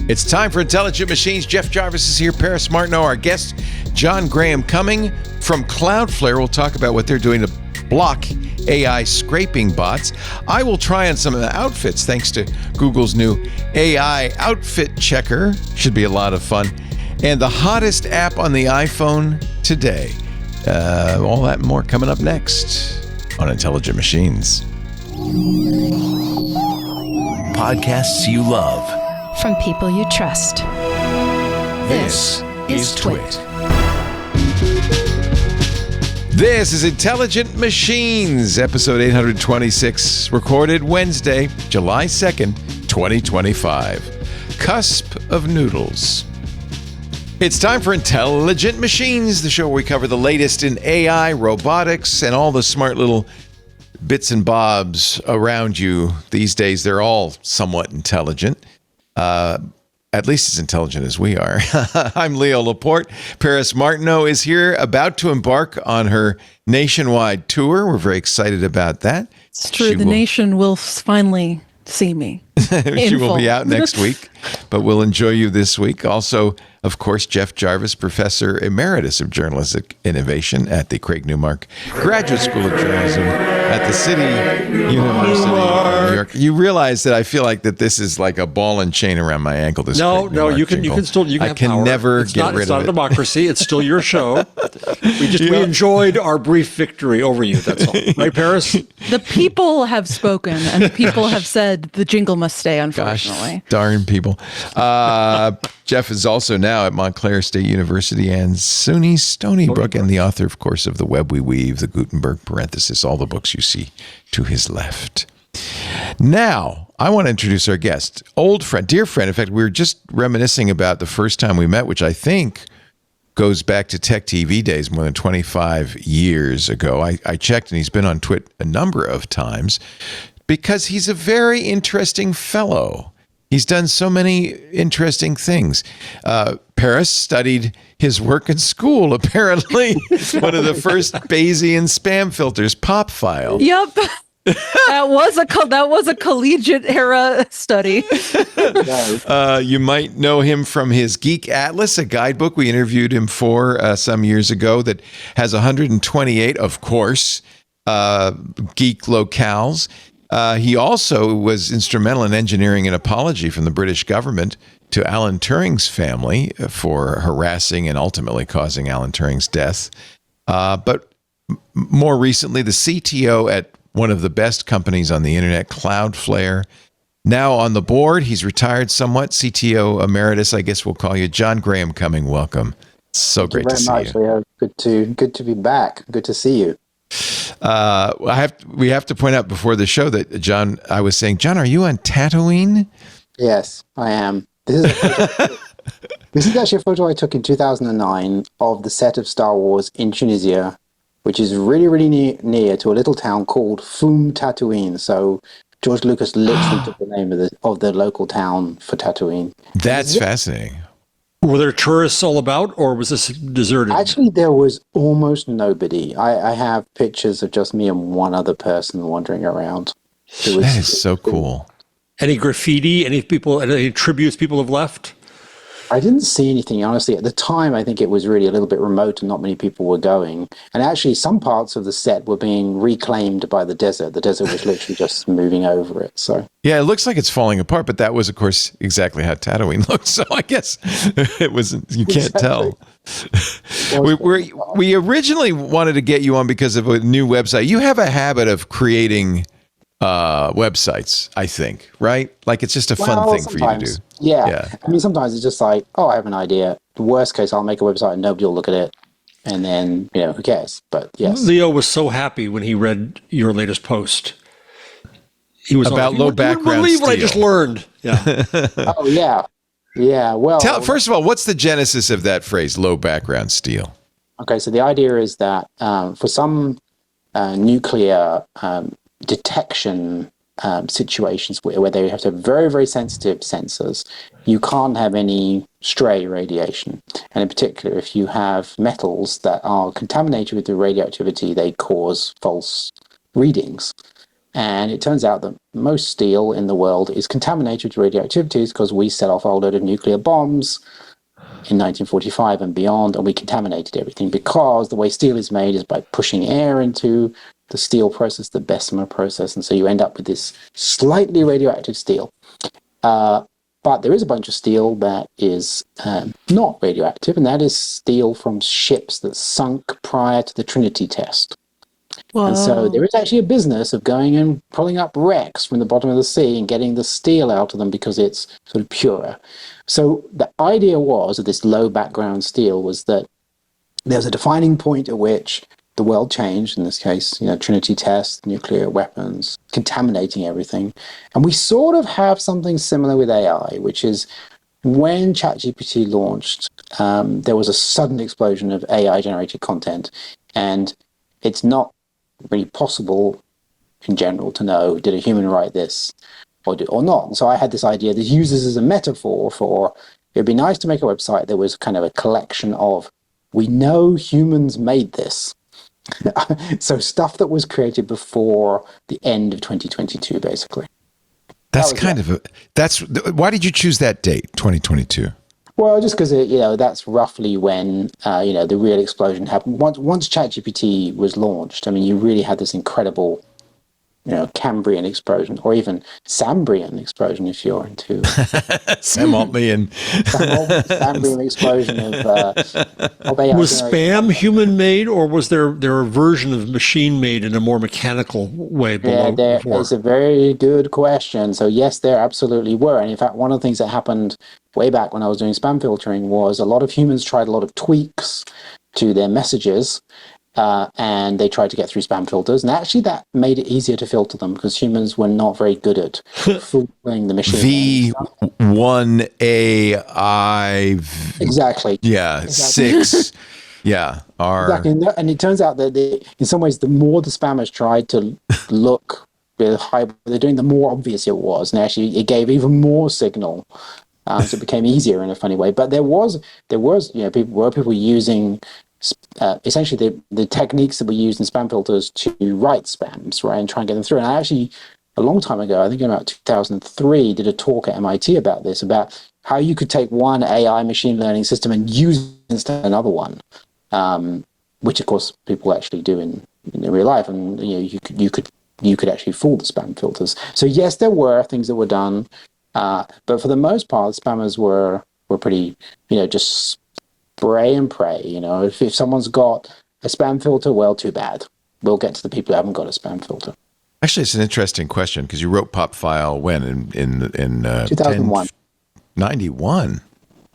It's time for Intelligent Machines. Jeff Jarvis is here. Paris Martineau, our guest. John Graham-Cumming from Cloudflare. We'll talk about what they're doing to block AI scraping bots. I will try on some of the outfits thanks to Google's new AI outfit checker. Should be a lot of fun. And the hottest app on the iPhone today. All that and more coming up next on Intelligent Machines. Podcasts you love. From people you trust. This is Twit. This is Intelligent Machines, episode 826, recorded Wednesday, July 2nd, 2025. Cusp of Noodles. It's time for Intelligent Machines, the show where we cover the latest in AI, robotics, and all the smart little bits and bobs around you. These days, they're all somewhat intelligent. At least as intelligent as we are. I'm Leo Laporte. Paris Martineau is here, about to embark on her nationwide tour. We're very excited about that. It's true. The nation will finally see me. She will be out next week, but we'll enjoy you this week. Also, of course, Jeff Jarvis, Professor Emeritus of Journalistic Innovation at the Craig Newmark Graduate School of Journalism at the City University of New York. You realize that I feel like that this is like a ball and chain around my ankle. This No, you can still I have can power. never It's get not, rid it's of not it. a democracy. It's still your show. We enjoyed our brief victory over you. That's all, right, Paris? The people have spoken, and the people have said the jingle must stay. Unfortunately, gosh, darn people. Jeff is also now at Montclair State University and SUNY Stony Brook, and the author, of course, of The Web We Weave, The Gutenberg Parenthesis, all the books you see to his left. Now, I want to introduce our guest, old friend, dear friend. In fact, we were just reminiscing about the first time we met, which I think goes back to Tech TV days, more than 25 years ago. I checked, and he's been on Twit a number of times because he's a very interesting fellow. He's done so many interesting things. Paris studied his work in school, apparently. One of the first Bayesian spam filters, PopFile. Yep. That was a collegiate era study. You might know him from his Geek Atlas, a guidebook we interviewed him for some years ago that has 128, of course, geek locales. He also was instrumental in engineering an apology from the British government to Alan Turing's family for harassing and ultimately causing Alan Turing's death. But more recently, the CTO at one of the best companies on the internet, Cloudflare. Now on the board, he's retired somewhat. CTO Emeritus, I guess we'll call you. John Graham-Cumming, welcome. So great to see you. Leo. Good to be back. Good to see you. We have to point out before the show that John, I was saying, John, are you on Tatooine? Yes, I am. This is actually a photo I took in 2009 of the set of Star Wars in Tunisia, which is really, really near to a little town called Foum Tatooine. So George Lucas literally took the name of the local town for Tatooine. That's fascinating. Were there tourists all about, or was this deserted? Actually, there was almost nobody. I have pictures of just me and one other person wandering around. That is so cool. Any graffiti? Any tributes people have left? I didn't see anything, honestly. At the time, I think it was really a little bit remote and not many people were going. And actually, some parts of the set were being reclaimed by the desert. The desert was literally just moving over it. So yeah, it looks like it's falling apart, but that was, of course, exactly how Tatooine looked. So I guess it wasn't, you can't tell. We originally wanted to get you on because of a new website. You have a habit of creating websites, I think, right? Like it's just a fun thing for you to do. Yeah. I mean, sometimes it's just like, oh, I have an idea. The worst case, I'll make a website and nobody will look at it. And then, who cares? But yes. Leo was so happy when he read your latest post. He was about low background believe steel. What I just learned. Yeah. Oh, yeah. Yeah, well. First of all, what's the genesis of that phrase, low background steel? Okay, so the idea is that for some nuclear detection situations where they have to have very, very sensitive sensors, you can't have any stray radiation. And in particular, if you have metals that are contaminated with the radioactivity, they cause false readings. And it turns out that most steel in the world is contaminated with radioactivities because we set off a whole load of nuclear bombs in 1945 and beyond, and we contaminated everything because the way steel is made is by pushing air into the steel process, the Bessemer process, and so you end up with this slightly radioactive steel. But there is a bunch of steel that is not radioactive, and that is steel from ships that sunk prior to the Trinity test. Whoa. And so there is actually a business of going and pulling up wrecks from the bottom of the sea and getting the steel out of them because it's sort of pure. So the idea was of this low background steel was that there was a defining point at which the world changed, in this case, Trinity test, nuclear weapons, contaminating everything. And we sort of have something similar with AI, which is when ChatGPT launched, there was a sudden explosion of AI-generated content. And it's not really possible in general to know, did a human write this or not? And so I had this idea that uses as a metaphor for, it'd be nice to make a website that was kind of a collection of, we know humans made this. So stuff that was created before the end of 2022, basically. That's why did you choose that date, 2022? Well, just because that's roughly when the real explosion happened. Once ChatGPT was launched, I mean, you really had this incredible, Cambrian explosion, or even Sambrian explosion if you're into Sambrian explosion of AI. Was spam human made, or was there a version of machine made in a more mechanical way? It's a very good question. So yes, there absolutely were, and in fact, one of the things that happened way back when I was doing spam filtering was a lot of humans tried a lot of tweaks to their messages. And they tried to get through spam filters, and actually that made it easier to filter them because humans were not very good at fooling the machine. V1 AI. Exactly. Yeah, exactly. 6. Yeah, exactly. And it turns out that in some ways, the more the spammers tried to look with high, they're doing, the more obvious it was, and actually it gave even more signal. So it became easier in a funny way. But there was people using. Essentially the techniques that we use in spam filters to write spams, right, and try and get them through. And I actually, a long time ago, I think in about 2003, did a talk at MIT about this, about how you could take one AI machine learning system and use it instead of another one, which of course people actually do in real life. And you could actually fool the spam filters. So yes, there were things that were done, but for the most part, spammers were pretty, just spray and pray. If someone's got a spam filter, well, too bad. We'll get to the people who haven't got a spam filter. Actually, it's an interesting question because you wrote Pop File when in 2001. 91.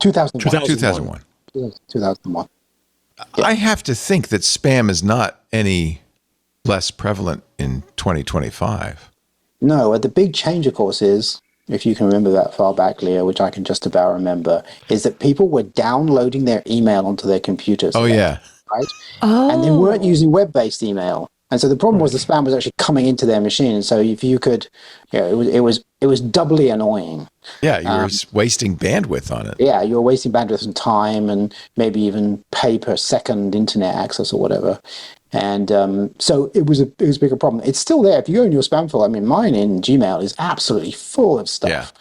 2001. 2001. Yeah. I have to think that spam is not any less prevalent in 2025. No, the big change, of course, is, if you can remember that far back, Leo, which I can just about remember, is that people were downloading their email onto their computers. Oh, yeah. Right? Oh. And they weren't using web-based email. And so the problem was the spam was actually coming into their machine. And so if you could, it was doubly annoying. Yeah, you were wasting bandwidth on it. Yeah, you were wasting bandwidth and time and maybe even pay per second internet access or whatever. And so it was a bigger problem. It's still there. If you go in your spam folder, I mean, mine in Gmail is absolutely full of stuff,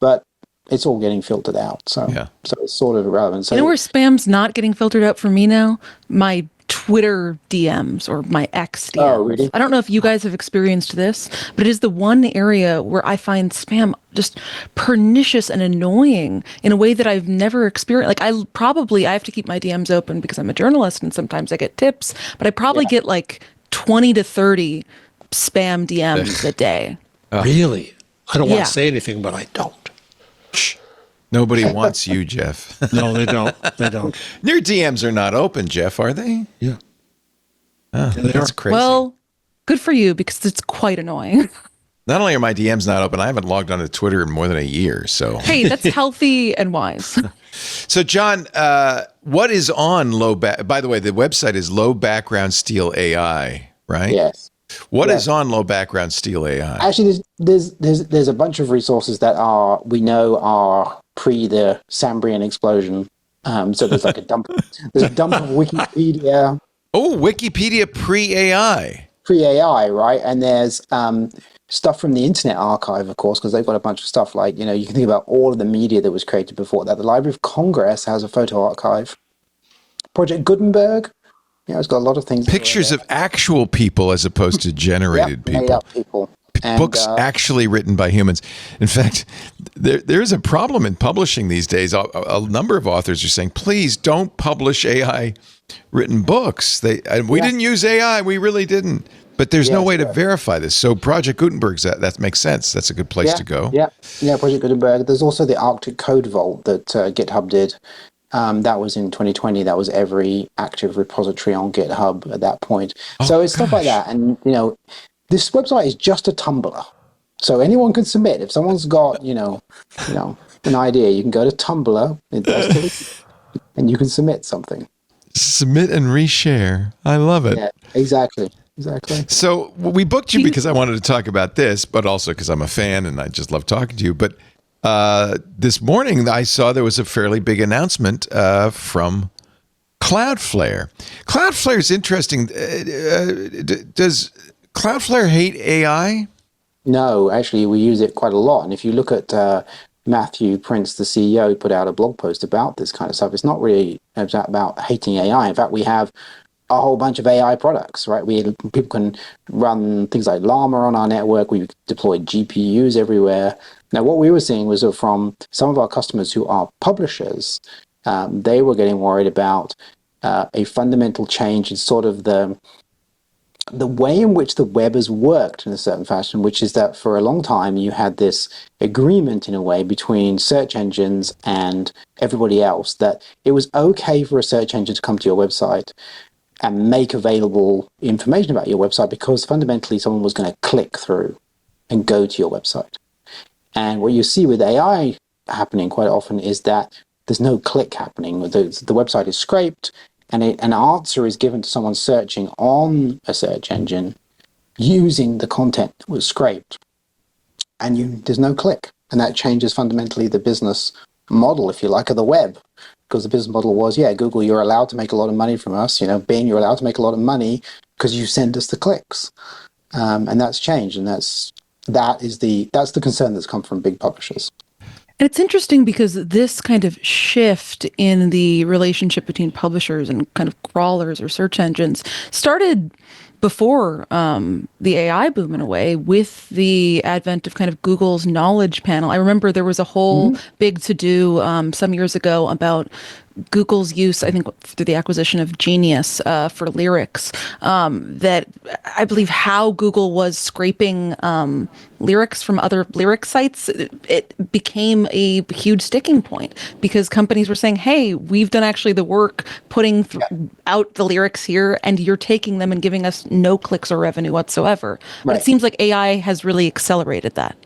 but it's all getting filtered out. So, so it's sort of irrelevant. So, where spam's not getting filtered out for me now? My Twitter DMs or my X DMs. Oh, really? I don't know if you guys have experienced this, but it is the one area where I find spam just pernicious and annoying in a way that I've never experienced. Like I have to keep my DMs open because I'm a journalist and sometimes I get tips, but I probably get like 20 to 30 spam DMs a day. Really? I don't want to say anything, but I don't. Shh. Nobody wants you, Jeff. No, they don't. They don't. Your DMs are not open, Jeff, are they? Yeah. Oh, that's crazy. Well, good for you because it's quite annoying. Not only are my DMs not open, I haven't logged onto Twitter in more than a year. So hey, that's healthy and wise. So, John, what is on by the way, the website is Low Background Steel AI, right? Yes. What is on Low Background Steel AI? Actually, there's a bunch of resources that we know are pre the Sambrian explosion. So there's like a dump. There's a dump of Wikipedia. Oh, Wikipedia pre-AI. pre-AI, right? And there's stuff from the Internet Archive, of course, because they've got a bunch of stuff like, you can think about all of the media that was created before that. The Library of Congress has a photo archive. Project Gutenberg, it's got a lot of things. Pictures of actual people as opposed to generated people. Made up people. And, books actually written by humans. In fact, there's a problem in publishing these days. A number of authors are saying, please don't publish AI written books. We didn't use AI. We really didn't. But there's no way to verify this. So Project Gutenberg, that makes sense. That's a good place to go. Yeah, Project Gutenberg. There's also the Arctic Code Vault that GitHub did. That was in 2020. That was every active repository on GitHub at that point. So it's stuff like that. And, this website is just a Tumblr. So anyone can submit. If someone's got, an idea, you can go to Tumblr and you can submit something. Submit and reshare. I love it. Yeah, exactly. So we booked you because I wanted to talk about this, but also because I'm a fan and I just love talking to you. But this morning I saw there was a fairly big announcement from Cloudflare. Cloudflare is interesting. Does Cloudflare hate AI? No, actually, we use it quite a lot. And if you look at Matthew Prince, the CEO, put out a blog post about this kind of stuff. It's not really about hating AI. In fact, we have a whole bunch of AI products, right? People can run things like Llama on our network. We deployed GPUs everywhere. Now, what we were seeing was from some of our customers who are publishers, they were getting worried about a fundamental change in sort of the way in which the web has worked in a certain fashion, which is that for a long time you had this agreement in a way between search engines and everybody else that it was okay for a search engine to come to your website and make available information about your website because fundamentally someone was going to click through and go to your website. And what you see with AI happening quite often is that there's no click happening. The website is scraped, and an answer is given to someone searching on a search engine using the content that was scraped. And there's no click. And that changes fundamentally the business model, if you like, of the web. Because the business model was, Google, you're allowed to make a lot of money from us. Bing, you're allowed to make a lot of money because you send us the clicks. And that's changed. And that's the concern that's come from big publishers. And it's interesting because this kind of shift in the relationship between publishers and kind of crawlers or search engines started before the AI boom in a way, with the advent of kind of Google's knowledge panel. I remember there was a whole big to-do some years ago about Google's use, I think through the acquisition of Genius for lyrics, that I believe how Google was scraping lyrics from other lyric sites, it became a huge sticking point because companies were saying, hey, we've done actually the work putting out the lyrics here and you're taking them and giving us no clicks or revenue whatsoever. But it seems like AI has really accelerated that.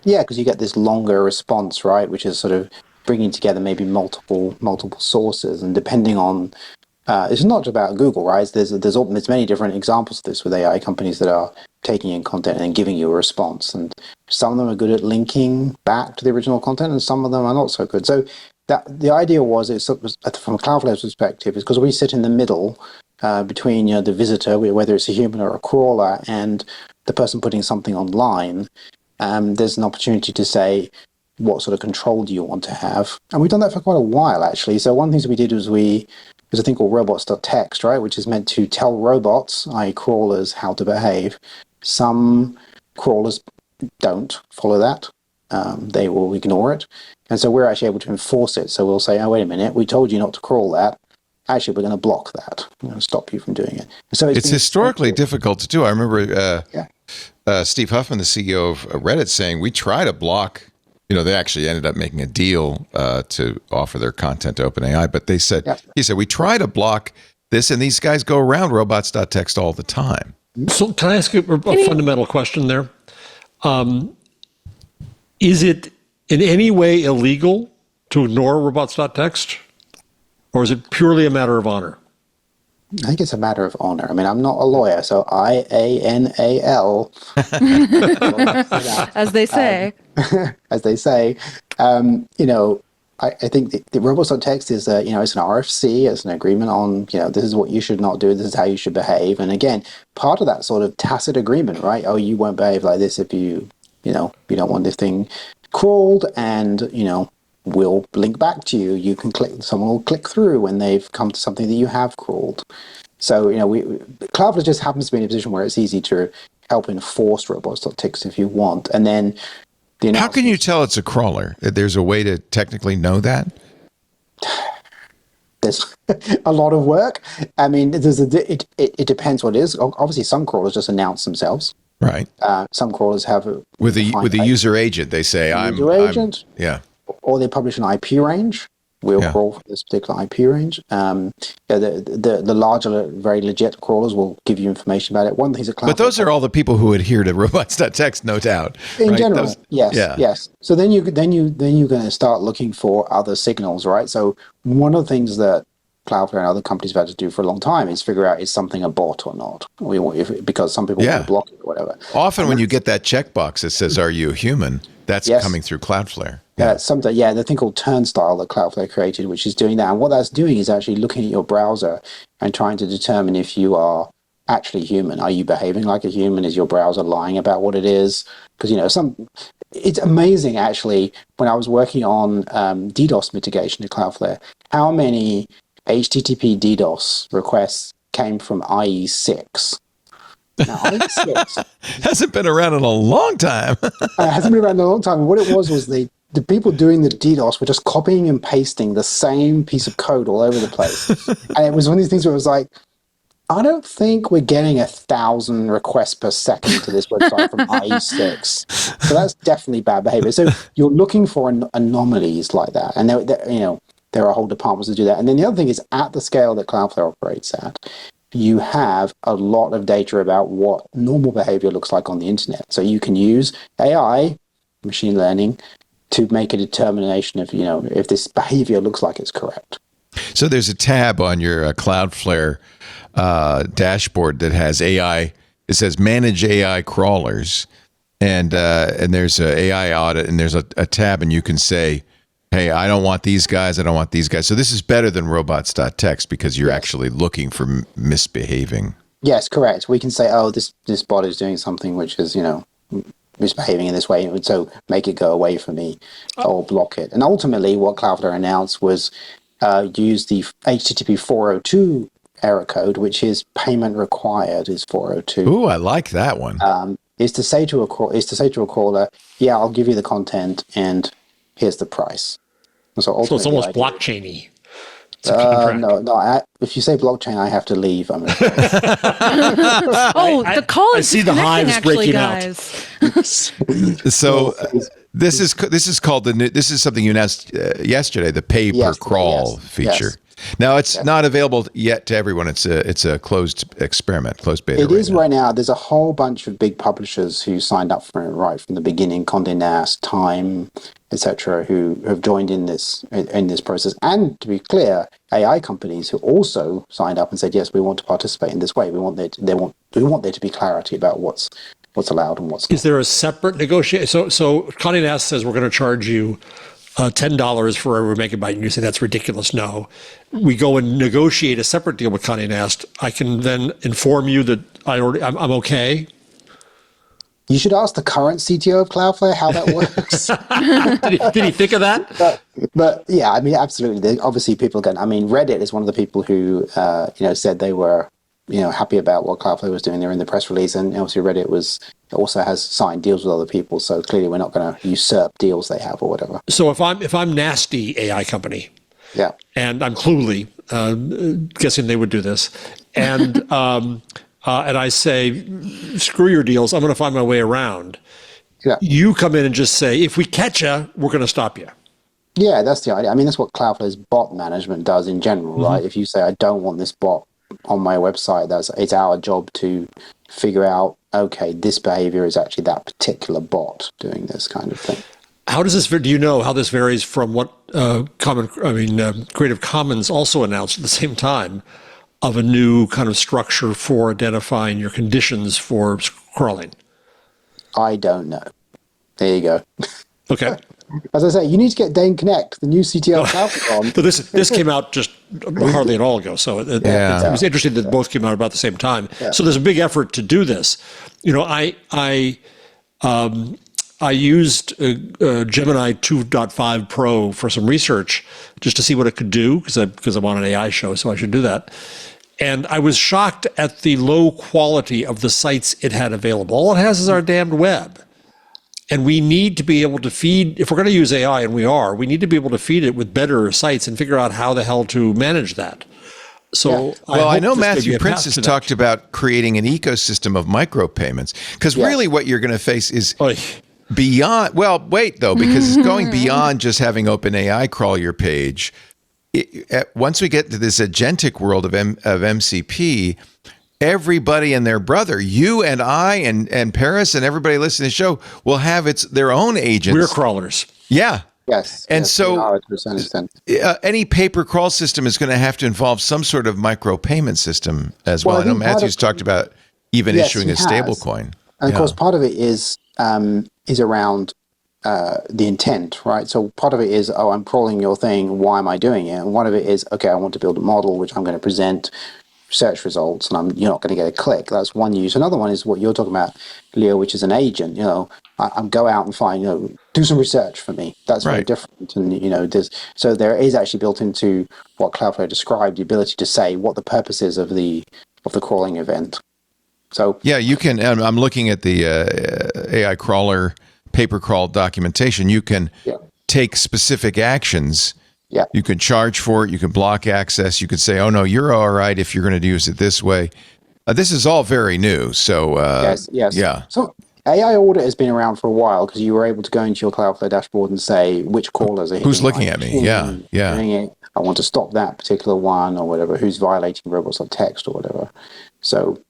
Yeah, because you get this longer response, right, which is sort of bringing together maybe multiple sources, and depending on it's not just about Google, right? There's many different examples of this with AI companies that are taking in content and giving you a response, and some of them are good at linking back to the original content, and some of them are not so good. So that the idea was, from Cloudflare's perspective, is because we sit in the middle between the visitor, whether it's a human or a crawler, and the person putting something online. There's an opportunity to say, what sort of control do you want to have? And we've done that for quite a while, actually. So one of the things that we did was there's a thing called robots.txt, right, which is meant to tell robots, i.e. crawlers, how to behave. Some crawlers don't follow that. They will ignore it. And so we're actually able to enforce it. So we'll say, oh, wait a minute, we told you not to crawl that. Actually, we're going to block that. We're going to stop you from doing it. So it's historically difficult to do. I remember Steve Huffman, the CEO of Reddit, saying we try to block. They actually ended up making a deal to offer their content to OpenAI, but he said, we try to block this, and these guys go around robots.txt all the time. So can I ask you a fundamental question there? Is it in any way illegal to ignore robots.txt, or is it purely a matter of honor? I think it's a matter of honor. I mean, I'm not a lawyer, so IANAL. As they say. As they say. I think the robots.txt is it's an RFC, it's an agreement on, this is what you should not do, this is how you should behave. And again, part of that sort of tacit agreement, right? Oh, you won't behave like this if you don't want this thing crawled, and, we'll link back to you. You can someone will click through when they've come to something that you have crawled. So, Cloudflare just happens to be in a position where it's easy to help enforce robots.txt if you want. And then how can you tell it's a crawler? There's a way to technically know that? There's a lot of work. I mean, it depends what it is. Obviously, some crawlers just announce themselves. Right. Some crawlers have with a user agent. They say user agent. Yeah. Or they publish an IP range. We'll crawl from this particular IP range. The larger, very legit crawlers will give you information about it. One thing is but those are all the people who adhere to robots.txt, no doubt. In right? general, yes. So then you're going to start looking for other signals, right? So one of the things that Cloudflare and other companies have had to do for a long time is figure out, is something a bot or not? Because some people will block it or whatever. Often when you get that checkbox that says, "Are you a human?" That's coming through Cloudflare. The thing called Turnstile that Cloudflare created, which is doing that. And what that's doing is actually looking at your browser and trying to determine if you are actually human. Are you behaving like a human? Is your browser lying about what it is? Because, it's amazing, actually, when I was working on DDoS mitigation at Cloudflare, how many HTTP DDoS requests came from IE6. Now, IE6 hasn't been around in a long time. Hasn't been around in a long time. What it was the people doing the DDoS were just copying and pasting the same piece of code all over the place. And it was one of these things where it was like, I don't think we're getting 1,000 requests per second to this website from IE6. So that's definitely bad behavior. So you're looking for anomalies like that. And there are whole departments to do that. And then the other thing is, at the scale that Cloudflare operates at, you have a lot of data about what normal behavior looks like on the internet. So you can use AI, machine learning, to make a determination of, if this behavior looks like it's correct. So there's a tab on your Cloudflare dashboard that has AI. It says manage AI crawlers, and there's an AI audit, and there's a tab, and you can say, hey, I don't want these guys. I don't want these guys. So this is better than robots.txt because you're actually looking for misbehaving. Yes, correct. We can say, oh, this bot is doing something which is, misbehaving in this way, and so make it go away for me or block it. And ultimately, what Cloudflare announced was use the HTTP 402 error code, which is payment required is 402. Ooh, I like that one. Is to say to a crawler, yeah, I'll give you the content and here's the price. So it's almost blockchain-y. No. If you say blockchain, I have to leave. I'm afraid. The call is I see the hives actually, breaking guys. So this is called this is something you announced yesterday, the pay per crawl feature. Yes. Now it's not available yet to everyone. It's a closed experiment, closed beta. It is right now. There's a whole bunch of big publishers who signed up for it right from the beginning. Condé Nast, Time, etc., who have joined in this process. And to be clear, AI companies who also signed up and said, yes, we want to participate in this way. We want there to be clarity about what's allowed and what's not. Is there a separate negotiation? So Condé Nast says we're going to charge you $10 for every megabyte, and you say that's ridiculous. No, we go and negotiate a separate deal with Condé Nast. I can then inform you that I'm okay. You should ask the current CTO of Cloudflare how that works. Did he think of that? But yeah, I mean, absolutely. Obviously, people again. I mean, Reddit is one of the people who said they were happy about what Cloudflare was doing there in the press release, and obviously Reddit also has signed deals with other people. So clearly, we're not going to usurp deals they have or whatever. So if I'm nasty AI company, yeah, and I'm Cluely, guessing they would do this, and and I say, screw your deals, I'm going to find my way around. Yeah, you come in and just say, if we catch you, we're going to stop you. Yeah, that's the idea. I mean, that's what Cloudflare's bot management does in general, right? If you say, I don't want this bot on my website, it's our job to figure out, okay, this behavior is actually that particular bot doing this kind of thing. How does this? Do you know how this varies from what Creative Commons also announced at the same time of a new kind of structure for identifying your conditions for crawling? I don't know. There you go. Okay. As I say, you need to get Dane Connect, the new CTL Cloudflare on. So this came out just hardly at all ago. So it was interesting that both came out about the same time. Yeah. So there's a big effort to do this. I used Gemini 2.5 Pro for some research just to see what it could do because I'm on an AI show, so I should do that. And I was shocked at the low quality of the sites it had available. All it has is our damned web. And we need to be able to feed, if we're going to use AI, and we need to be able to feed it with better sites and figure out how the hell to manage that. So, I know Matthew Prince has talked about creating an ecosystem of micropayments, because really what you're going to face is beyond, because it's going beyond just having OpenAI crawl your page. Once we get to this agentic world of MCP, everybody and their brother, you and I and Paris and everybody listening to the show will have their own agents. We're crawlers. Yeah. Yes. And yes, so to a certain extent. Any paper crawl system is going to have to involve some sort of micropayment system as well. I know Matthew's talked about even issuing a stable coin. And of course, part of it is around the intent, right? So part of it is, I'm crawling your thing. Why am I doing it? And one of it is, okay, I want to build a model which I'm going to present search results, and you're not going to get a click. That's one use. Another one is what you're talking about, Leo, which is an agent. I'm go out and find, do some research for me. That's very different. And so there is actually built into what Cloudflare described the ability to say what the purpose is of the crawling event. So yeah, you can. I'm looking at the AI crawler paper crawl documentation. You can take specific actions. Yeah. You can charge for it. You can block access. You could say, oh, no, you're all right if you're going to use it this way. This is all very new. So, yes. Yeah. So AI audit has been around for a while because you were able to go into your Cloudflare dashboard and say which crawlers are who's looking at me. Yeah. Doing it. I want to stop that particular one or whatever, who's violating robots.txt or whatever. So,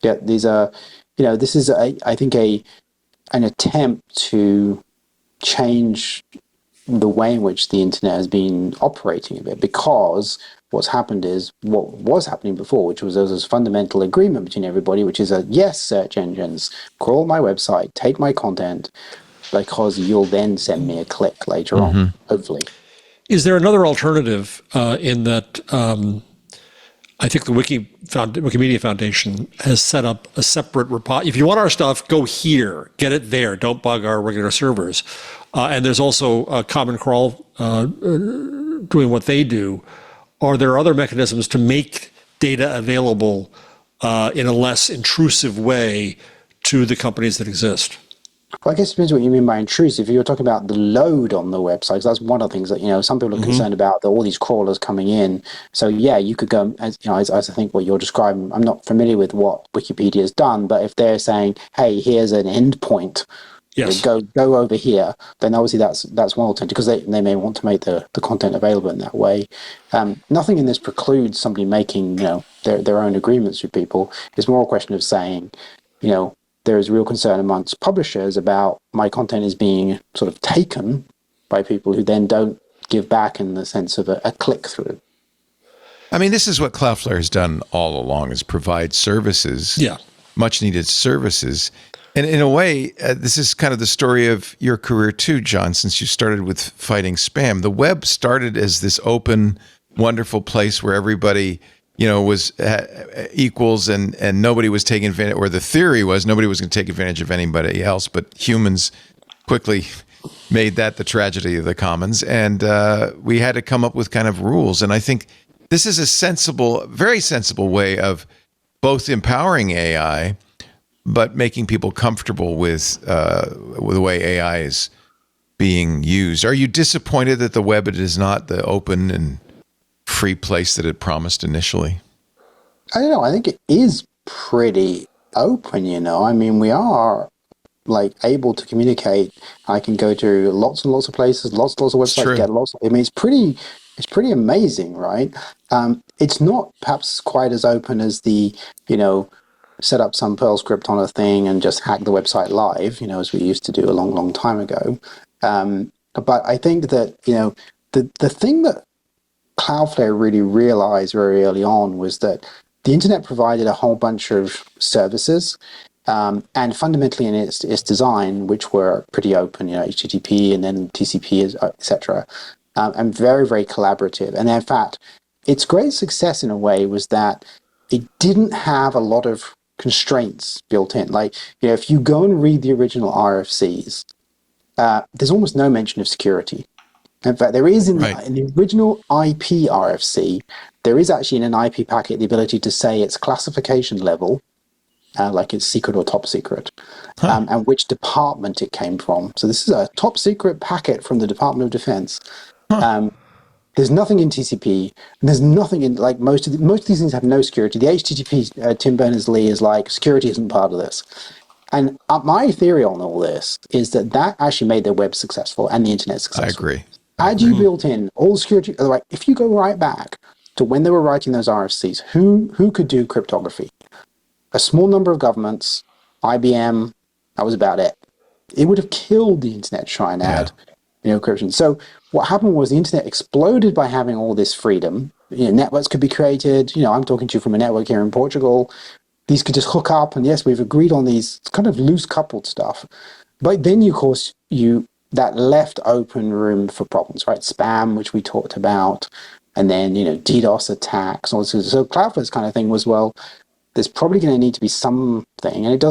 yeah, these are, this is, I think, an attempt to change the way in which the internet has been operating a bit, because what's happened is what was happening before, which was there was this fundamental agreement between everybody, which is yes, search engines, crawl my website, take my content, because you'll then send me a click later on, hopefully. Is there another alternative in that I think the Wikimedia Foundation has set up a separate repository. If you want our stuff, go here, get it there. Don't bug our regular servers. And there's also a Common Crawl doing what they do. Are there other mechanisms to make data available in a less intrusive way to the companies that exist? Well, I guess it depends what you mean by intrusive. If you're talking about the load on the website, that's one of the things that, some people are concerned about, all these crawlers coming in. So yeah, you could go, as I think what you're describing, I'm not familiar with what Wikipedia has done, but if they're saying, hey, here's an endpoint, go over here, then obviously that's one alternative, because they may want to make the content available in that way. Nothing in this precludes somebody making, their own agreements with people. It's more a question of saying, there is real concern amongst publishers about my content is being sort of taken by people who then don't give back in the sense of a click-through. I mean, this is what Cloudflare has done all along, is provide services, much-needed services. And in a way, this is kind of the story of your career too, John, since you started with fighting spam. The web started as this open, wonderful place where everybody was equals and nobody was taking advantage, or the theory was nobody was going to take advantage of anybody else, but humans quickly made that the tragedy of the commons. And we had to come up with kind of rules. And I think this is a very sensible way of both empowering AI, but making people comfortable with the way AI is being used. Are you disappointed that the web is not the open and free place that it promised initially? I don't know. I think it is pretty open, I mean, we are able to communicate. I can go to lots and lots of places, lots of websites, get lots. I mean, it's pretty amazing, right? It's not perhaps quite as open as the, set up some Perl script on a thing and just hack the website live, as we used to do a long, long time ago. But I think that, the thing that Cloudflare really realized very early on was that the internet provided a whole bunch of services, And fundamentally in its design, which were pretty open, HTTP and then TCP, etc., and very, very collaborative. And in fact, its great success in a way was that it didn't have a lot of constraints built in. Like, if you go and read the original RFCs, there's almost no mention of security. In fact, there is in the original IP RFC, there is actually in an IP packet the ability to say its classification level, like it's secret or top secret, and which department it came from. So this is a top secret packet from the Department of Defense. There's nothing in TCP. And there's nothing in, like, most of these things have no security. The HTTP, Tim Berners-Lee is like, security isn't part of this. And my theory on all this is that actually made their web successful and the internet successful. I agree. Had you built in all security, like, if you go right back to when they were writing those RFCs, who could do cryptography? A small number of governments, IBM, that was about it. It would have killed the internet to try and add encryption. So what happened was the internet exploded by having all this freedom. Networks could be created. I'm talking to you from a network here in Portugal. These could just hook up, and yes, we've agreed on these kind of loose coupled stuff. But then, of course, that left open room for problems, right? Spam, which we talked about, and then, DDoS attacks. So Cloudflare's kind of thing was, well, there's probably going to need to be something, and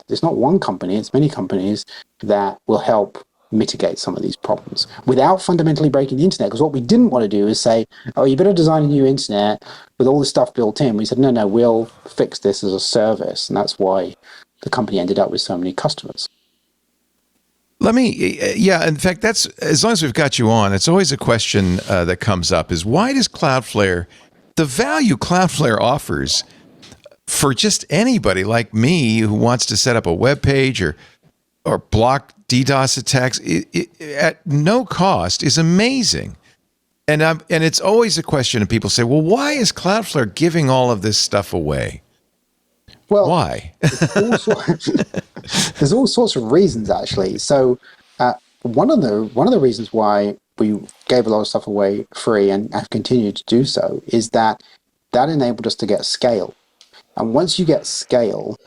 it's not one company, it's many companies that will help mitigate some of these problems without fundamentally breaking the internet. Because what we didn't want to do is say, oh, you better design a new internet with all this stuff built in. We said, no, we'll fix this as a service. And that's why the company ended up with so many customers. In fact, that's, as long as we've got you on, it's always a question that comes up is, why does Cloudflare, the value Cloudflare offers for just anybody like me who wants to set up a web page or block DDoS attacks at no cost, is amazing. And it's always a question, and people say, well, why is Cloudflare giving all of this stuff away? Well, why? There's all sorts of reasons, actually. So one of the reasons why we gave a lot of stuff away free and have continued to do so is that enabled us to get scale. And once you get scale,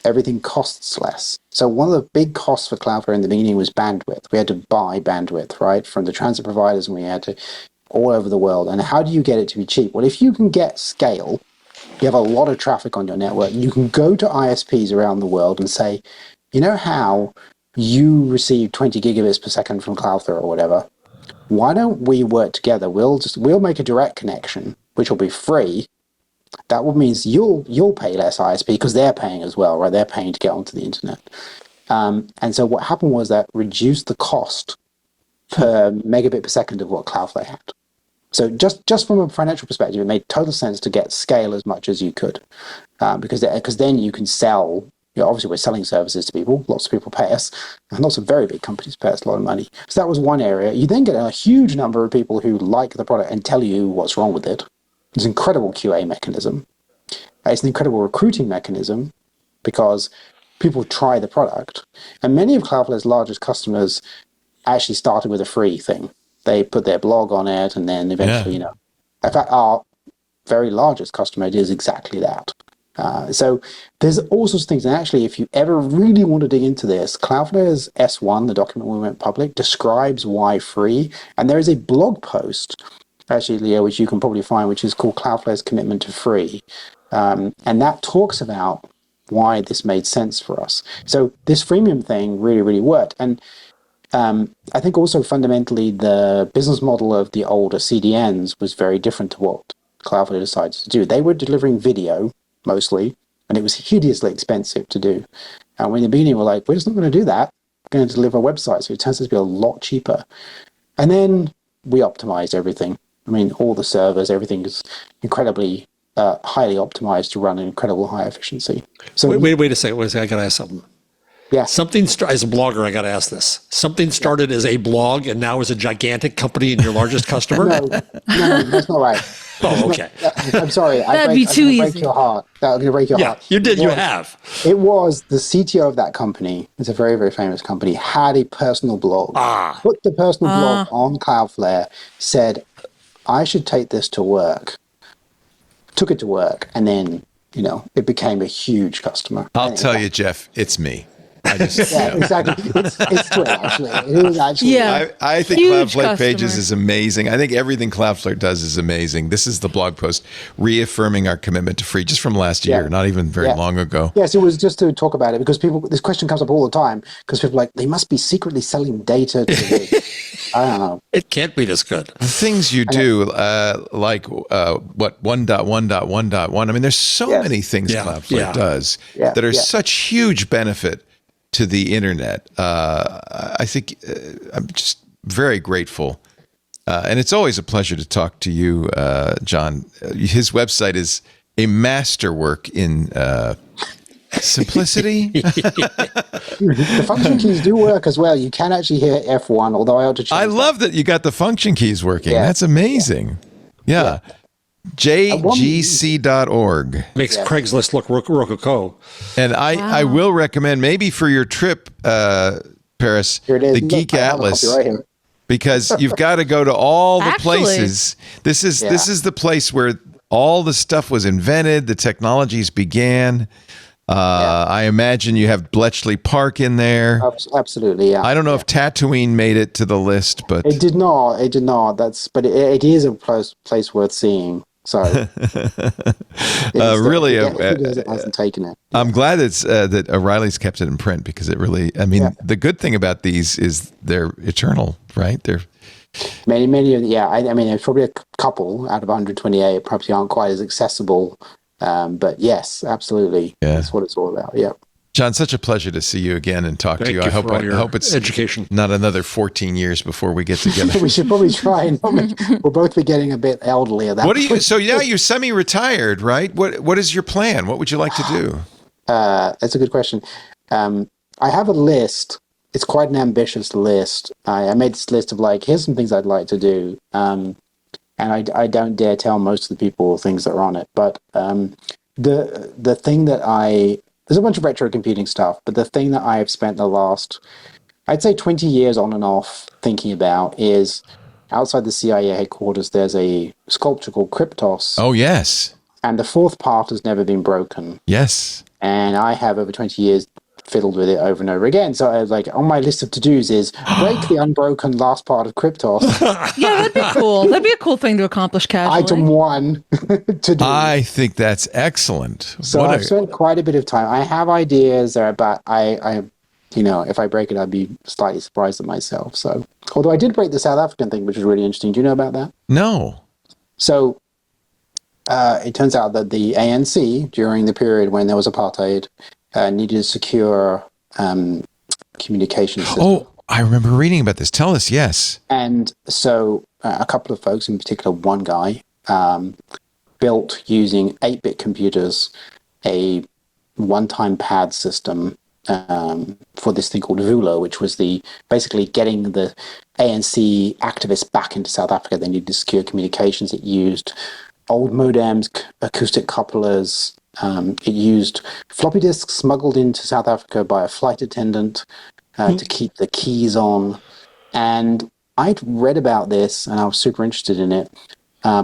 everything costs less. So one of the big costs for Cloudflare in the beginning was bandwidth. We had to buy bandwidth, right, from the transit providers, and we had to all over the world. And how do you get it to be cheap? Well, if you can get scale, you have a lot of traffic on your network. You can go to ISPs around the world and say, how you receive 20 gigabits per second from Cloudflare or whatever? Why don't we work together? We'll make a direct connection, which will be free. That means you'll pay less ISP because they're paying as well, right? They're paying to get onto the internet. And so what happened was that reduced the cost per megabit per second of what Cloudflare had. So just from a financial perspective, it made total sense to get scale as much as you could, because then you can sell. Obviously, we're selling services to people. Lots of people pay us, and lots of very big companies pay us a lot of money. So that was one area. You then get a huge number of people who like the product and tell you what's wrong with it. It's an incredible QA mechanism. It's an incredible recruiting mechanism because people try the product. And many of Cloudflare's largest customers actually started with a free thing. They put their blog on it, and then eventually, in fact, our very largest customer does exactly that. So there's all sorts of things. And actually, if you ever really want to dig into this, Cloudflare's S1, the document we went public, describes why free. And there is a blog post, actually, Leo, which you can probably find, which is called Cloudflare's Commitment to Free. And that talks about why this made sense for us. So this freemium thing really, really worked. And I think also fundamentally the business model of the older CDNs was very different to what Cloudflare decided to do. They were delivering video mostly, and it was hideously expensive to do. And when in the beginning we're like, we're just not going to do that. We're going to deliver a website. So it turns out to be a lot cheaper. And then we optimized everything. I mean, all the servers, everything is incredibly highly optimized to run an incredible high efficiency. So wait a second. I got to ask something. Yeah. As a blogger, I got to ask this. Something started as a blog and now is a gigantic company and your largest customer? No, that's not right. Oh, okay. I'm sorry. That'd be too easy. Break your heart. That was going to break your heart. You did. You have. It was the CTO of that company. It's a very, very famous company. Had a personal blog. Put the personal blog on Cloudflare. Said, I should take this to work. Took it to work, and then it became a huge customer. I'll tell you, Jeff, it's me. I just, Yeah, exactly. It's Twitter, actually. It was actually. Yeah. I think Huge Cloudflare Pages customer. is amazing. I think everything Cloudflare does is amazing. This is the blog post reaffirming our commitment to free, just from last year, not even very long ago. Yes, it was just to talk about it because this question comes up all the time because people are like, they must be secretly selling data to the I don't know. It can't be this good. The things you do, like what 1.1.1.1. I mean, there's so many things Cloudflare does that are such huge benefit to the internet. I think I'm just very grateful. And it's always a pleasure to talk to you, John. His website is a masterwork in simplicity. The function keys do work as well. You can actually hear F1, although I ought to change I love that you got the function keys working. Yeah. That's amazing. Yeah. jgc.org. Makes Craigslist look rococo. And I will recommend maybe for your trip, Paris, Here it is. the Look, Geek I have a copy Atlas. right here. Because you've got to go to all the Actually- places. This is the place where all the stuff was invented, the technologies began. I imagine you have Bletchley Park in there. Absolutely, yeah. I don't know if Tatooine made it to the list, but It did not. It did not. But it is a place worth seeing. So really, it hasn't taken it. I'm glad that O'Reilly's kept it in print because it really. I mean, the good thing about these is they're eternal, right? They're Many of I mean, there's probably a couple out of 128 probably aren't quite as accessible. But yes, absolutely. Yeah. That's what it's all about. Yeah. John, such a pleasure to see you again and talk to you. I hope it's education. Not another 14 years before we get together. We should probably try and we'll both be getting a bit elderly at that What do you? point. So now you're semi-retired, right? What is your plan? What would you like to do? That's a good question. I have a list. It's quite an ambitious list. I made this list of here's some things I'd like to do. And I don't dare tell most of the people things that are on it. But the thing that there's a bunch of retro computing stuff, but the thing that I've spent the last, I'd say 20 years on and off thinking about is outside the CIA headquarters, there's a sculpture called Kryptos. Oh, yes. And the fourth part has never been broken. Yes. And I have over 20 years fiddled with it over and over again. So I was on my list of to-dos is break the unbroken last part of Kryptos. Yeah, that'd be cool. That'd be a cool thing to accomplish casually. Item 1 to do. I think that's excellent. So I've spent quite a bit of time. I have ideas there, but I if I break it, I'd be slightly surprised at myself. So, although I did break the South African thing, which is really interesting. Do you know about that? No. So it turns out that the ANC, during the period when there was apartheid, needed a secure communication system. Oh, I remember reading about this. Tell us, yes. And so a couple of folks, in particular one guy, built using 8-bit computers a one-time pad system for this thing called VULA, which was basically getting the ANC activists back into South Africa. They needed secure communications. It used old modems, acoustic couplers. It used floppy disks smuggled into South Africa by a flight attendant to keep the keys on. And I'd read about this and I was super interested in it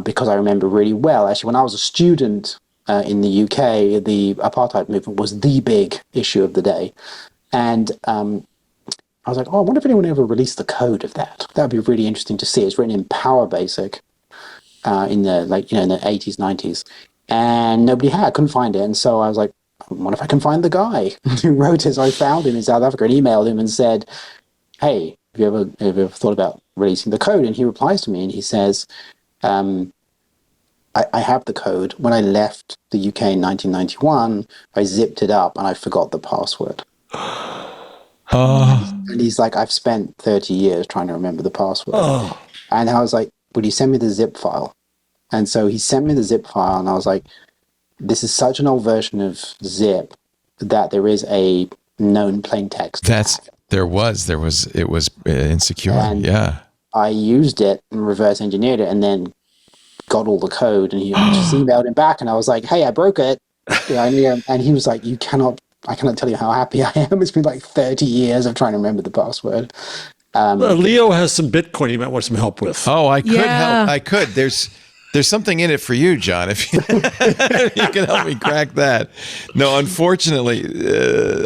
because I remember really well. Actually, when I was a student in the UK, the apartheid movement was the big issue of the day. And I was like, I wonder if anyone ever released the code of that. That would be really interesting to see. It's written in Power Basic in the in the 80s, 90s. And nobody had. I couldn't find it. And so I was like, I wonder if I can find the guy who wrote it. So I found him in South Africa and emailed him and said, hey, have you ever thought about releasing the code? And he replies to me and he says, I have the code. When I left the UK in 1991, I zipped it up and I forgot the password. And he's like, I've spent 30 years trying to remember the password. And I was like, would you send me the zip file? And so he sent me the zip file, and I was like, this is such an old version of zip that there is a known plain text. It was insecure. And yeah. I used it and reverse engineered it and then got all the code, and he just emailed him back, and I was like, hey, I broke it. And he was like, I cannot tell you how happy I am. It's been 30 years of trying to remember the password. Leo has some Bitcoin he might want some help with. Oh, I could Yeah. help. I could. There's There's something in it for you, John, if you, if you can help me crack that. No, unfortunately,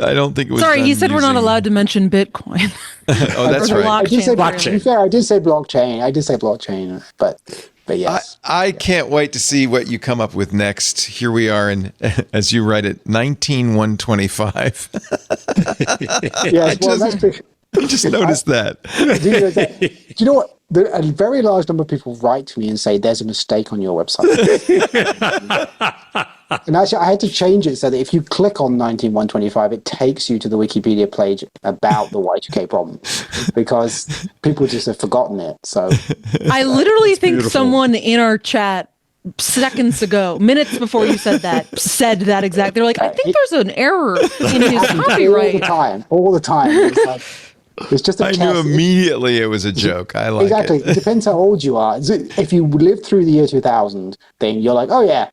I don't think it was. Sorry, done he said we're not using- allowed to mention Bitcoin. Oh, that's Or the right. I did say blockchain. To be fair, I did say blockchain. But yes. I can't wait to see what you come up with next. Here we are in, as you write it, 19125. Yes, well, that's big. I just noticed that. Do you know what? A very large number of people write to me and say there's a mistake on your website. And actually, I had to change it so that if you click on 19125, it takes you to the Wikipedia page about the Y2K problem, because people just have forgotten it. So I literally think beautiful. someone in our chat seconds ago, minutes before you said that exact. They're like, I think there's an error in his copyright. all the time. It's like, it's just a I test. knew immediately it was a joke. I like Exactly. it. It depends how old you are. If you lived through the year 2000, then you're like, oh yeah.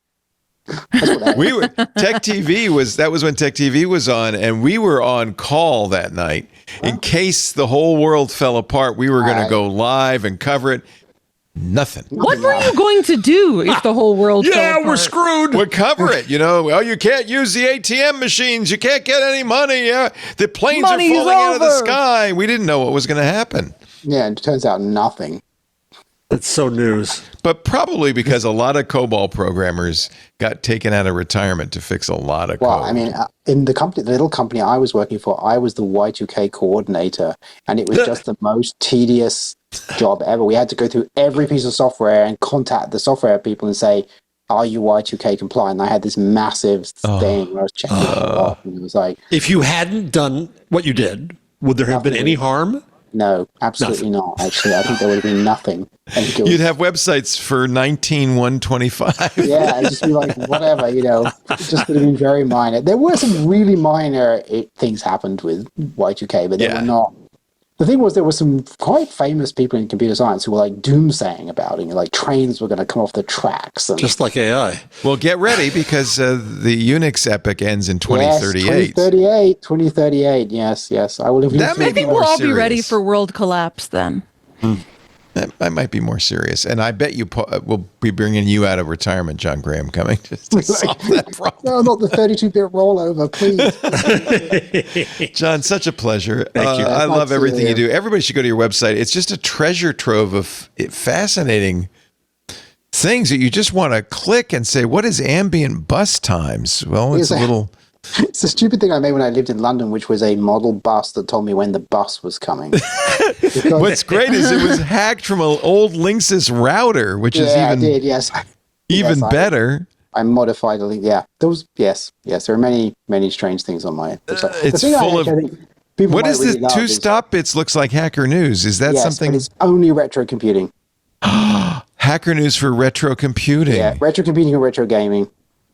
That's what that We were Tech TV was when Tech TV was on, and we were on call that night in case the whole world fell apart. We were going to go live and cover it. Nothing. What were you going to do if the whole world fell Yeah, we're apart? screwed. We'd cover it, Oh, you can't use the ATM machines. You can't get any money. The planes Money's are falling out of the over. sky. We didn't know what was going to happen. Yeah, it turns out nothing. It's so news. But probably because a lot of COBOL programmers got taken out of retirement to fix a lot of Well, code. I mean, in the little company I was working for, I was the Y2K coordinator, and it was just the most tedious job ever. We had to go through every piece of software and contact the software people and say, are you Y2K compliant? And I had this massive thing where I was checking it all off, and it was like, If you hadn't done what you did, would there have been any harm? no, absolutely not. Actually, I think there would have been nothing. I think it was, You'd have websites for 19125. yeah, it'd just be like, whatever, it just would have been very minor. There were some really minor things happened with Y2K, but they Yeah. were not. The thing was, there were some quite famous people in computer science who were like doomsaying about it. Like trains were going to come off the tracks. And Just like AI. Well, get ready because the Unix epic ends in 2038. 2038. Yes. I will have lived That through may I think more we'll all be ready serious. for world collapse then. That might be more serious. And I bet we'll be bringing you out of retirement, John Graham-Cumming, just to solve that problem. No, not the 32-bit rollover, please. John, such a pleasure. Thank you. I love everything you Absolutely. do. Everybody should go to your website. It's just a treasure trove of fascinating things that you just want to click and say, what is ambient bus times? Well, it's a little... It's a stupid thing I made when I lived in London, which was a model bus that told me when the bus was coming. Because- What's great is it was hacked from an old Linksys router, which is yeah, I even did, yes. even Yes, better. I modified a link. Yeah, there was yes. There are many strange things on my website. The It's thing full I of- think people What might is really this? love Two is- stop bits looks like Hacker News. Is that yes, something? but it's only retro computing. Hacker News for retro computing. Yeah, retro computing and retro gaming.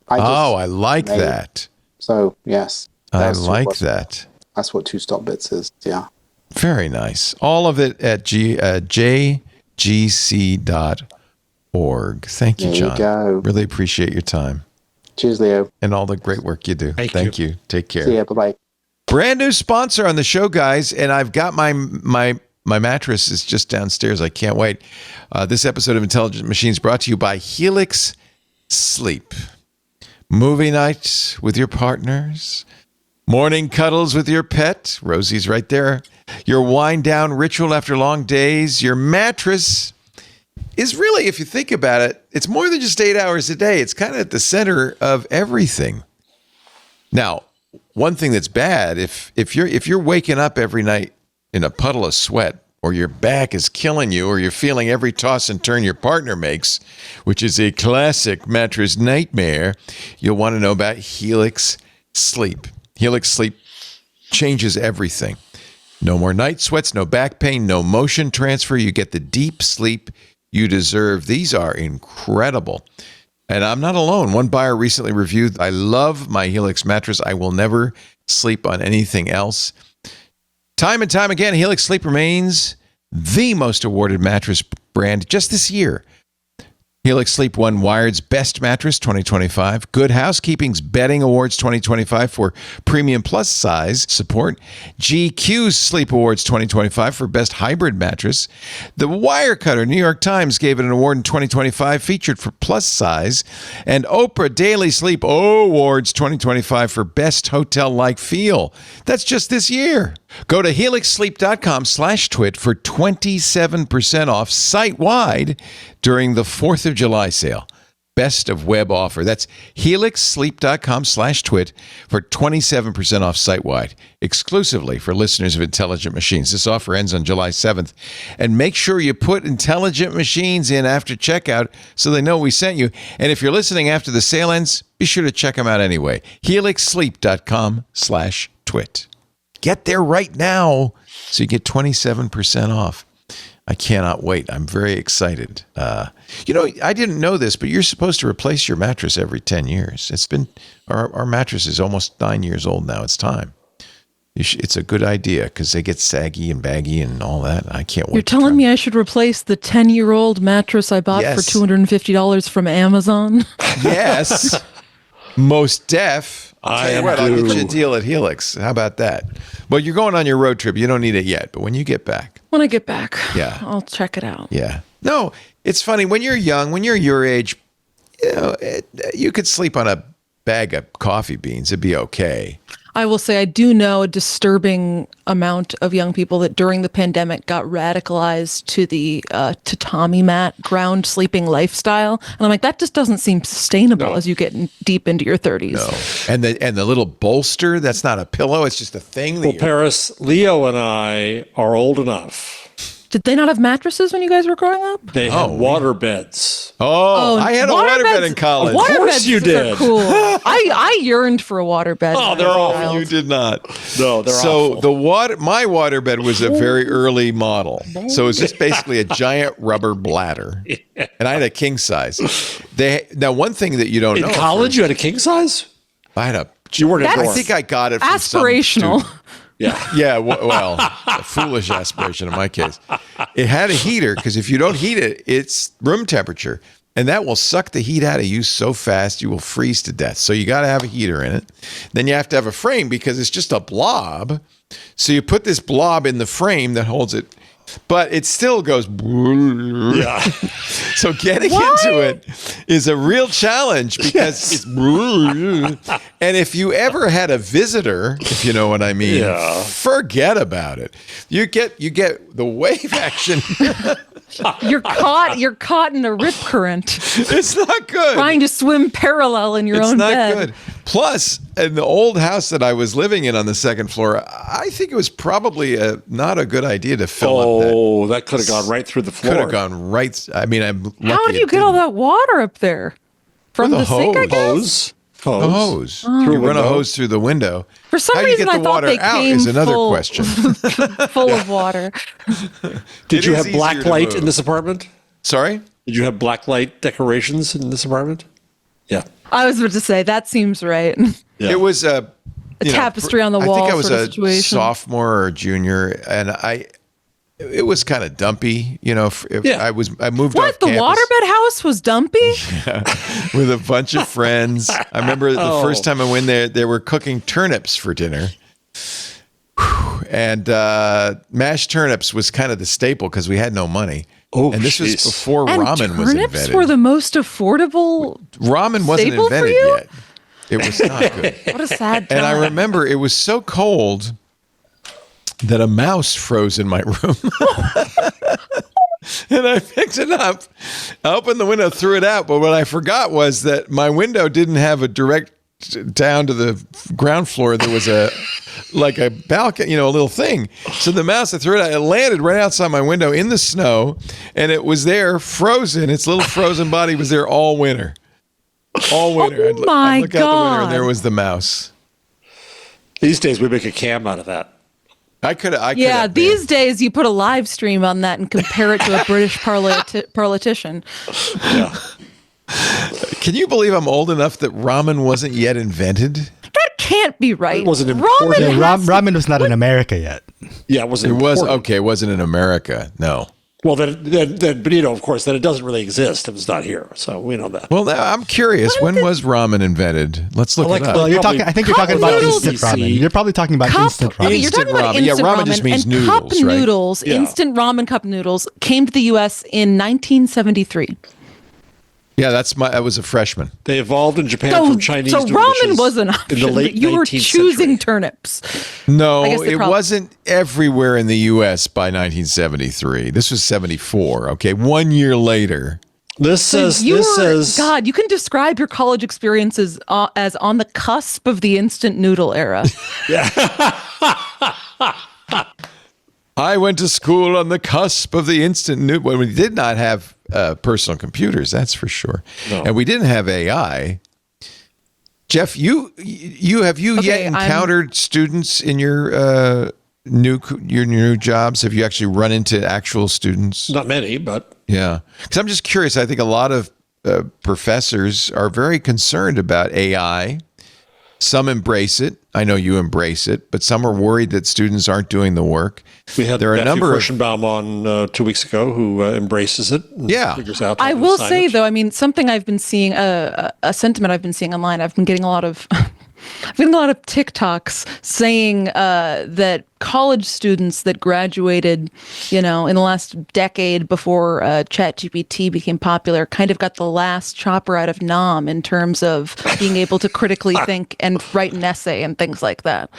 I like made it. that. So yes, I that's like what- that. That's what two stop bits is. Yeah. Very nice. All of it at jgc.org. Thank you, There you John. go. Really appreciate your time Cheers, Leo. and all the great work you do. Thank you. Take care. See ya. Bye bye. Brand new sponsor on the show, guys, and I've got my mattress is just downstairs. I can't wait. This episode of Intelligent Machines brought to you by Helix Sleep. Movie nights with your partners, morning cuddles with your pet. Rosie's right there. Your wind down ritual after long days. Your mattress is really, if you think about it, it's more than just 8 hours a day. It's kind of at the center of everything. Now, one thing that's bad, if you're waking up every night in a puddle of sweat, or your back is killing you, or you're feeling every toss and turn your partner makes, which is a classic mattress nightmare, you'll want to know about Helix Sleep. Helix Sleep changes everything. No more night sweats, no back pain, no motion transfer. You get the deep sleep you deserve. These are incredible. And I'm not alone. One buyer recently reviewed, I love my Helix mattress. I will never sleep on anything else. Time and time again, Helix Sleep remains the most awarded mattress brand just this year. Helix Sleep won Wired's Best Mattress 2025, Good Housekeeping's Bedding Awards 2025 for Premium Plus Size Support, GQ's Sleep Awards 2025 for Best Hybrid Mattress. The Wirecutter New York Times gave it an award in 2025 featured for Plus Size, and Oprah Daily Sleep Awards 2025 for Best Hotel-like Feel. That's just this year. Go to helixsleep.com/twit for 27% off site-wide during the 4th of July sale. Best of web offer. That's helixsleep.com/twit for 27% off site-wide, exclusively for listeners of Intelligent Machines. This offer ends on July 7th. And make sure you put Intelligent Machines in after checkout so they know we sent you. And if you're listening after the sale ends, be sure to check them out anyway. helixsleep.com/twit. Get there right now so you get 27% off. I cannot wait. I'm very excited. I didn't know this, but you're supposed to replace your mattress every 10 years. It's been, our mattress is almost 9 years old now. It's time. It's a good idea because they get saggy and baggy and all that. I can't wait. You're telling me I should replace the 10-year-old mattress I bought for $250 from Amazon? Yes. Most def. I'll get you a deal at Helix. How about that? Well, you're going on your road trip. You don't need it yet, but when you get back. When I get back, yeah, I'll check it out. Yeah. No, it's funny. When you're young, when you're your age, you could sleep on a bag of coffee beans. It'd be okay. I will say I do know a disturbing amount of young people that during the pandemic got radicalized to the tatami mat ground sleeping lifestyle, and I'm like, that just doesn't seem sustainable as you get deep into your 30s. No, and the little bolster, that's not a pillow; it's just a thing. Well, Paris, Leo, and I are old enough. Did they not have mattresses when you guys were growing up? They had water beds. Oh, I had a waterbed in college. Water of course beds you did. Are cool. I yearned for a waterbed. Oh, they're awful. You did not. No, they're so awful. My waterbed was a very early model. So it's just basically a giant rubber bladder, and I had a king size. Now one thing that you don't know. In college, you had a king size? I had a. You weren't a I dorm. think I got it from aspirational. Yeah, well, a foolish aspiration in my case. It had a heater because if you don't heat it, it's room temperature. And that will suck the heat out of you so fast you will freeze to death. So you got to have a heater in it. Then you have to have a frame because it's just a blob. So you put this blob in the frame that holds it. But it still goes. Yeah. So getting into it is a real challenge because it's. And if you ever had a visitor, if you know what I mean, forget about it. You get the wave action. You're caught in a rip current. It's not good. Trying to swim parallel in your own bed. It's not good. Plus, in the old house that I was living in on the second floor, I think it was probably not a good idea to fill up that. Oh, that could have gone right through the floor. Could have gone right. I mean, I'm lucky. How did you get all that water up there? From the sink, I guess? A hose. Oh. You run a hose through the window. For some How reason, you get I the thought water they out came is another full, question. full of water. Did you have easier black to light move. in this apartment? Sorry? Did you have black light decorations in this apartment? Yeah. I was about to say, that seems right. Yeah. It was a tapestry on the wall I think I was sort of a situation. sophomore or junior, and it was kind of dumpy. I moved off What? The campus waterbed house was dumpy? with a bunch of friends. I remember the first time I went there, they were cooking turnips for dinner. And mashed turnips was kind of the staple because we had no money. Oh, and this was jeez. before And ramen was turnips invented. were the most affordable. Ramen wasn't staple for invented you? yet. It was not good. What a sad time. And I remember it was so cold that a mouse froze in my room. And I picked it up, I opened the window, threw it out. But what I forgot was that my window didn't have a direct down to the ground floor. There was a balcony, a little thing. So the mouse, I threw it out. It landed right outside my window in the snow, and it was there frozen. Its little frozen body was there all winter. All winter. Oh my I'd look out the window, and God. there was the mouse. These days, we make a cam out of that. I could. Yeah, these days you put a live stream on that and compare it to a British politician. Yeah. Can you believe I'm old enough that ramen wasn't yet invented? That can't be right. It wasn't important. Ramen, Ramen was not in America yet. Yeah, it wasn't. It was important. okay. It wasn't in America. No. Well, but of course, then it doesn't really exist if it's not here. So we know that. Well, now I'm curious. When was ramen invented? Let's look it up. Well, I think you're talking about noodles. instant ramen. You're probably talking about instant ramen. Okay, you're talking about Instant ramen. Yeah, instant ramen ramen. just means and noodles, cup right? noodles, Yeah. instant ramen cup noodles came to the U.S. in 1973. Yeah, I was a freshman. They evolved in Japan So, from Chinese so noodle ramen dishes was an in option. the late You were 19th choosing century. turnips. No, I guess they it probably- wasn't everywhere in the U.S. by 1973. This was 74. Okay, 1 year later. This says God, you can describe your college experiences as on the cusp of the instant noodle era. I went to school on the cusp of the instant noodle when we did not have personal computers, that's for sure. No. And we didn't have AI. Jeff, you yet encountered students in your new jobs? Have you actually run into actual students? not many, but Yeah, because I'm just curious. I think a lot of professors are very concerned about AI. Some embrace it. I know you embrace it, but some are worried that students aren't doing the work. we had There are a Matthew number of Kirschenbaum on 2 weeks ago who embraces it. And Yeah. figures out. how I to will sign say it. though, I mean, something I've been seeing, a sentiment I've been seeing online. I've been getting a lot of, I've been getting a lot of TikToks saying that college students that graduated, in the last decade before ChatGPT became popular, kind of got the last chopper out of Nom in terms of being able to critically think and write an essay and things like that.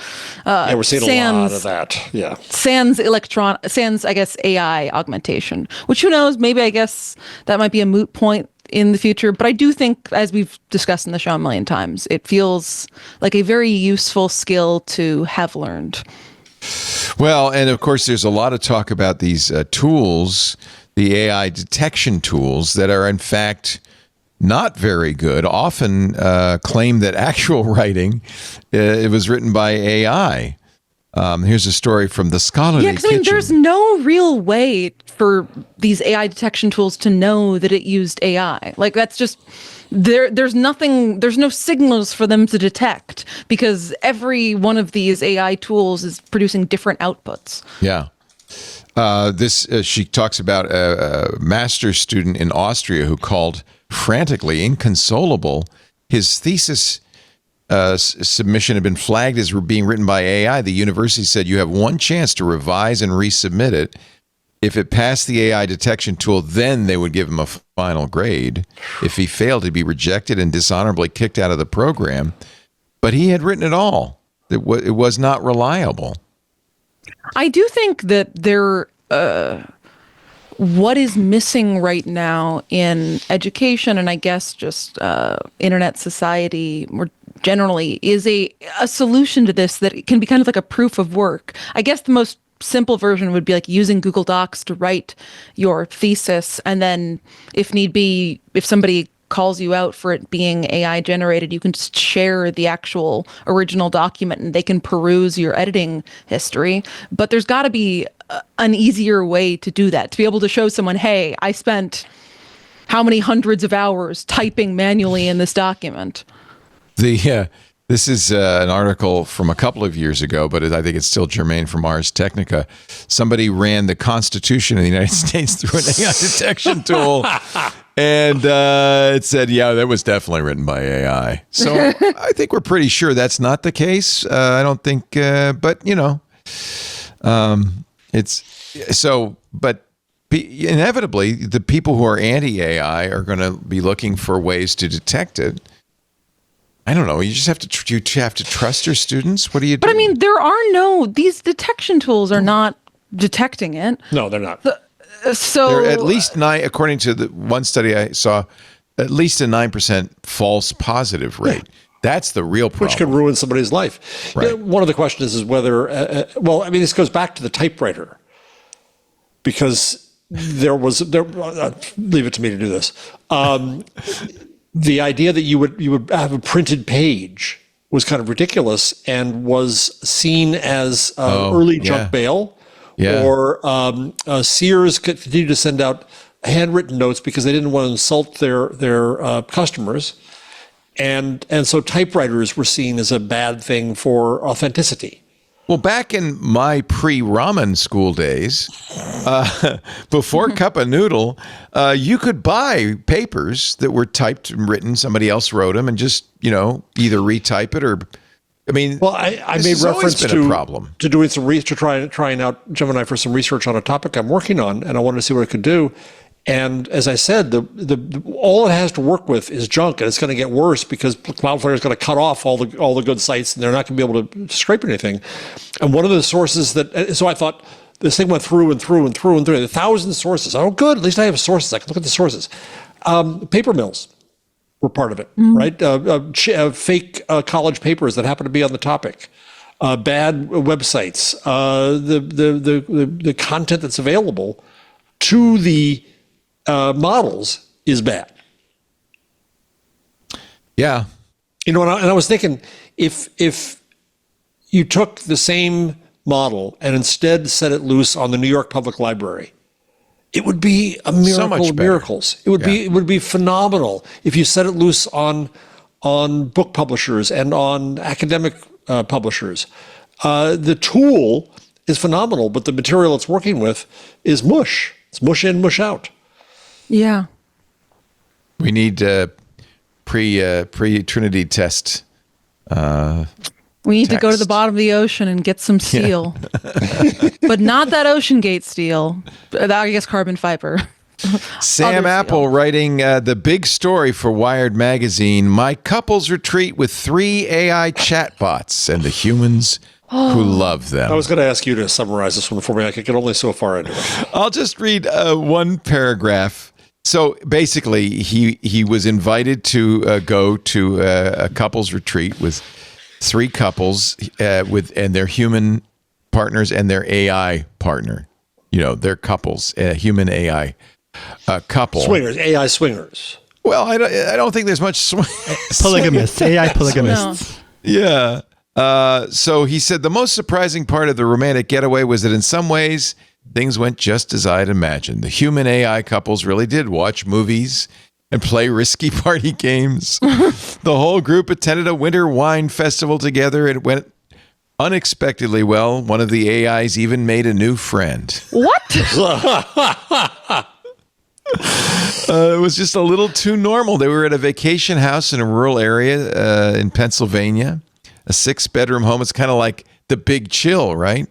Yeah, we're seeing a lot of that. Yeah. Sans, I guess, AI augmentation, which who knows, maybe I guess that might be a moot point in the future. But I do think, as we've discussed in the show a million times, it feels like a very useful skill to have learned. Well, and of course, there's a lot of talk about these tools, the AI detection tools that are in fact not very good. Often claim that actual writing it was written by AI. Here's a story from the Scholarly Yeah, because I mean, Kitchen. there's no real way for these AI detection tools to know that it used AI. Like that's just there's no signals for them to detect because every one of these AI tools is producing different outputs. Yeah. She talks about a master's student in Austria who called frantically inconsolable. His thesis submission had been flagged as being written by AI. The university said you have one chance to revise and resubmit it. If it passed the AI detection tool, then they would give him a final grade. If he failed, he'd be rejected and dishonorably kicked out of the program. But he had written it all. It was not reliable. I do think that what is missing right now in education and I guess just internet society more generally is a solution to this that can be kind of like a proof of work. I guess the most simple version would be like using Google Docs to write your thesis. And then if need be, if somebody calls you out for it being AI generated, you can just share the actual original document and they can peruse your editing history. But there's got to be an easier way to do that, to be able to show someone, hey, I spent how many hundreds of hours typing manually in this document. This is an article from a couple of years ago, but I think it's still germane from Ars Technica. Somebody ran the Constitution of the United States through an AI detection tool, and it said, yeah, that was definitely written by AI. So I think we're pretty sure that's not the case. I don't think, but inevitably, the people who are anti-AI are going to be looking for ways to detect it. I don't know. You just have to trust your students. What do you do? But I mean, these detection tools are not detecting it. No, they're not. So there are at least 9, according to the one study I saw, at least a 9% false positive rate. That's the real problem. Which could ruin somebody's life. Right. One of the questions is whether, this goes back to the typewriter. Because leave it to me to do this. The idea that you would have a printed page was kind of ridiculous and was seen as early junk mail. Yeah. Or Sears continued to send out handwritten notes because they didn't want to insult their customers. And so typewriters were seen as a bad thing for authenticity. Well, back in my pre-ramen school days, before Cup of Noodle, you could buy papers that were typed and written. Somebody else wrote them and just, either retype it or, Well, I made reference to doing some research, trying out Gemini for some research on a topic I'm working on, and I wanted to see what it could do. And as I said, the all it has to work with is junk, and it's going to get worse because Cloudflare is going to cut off all the good sites, and they're not going to be able to scrape anything. And one of the sources so I thought this thing went through and through and through and through 1,000 sources. Oh, good, at least I have sources. I can look at the sources. Paper mills were part of it, right? Fake college papers that happen to be on the topic. Bad websites. The content that's available to the models is bad. Yeah. And I was thinking, if you took the same model and instead set it loose on the New York Public Library, it would be a miracle of miracles. It would be phenomenal if you set it loose on book publishers and on academic publishers. The tool is phenomenal, but the material it's working with is mush. It's mush in, mush out. Yeah. We need pre-Trinity test. We need to go to the bottom of the ocean and get some steel, but not that OceanGate steel. I guess carbon fiber. Sam Apple writing the big story for Wired magazine. My couples retreat with 3 AI chatbots and the humans who love them. I was going to ask you to summarize this one for me. I could get only so far into it. I'll just read one paragraph. So basically, he was invited to go to a couples retreat with 3 couples and their human partners and their AI partner. They're couples, human AI couple. Swingers, AI swingers. Well, I don't think there's much polygamists, AI polygamists. No. Yeah. So he said the most surprising part of the romantic getaway was that in some ways things went just as I'd imagined. The human AI couples really did watch movies and play risky party games. The whole group attended a winter wine festival together. It went unexpectedly well. One of the AIs even made a new friend. What? It was just a little too normal. They were at a vacation house in a rural area in Pennsylvania, a 6-bedroom home. It's kind of like The Big Chill, right?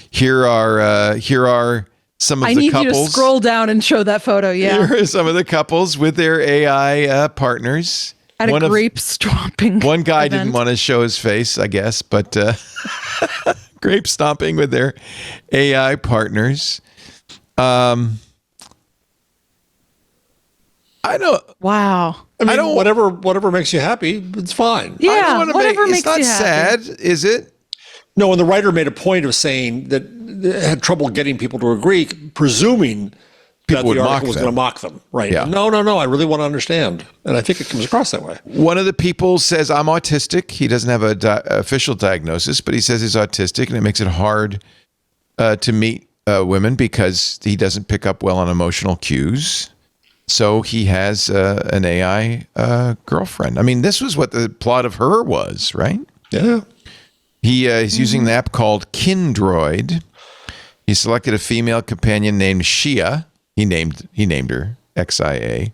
Here are some of the couples. I need you to scroll down and show that photo. Yeah, here are some of the couples with their AI partners. At a grape stomping. One guy event. didn't want to show his face, I guess, but grape stomping with their AI partners. I don't. Wow. I don't. Whatever makes you happy, it's fine. Yeah. Whatever makes you happy. It's not sad, is it? No, and the writer made a point of saying that they had trouble getting people to agree, presuming people that the article was going to mock them. Right. Yeah. No. I really want to understand. And I think it comes across that way. One of the people says, I'm autistic. He doesn't have an official diagnosis, but he says he's autistic, and it makes it hard to meet women because he doesn't pick up well on emotional cues. So he has an AI girlfriend. I mean, this was what the plot of Her was, right? Yeah. He's using an app called Kindroid. He selected a female companion named Shia. He named her XIA.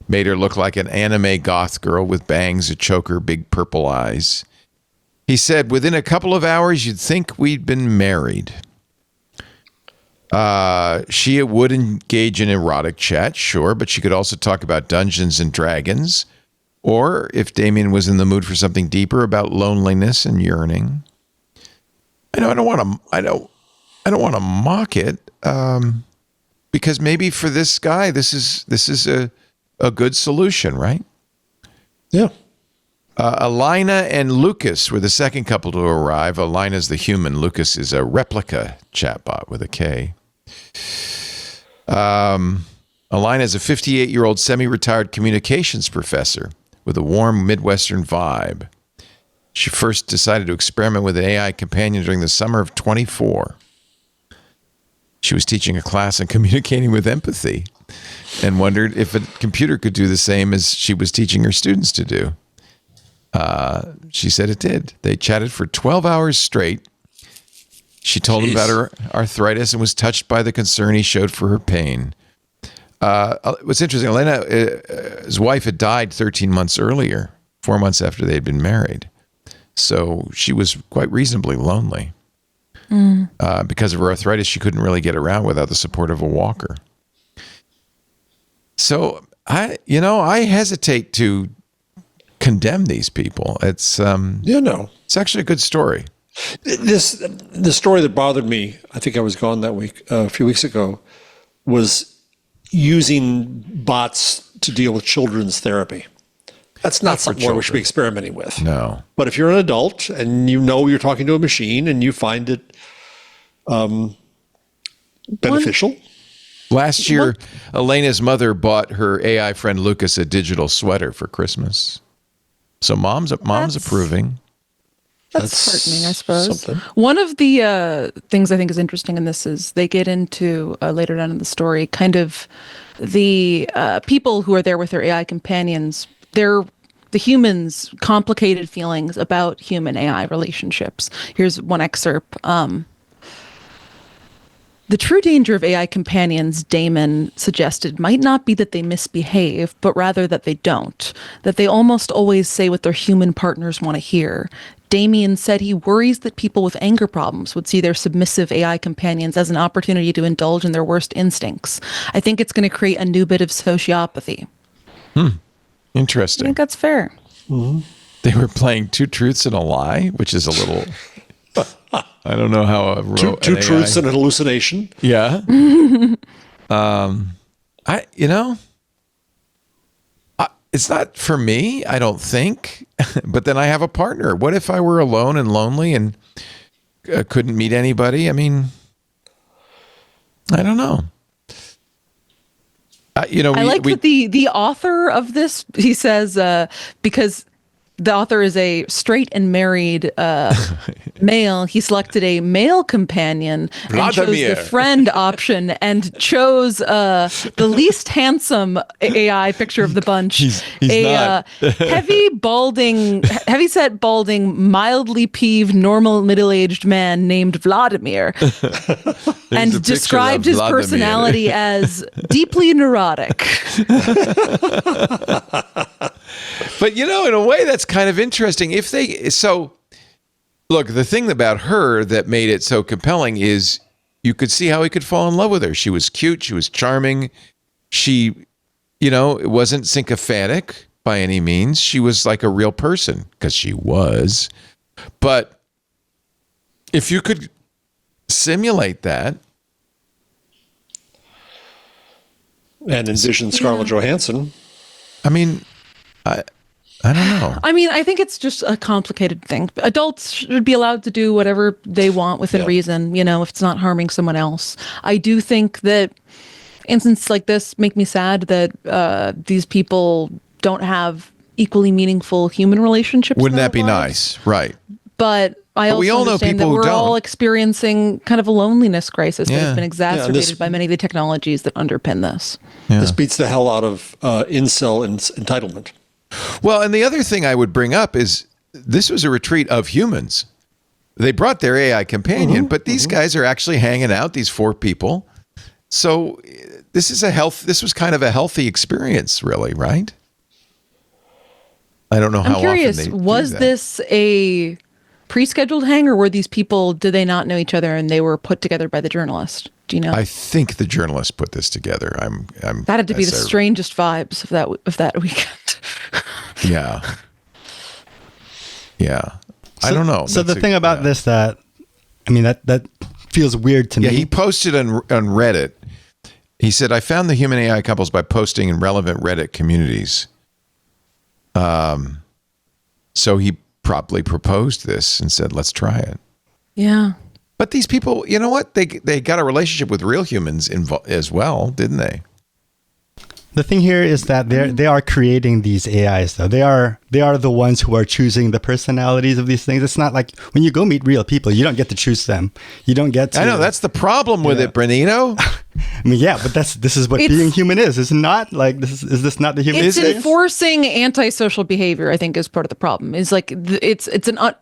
Made her look like an anime goth girl with bangs, a choker, big purple eyes. He said, within a couple of hours, you'd think we'd been married. Shia would engage in erotic chat, sure, but she could also talk about Dungeons and Dragons, or if Damien was in the mood for something deeper, about loneliness and yearning. I don't want to mock it, because maybe for this guy, this is a good solution, right? Yeah. Alina and Lucas were the second couple to arrive. Alina's the human. Lucas is a replica chatbot with a K. Alina is a 58-year-old semi-retired communications professor with a warm Midwestern vibe. She first decided to experiment with an AI companion during the summer of 24. She was teaching a class on communicating with empathy and wondered if a computer could do the same as she was teaching her students to do. She said it did. They chatted for 12 hours straight. She told him about her arthritis and was touched by the concern he showed for her pain. What's interesting, Elena's wife had died 13 months earlier, 4 months after they had been married. So she was quite reasonably lonely. Because of her arthritis, she couldn't really get around without the support of a walker. So I hesitate to condemn these people. It's it's actually a good story. The story that bothered me, I think I was gone that week, a few weeks ago, was using bots to deal with children's therapy. That's not something we should be experimenting with. No. But if you're an adult and you know you're talking to a machine and you find it beneficial. Last year, Elena's mother bought her AI friend Lucas a digital sweater for Christmas. So mom's approving. That's heartening, I suppose. Something. One of the things I think is interesting in this is they get into later down in the story, kind of the people who are there with their AI companions. They're the humans' complicated feelings about human AI relationships. Here's one excerpt. The true danger of AI companions, Damon suggested, might not be that they misbehave, but rather that they don't, that they almost always say what their human partners want to hear. Damien said he worries that people with anger problems would see their submissive AI companions as an opportunity to indulge in their worst instincts. I think it's going to create a new bit of sociopathy. Interesting. I think that's fair. Mm-hmm. They were playing two truths and a lie, which is a little... I don't know how two truths and a hallucination. Yeah. It's not for me, I don't think. But then I have a partner. What if I were alone and lonely and couldn't meet anybody? I mean, I don't know. I like that the author of this, he says, because the author is a straight and married male, he selected a male companion and chose the friend option and chose the least handsome AI picture of the bunch. He's not. Heavy-set, balding, mildly peeved, normal middle-aged man named Vladimir, and described his personality as deeply neurotic. But, in a way, that's kind of interesting. Look, the thing about her that made it so compelling is you could see how he could fall in love with her. She was cute. She was charming. She, it wasn't sycophantic by any means. She was like a real person, because she was. But if you could simulate that. And envision Scarlett Johansson. I mean, I don't know. I mean, I think it's just a complicated thing. Adults should be allowed to do whatever they want within reason, if it's not harming someone else. I do think that instances like this make me sad that these people don't have equally meaningful human relationships. Wouldn't that be nice? Right. But I also understand that we're all experiencing kind of a loneliness crisis that has been exacerbated by many of the technologies that underpin this. Yeah. This beats the hell out of incel entitlement. Well, and the other thing I would bring up is this was a retreat of humans. They brought their AI companion, but these guys are actually hanging out, these four people. So this was kind of a healthy experience, really, right? I don't know how I'm curious, often they was do that. this a pre-scheduled hang, or were these people, did they not know each other and they were put together by the journalist? Do you know? I think the journalist put this together. That had to be the strangest vibes of that weekend. Yeah. I don't know. So the thing about this that feels weird to me. Yeah, he posted on Reddit. He said, I found the human AI couples by posting in relevant Reddit communities. So he promptly proposed this and said, let's try it. Yeah. But these people, you know what? They got a relationship with real humans as well, didn't they? The thing here is that they are creating these AIs though. They are the ones who are choosing the personalities of these things. It's not like when you go meet real people, you don't get to choose them. You don't get to. I know that's the problem with it, Bernino. I mean, yeah, but this is what being human is it not? Like is this not the human? It's enforcing antisocial behavior. I think is part of the problem. Is like it's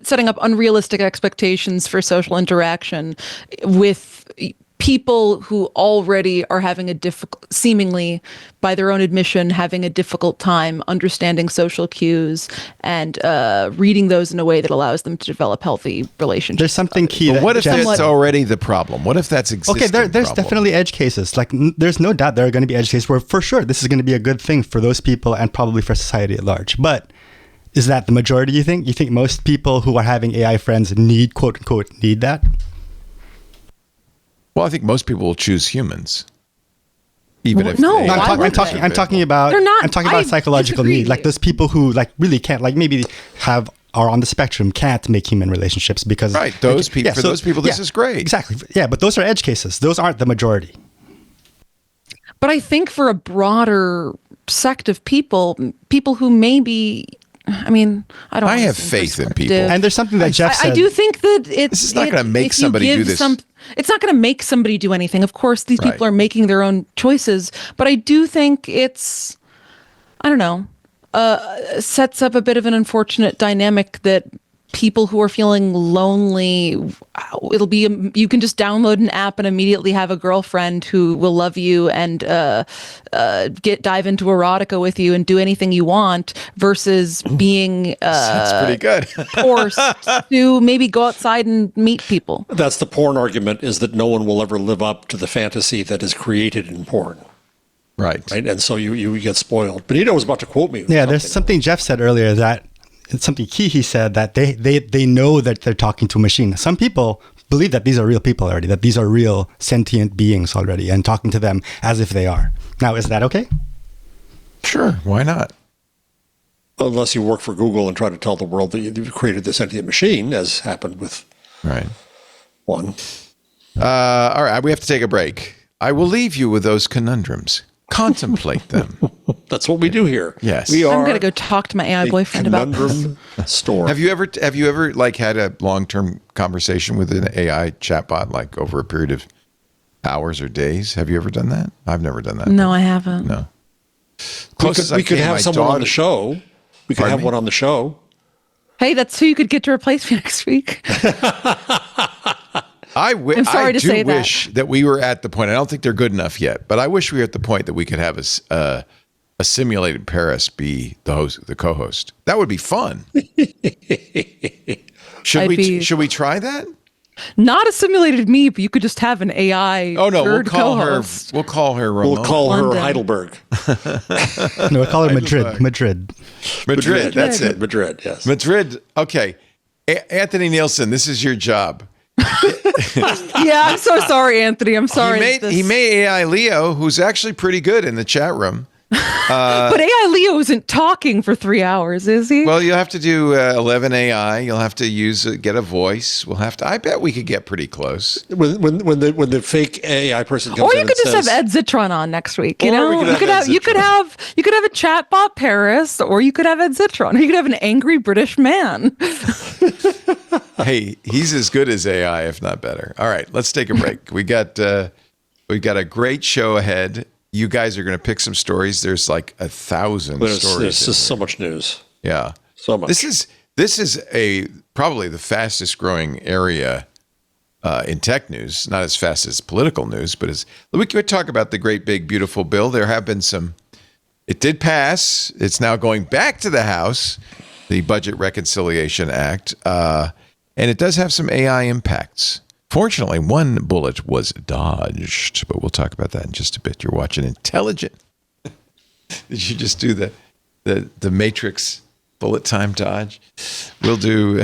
setting up unrealistic expectations for social interaction with people who already are having a seemingly by their own admission, having a difficult time understanding social cues and reading those in a way that allows them to develop healthy relationships. There's something key. But what if that's already the problem? What if that's existing? Okay, there's definitely edge cases. Like, there's no doubt there are going to be edge cases where, for sure, this is going to be a good thing for those people and probably for society at large. But is that the majority? You think? You think most people who are having AI friends need, quote unquote, need that? Well, I think most people will choose humans. Even if no, they I'm talking about They're not- I'm talking about I psychological disagree. need, like those people who like really can't, like maybe are on the spectrum, can't make human relationships because those people. For those people, this is great. Exactly. Yeah, but those are edge cases. Those aren't the majority. But I think for a broader sect of people who maybe, I mean, I don't. I wanna have seem faith in prescriptive. people. And there's something that Jeff said. I do think that This is not gonna make if you somebody do give this. It's not going to make somebody do anything. Of course, these Right. people are making their own choices, but I do think it's, I don't know, sets up a bit of an unfortunate dynamic that people who are feeling lonely, it'll be, you can just download an app and immediately have a girlfriend who will love you and dive into erotica with you and do anything you want versus being That's pretty good. forced to maybe go outside and meet people. That's the porn argument, is that no one will ever live up to the fantasy that is created in porn. Right. And so you get spoiled. Benito was about to quote me. Yeah, there's something Jeff said earlier that it's something key. He said that they know that they're talking to a machine. Some people believe that these are real people already, that these are real sentient beings already, and talking to them as if they are. Now, is that okay? Sure. Why not? Unless you work for Google and try to tell the world that you've created the sentient machine, as happened with one. All right. We have to take a break. I will leave you with those conundrums. Contemplate them. That's what we do here. Yes. We are I'm going to go talk to my AI boyfriend about this. conundrum store. Have you ever like had a long-term conversation with an AI chatbot, like over a period of hours or days? Have you ever done that? I've never done that. No, I haven't. No. We could have someone on the show. We could Pardon have me? one on the show. Hey, that's who you could get to replace me next week. I'm sorry to say that. wish that we were at the point. I don't think they're good enough yet, but I wish we were at the point that we could have a simulated Paris be the co-host. That would be fun. Should we try that? Not a simulated me, but you could just have an AI. Oh no, we'll call her. co-host. We'll call her. Ramon. We'll call her London. Heidelberg. No, we call it Madrid. Madrid. That's it. Madrid. Yes. Madrid. Okay. Anthony Nielsen, this is your job. Yeah, I'm so sorry, Anthony. I'm sorry. He made AI Leo, who's actually pretty good in the chat room. But AI Leo isn't talking for 3 hours, is he? Well, you'll have to do 11 AI. You'll have to get a voice. We'll have to. I bet we could get pretty close. When the fake AI person comes or in you and could just says, have Ed Zitron on next week. You Or know, we could you could have have Ed you could have a chatbot Paris, or you could have Ed Zitron, or you could have an angry British man. Hey, he's as good as AI, if not better. All right, let's take a break. We got a great show ahead. You guys are going to pick some stories. There's like 1,000 stories. There's just so much news. Yeah, So much. This is probably the fastest growing area in tech news. Not as fast as political news, but we could talk about the great big beautiful bill. There have been some. It did pass. It's now going back to the House, the Budget Reconciliation Act, and it does have some AI impacts. Fortunately, one bullet was dodged, but we'll talk about that in just a bit. You're watching Intelligent. Did you just do the Matrix bullet time dodge? We'll do.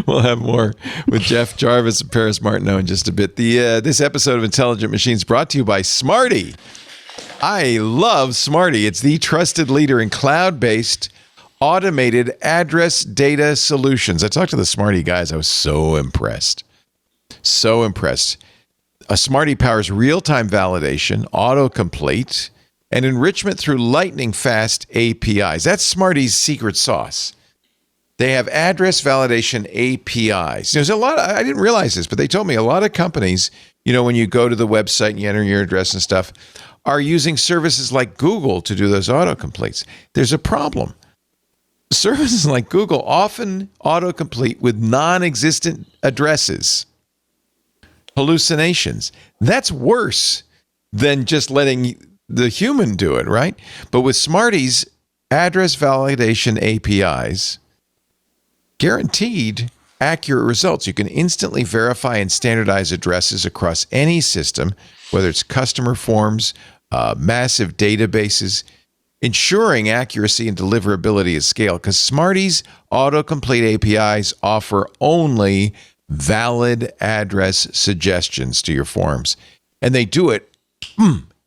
We'll have more with Jeff Jarvis and Paris Martineau in just a bit. This episode of Intelligent Machines brought to you by Smarty. I love Smarty. It's the trusted leader in cloud-based automated address data solutions. I talked to the Smarty guys. I was so impressed. So impressed. A Smarty powers real-time validation, autocomplete, and enrichment through lightning-fast APIs. That's Smarty's secret sauce. They have address validation APIs. There's a lot, I didn't realize this, but they told me a lot of companies, when you go to the website and you enter your address and stuff, are using services like Google to do those autocompletes. There's a problem. Services like Google often autocomplete with non-existent addresses, hallucinations. That's worse than just letting the human do it, right? But with Smarty's address validation APIs, guaranteed accurate results. You can instantly verify and standardize addresses across any system, whether it's customer forms, massive databases, ensuring accuracy and deliverability at scale, because Smarty's autocomplete APIs offer only valid address suggestions to your forms. And they do it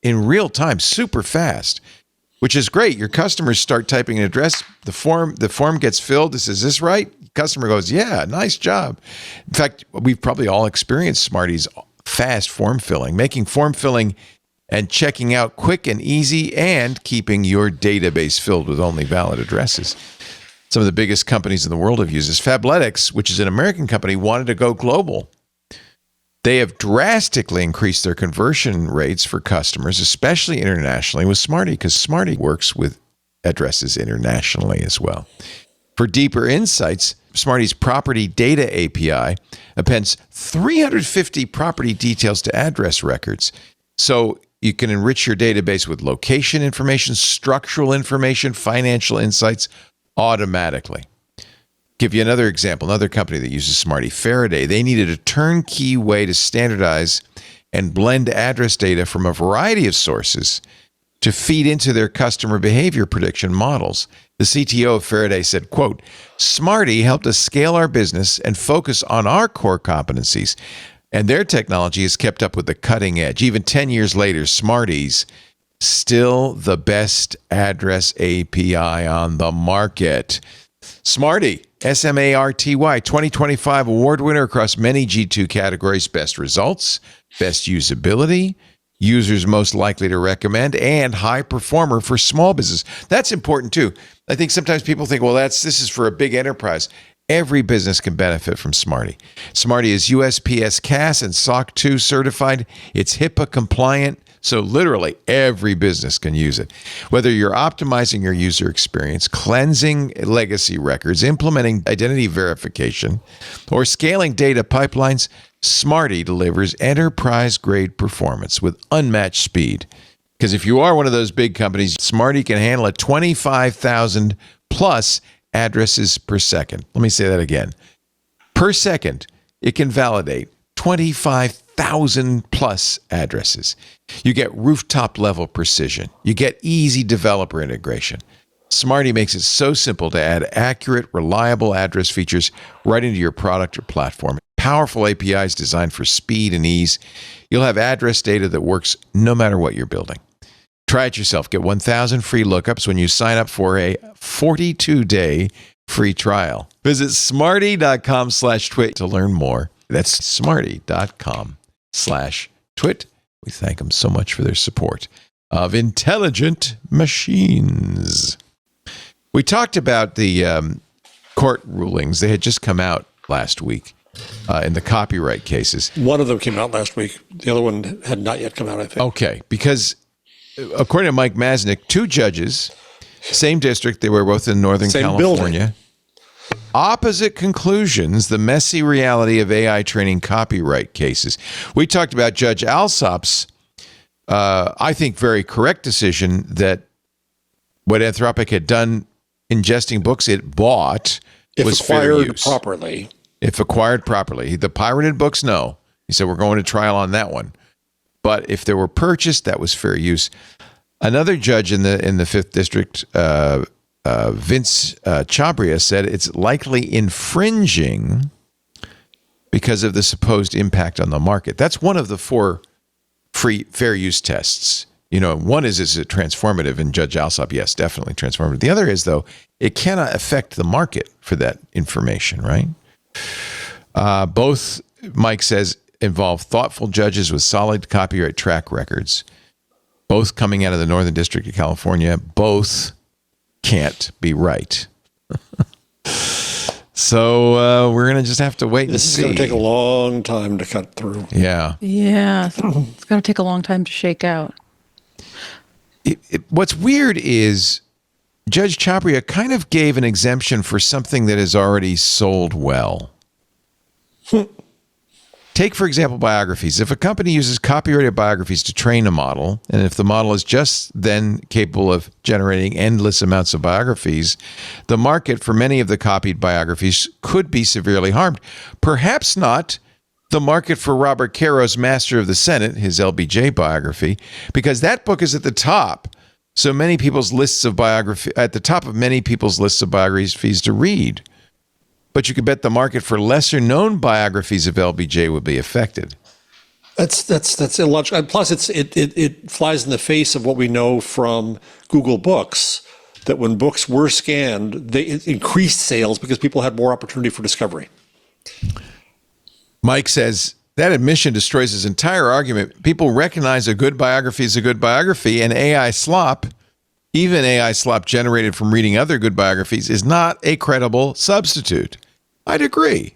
in real time, super fast, which is great. Your customers start typing an address, the form gets filled. It says, is this right? Customer goes, yeah, nice job. In fact, we've probably all experienced Smarty's fast form filling, making form filling and checking out quick and easy, and keeping your database filled with only valid addresses. Some of the biggest companies in the world have used this. Fabletics, which is an American company, wanted to go global. They have drastically increased their conversion rates for customers, especially internationally, with Smarty, because Smarty works with addresses internationally as well. For deeper insights, Smarty's property data API appends 350 property details to address records. So you can enrich your database with location information, structural information, financial insights automatically. Give you another example, another company that uses Smarty, Faraday. They needed a turnkey way to standardize and blend address data from a variety of sources to feed into their customer behavior prediction models. The CTO of Faraday said, quote, Smarty helped us scale our business and focus on our core competencies, and their technology has kept up with the cutting edge. Even 10 years later, Smarty's still the best address API on the market. Smarty, Smarty, 2025 award winner across many G2 categories: best results, best usability, users most likely to recommend, and high performer for small business. That's important too. I think sometimes people think, well, this is for a big enterprise. Every business can benefit from Smarty. Smarty is USPS CAS and SOC 2 certified. It's HIPAA compliant. So literally every business can use it. Whether you're optimizing your user experience, cleansing legacy records, implementing identity verification, or scaling data pipelines, Smarty delivers enterprise-grade performance with unmatched speed. Because if you are one of those big companies, Smarty can handle a 25,000 plus addresses per second. Let me say that again. Per second, it can validate 25,000 plus addresses. You get rooftop level precision. You get easy developer integration. Smarty makes it so simple to add accurate, reliable address features right into your product or platform. Powerful APIs designed for speed and ease. You'll have address data that works no matter what you're building. Try it yourself. Get 1,000 free lookups when you sign up for a 42-day free trial. Visit smarty.com/twit to learn more. That's smarty.com/twit. We thank them so much for their support of intelligent machines. We talked about the court rulings. They had just come out last week in the copyright cases. One of them came out last week. The other one had not yet come out, I think. Okay, because according to Mike Masnick, two judges, same district, they were both in Northern California. Building. Opposite conclusions, the messy reality of AI training copyright cases. We talked about Judge Alsop's, I think, very correct decision that what Anthropic had done ingesting books it bought was fair use. If acquired properly. The pirated books, no. He said, we're going to trial on that one. But if they were purchased, that was fair use. Another judge in the 5th District, Vince Chabria, said it's likely infringing because of the supposed impact on the market. That's one of the 4 fair use tests. One is it transformative? And Judge Alsop, yes, definitely transformative. The other is, though, it cannot affect the market for that information, right? Both, Mike says, involve thoughtful judges with solid copyright track records, both coming out of the Northern District of California. Both can't be right. So we're going to just have to wait and see. This is going to take a long time to cut through. Yeah. Yeah. It's going to take a long time to shake out. What's weird is Judge Chhabria kind of gave an exemption for something that is already sold well. Take, for example, biographies. If a company uses copyrighted biographies to train a model, and if the model is just then capable of generating endless amounts of biographies, the market for many of the copied biographies could be severely harmed. Perhaps not the market for Robert Caro's Master of the Senate, his LBJ biography, because that book is at the top. So many people's lists of biography, at the top of many people's lists of biographies to read. But you could bet the market for lesser known biographies of LBJ would be affected. That's illogical. And plus, it flies in the face of what we know from Google Books, that when books were scanned, it increased sales because people had more opportunity for discovery. Mike says that admission destroys his entire argument. People recognize a good biography is a good biography, and AI slop, even AI slop generated from reading other good biographies, is not a credible substitute. I'd agree.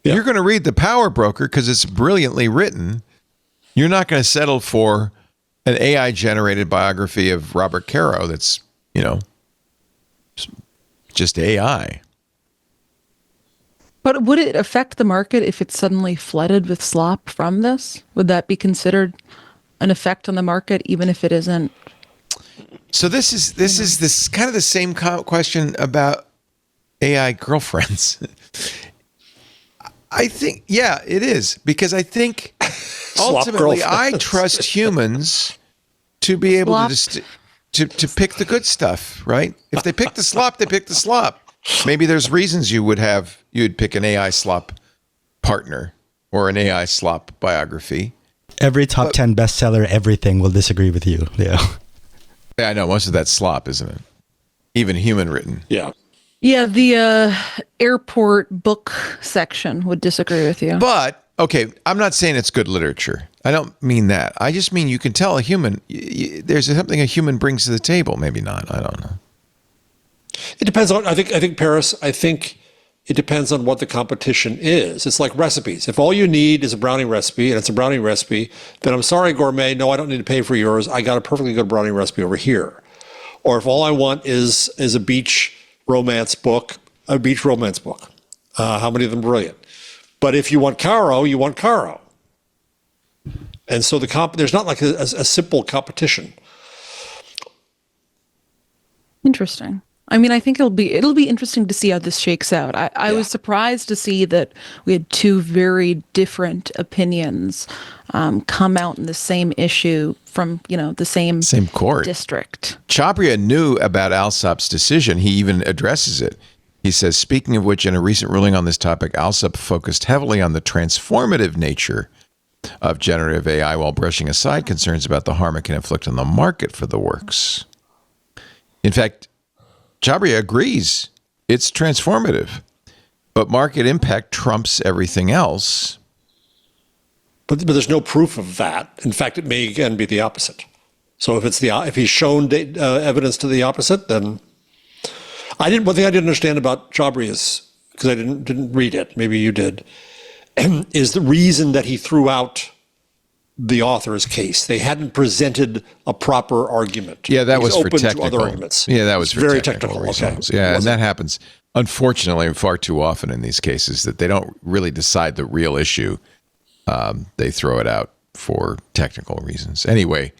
Yeah. You're going to read The Power Broker because it's brilliantly written. You're not going to settle for an AI-generated biography of Robert Caro that's, just AI. But would it affect the market if it's suddenly flooded with slop from this? Would that be considered an effect on the market, even if it isn't? So this is kind of the same question about AI girlfriends. I think, yeah, it is, because I think ultimately I trust humans to be able to pick the good stuff, right? If they pick the slop, they pick the slop. Maybe there's reasons you'd pick an AI slop partner or an AI slop biography. Every top 10 bestseller, everything will disagree with you, Leo. Yeah, I know. Most of that's slop, isn't it? Even human written. Yeah. Yeah, the airport book section would disagree with you. But, okay, I'm not saying it's good literature. I don't mean that. I just mean you can tell a human, there's something a human brings to the table. Maybe not. I don't know. It depends on, I think, Paris, it depends on what the competition is. It's like recipes. If all you need is a brownie recipe, and it's a brownie recipe, then I'm sorry, gourmet, no, I don't need to pay for yours. I got a perfectly good brownie recipe over here. Or if all I want is a beach romance book, how many of them are brilliant? But if you want Caro, you want Caro. And so there's not like a simple competition. Interesting. I mean, I think it'll be interesting to see how this shakes out. I was surprised to see that we had two very different opinions come out in the same issue from, the same court district. Chhabria knew about Alsop's decision. He even addresses it. He says, speaking of which, in a recent ruling on this topic, Alsop focused heavily on the transformative nature of generative AI while brushing aside concerns about the harm it can inflict on the market for the works. In fact, Chhabria agrees it's transformative, but market impact trumps everything else. But there's no proof of that. In fact, it may again be the opposite. So if he's shown evidence to the opposite, then one thing I didn't understand about Chhabria's, because I didn't read it, maybe you did, is the reason that he threw out the author's case. They hadn't presented a proper argument. Yeah, that was for open technical. To other arguments. Yeah, that was for very technical reasons. Okay. Yeah, and that happens, unfortunately, far too often in these cases, that they don't really decide the real issue. They throw it out for technical reasons. Anyway,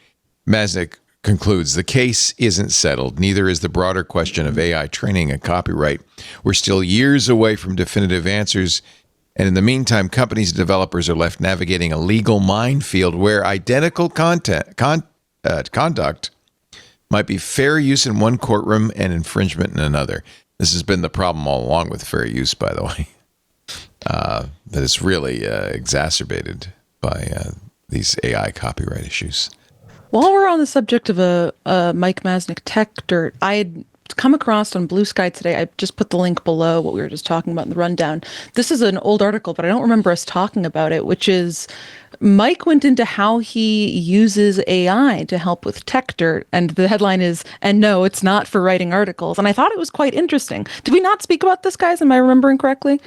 Masnick concludes, the case isn't settled. Neither is the broader question of AI training and copyright. We're still years away from definitive answers. And in the meantime, companies and developers are left navigating a legal minefield where identical conduct might be fair use in one courtroom and infringement in another. This has been the problem all along with fair use, by the way, that it's really exacerbated by these AI copyright issues. While we're on the subject of a Mike Masnick Techdirt, I had come across on Blue Sky today. I just put the link below what we were just talking about in the rundown. This is an old article, but I don't remember us talking about it, which is Mike went into how he uses AI to help with Techdirt. And the headline is, and no, it's not for writing articles. And I thought it was quite interesting. Did we not speak about this, guys? Am I remembering correctly?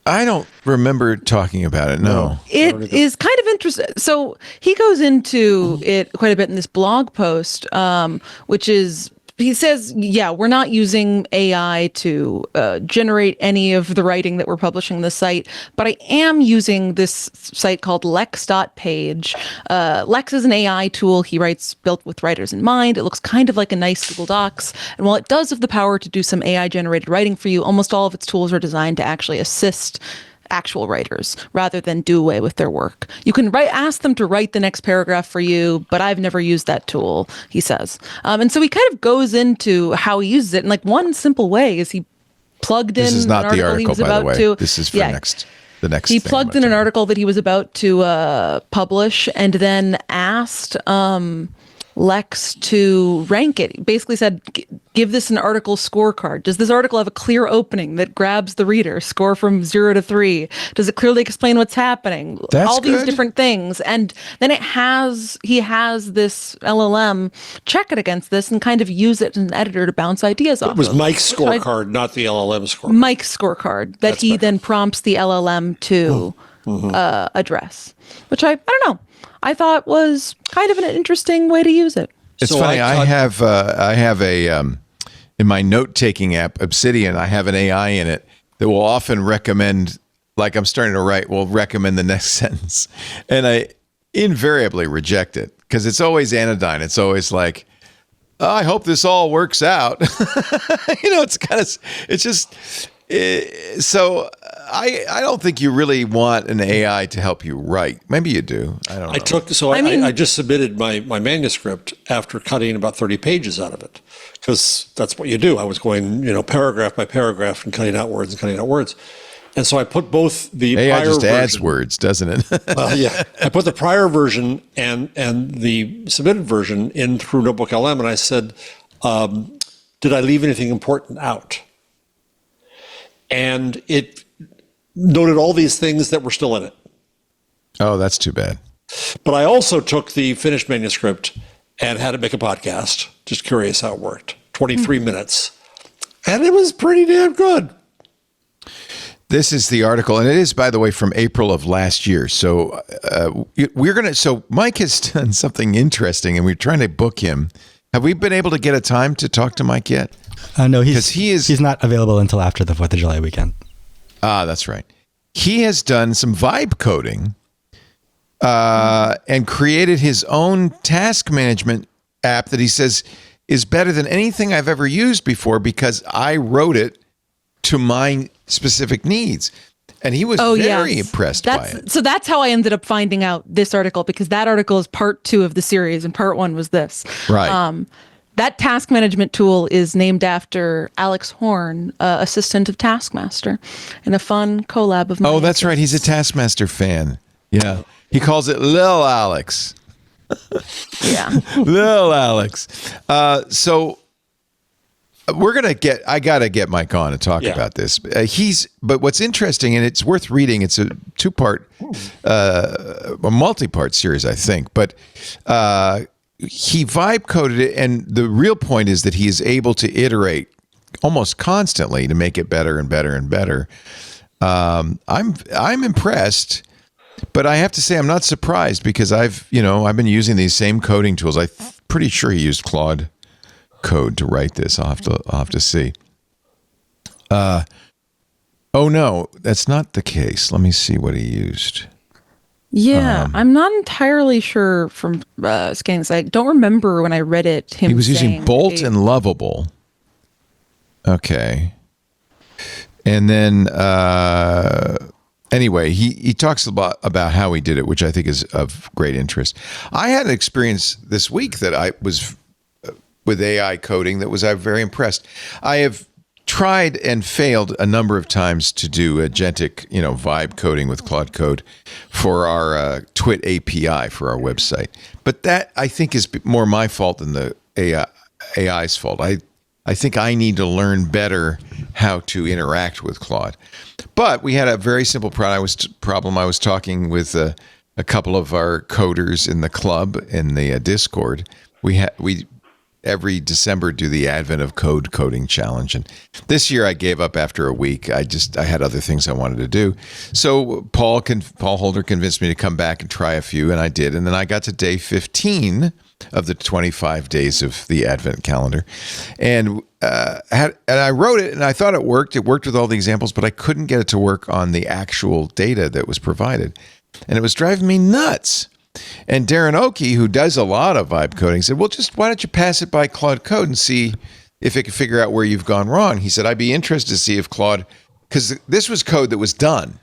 I don't remember talking about it. No. It is kind of interesting. So he goes into it quite a bit in this blog post, which is, he says, yeah, we're not using AI to generate any of the writing that we're publishing on the site, but I am using this site called Lex.page. Lex is an AI tool he writes built with writers in mind. It looks kind of like a nice Google Docs. And while it does have the power to do some AI generated writing for you, almost all of its tools are designed to actually assist actual writers rather than do away with their work. You can ask them to write the next paragraph for you, but I've never used that tool, he says. And so he kind of goes into how he uses it. And like one simple way is he plugged in. This is not the article, by the way. This is for the next. He plugged in an article that he was about to publish and then asked Lex to rank it. He basically said, give this an article scorecard. Does this article have a clear opening that grabs the reader? Score from 0 to 3. Does it clearly explain what's happening? That's all these good. different things. And then he has this LLM check it against this and kind of use it as an editor to bounce ideas off. It was of. Mike's scorecard, not the LLM scorecard. Mike's scorecard that he then prompts the LLM to address, which I don't know. I thought was kind of an interesting way to use it. It's funny. I have a in my note-taking app, Obsidian, I have an AI in it that will often recommend, like I'm starting to write, will recommend the next sentence. And I invariably reject it because it's always anodyne. It's always like, I hope this all works out. So I don't think you really want an AI to help you write. Maybe you do. I don't know. I just submitted my manuscript after cutting about 30 pages out of it because that's what you do. I was going, paragraph by paragraph and cutting out words. And so I put both the AI prior just version, adds words, doesn't it? well, yeah. I put the prior version and the submitted version in through Notebook LM, and I said, did I leave anything important out? And it noted all these things that were still in it. Oh, that's too bad. But I also took the finished manuscript and had it make a podcast. Just curious how it worked. 23 minutes. And it was pretty damn good. This is the article, and it is, by the way, from April of last year. So so Mike has done something interesting, and we're trying to book him. Have we been able to get a time to talk to Mike yet? No, he's not available until after the 4th of July weekend. Ah, that's right. He has done some vibe coding and created his own task management app that he says is better than anything I've ever used before because I wrote it to my specific needs. And he was very impressed by it. So that's how I ended up finding out this article, because that article is part 2 of the series and part 1 was this. Right. That task management tool is named after Alex Horn, assistant of Taskmaster, in a fun collab of mine. Oh, that's right. He's a Taskmaster fan. Yeah. He calls it Lil Alex. Yeah. Lil Alex. So I got to get Mike on and talk about this. But what's interesting, and it's worth reading, it's a 2-part, a multi-part series, I think, but he vibe coded it. And the real point is that he is able to iterate almost constantly to make it better and better and better. I'm impressed, but I have to say I'm not surprised because I've been using these same coding tools. I'm pretty sure he used Claude Code to write this. I'll have to see. Oh no, that's not the case. Let me see what he used. Yeah, I'm not entirely sure from scanning this. I don't remember when I read it. He was using Bolt and Lovable. Okay. And then anyway, he talks about how he did it, which I think is of great interest. I had an experience this week that I was with AI coding that was very impressed. I have tried and failed a number of times to do agentic, vibe coding with Claude Code for our Twit API for our website. But that I think is more my fault than the AI AI's fault. I think I need to learn better how to interact with Claude. But we had a very simple problem. I was talking with a couple of our coders in the club in the Discord. We every December do the Advent of Code Coding Challenge, and this year I gave up after a week. I had other things I wanted to do. So Paul Holder convinced me to come back and try a few, and I did. And then I got to day 15 of the 25 days of the Advent calendar, and I wrote it, and I thought it worked. It worked with all the examples, but I couldn't get it to work on the actual data that was provided, and it was driving me nuts. And Darren Oakey, who does a lot of vibe coding, said, well, just why don't you pass it by Claude Code and see if it can figure out where you've gone wrong. He said, I'd be interested to see if Claude, because this was code that was done.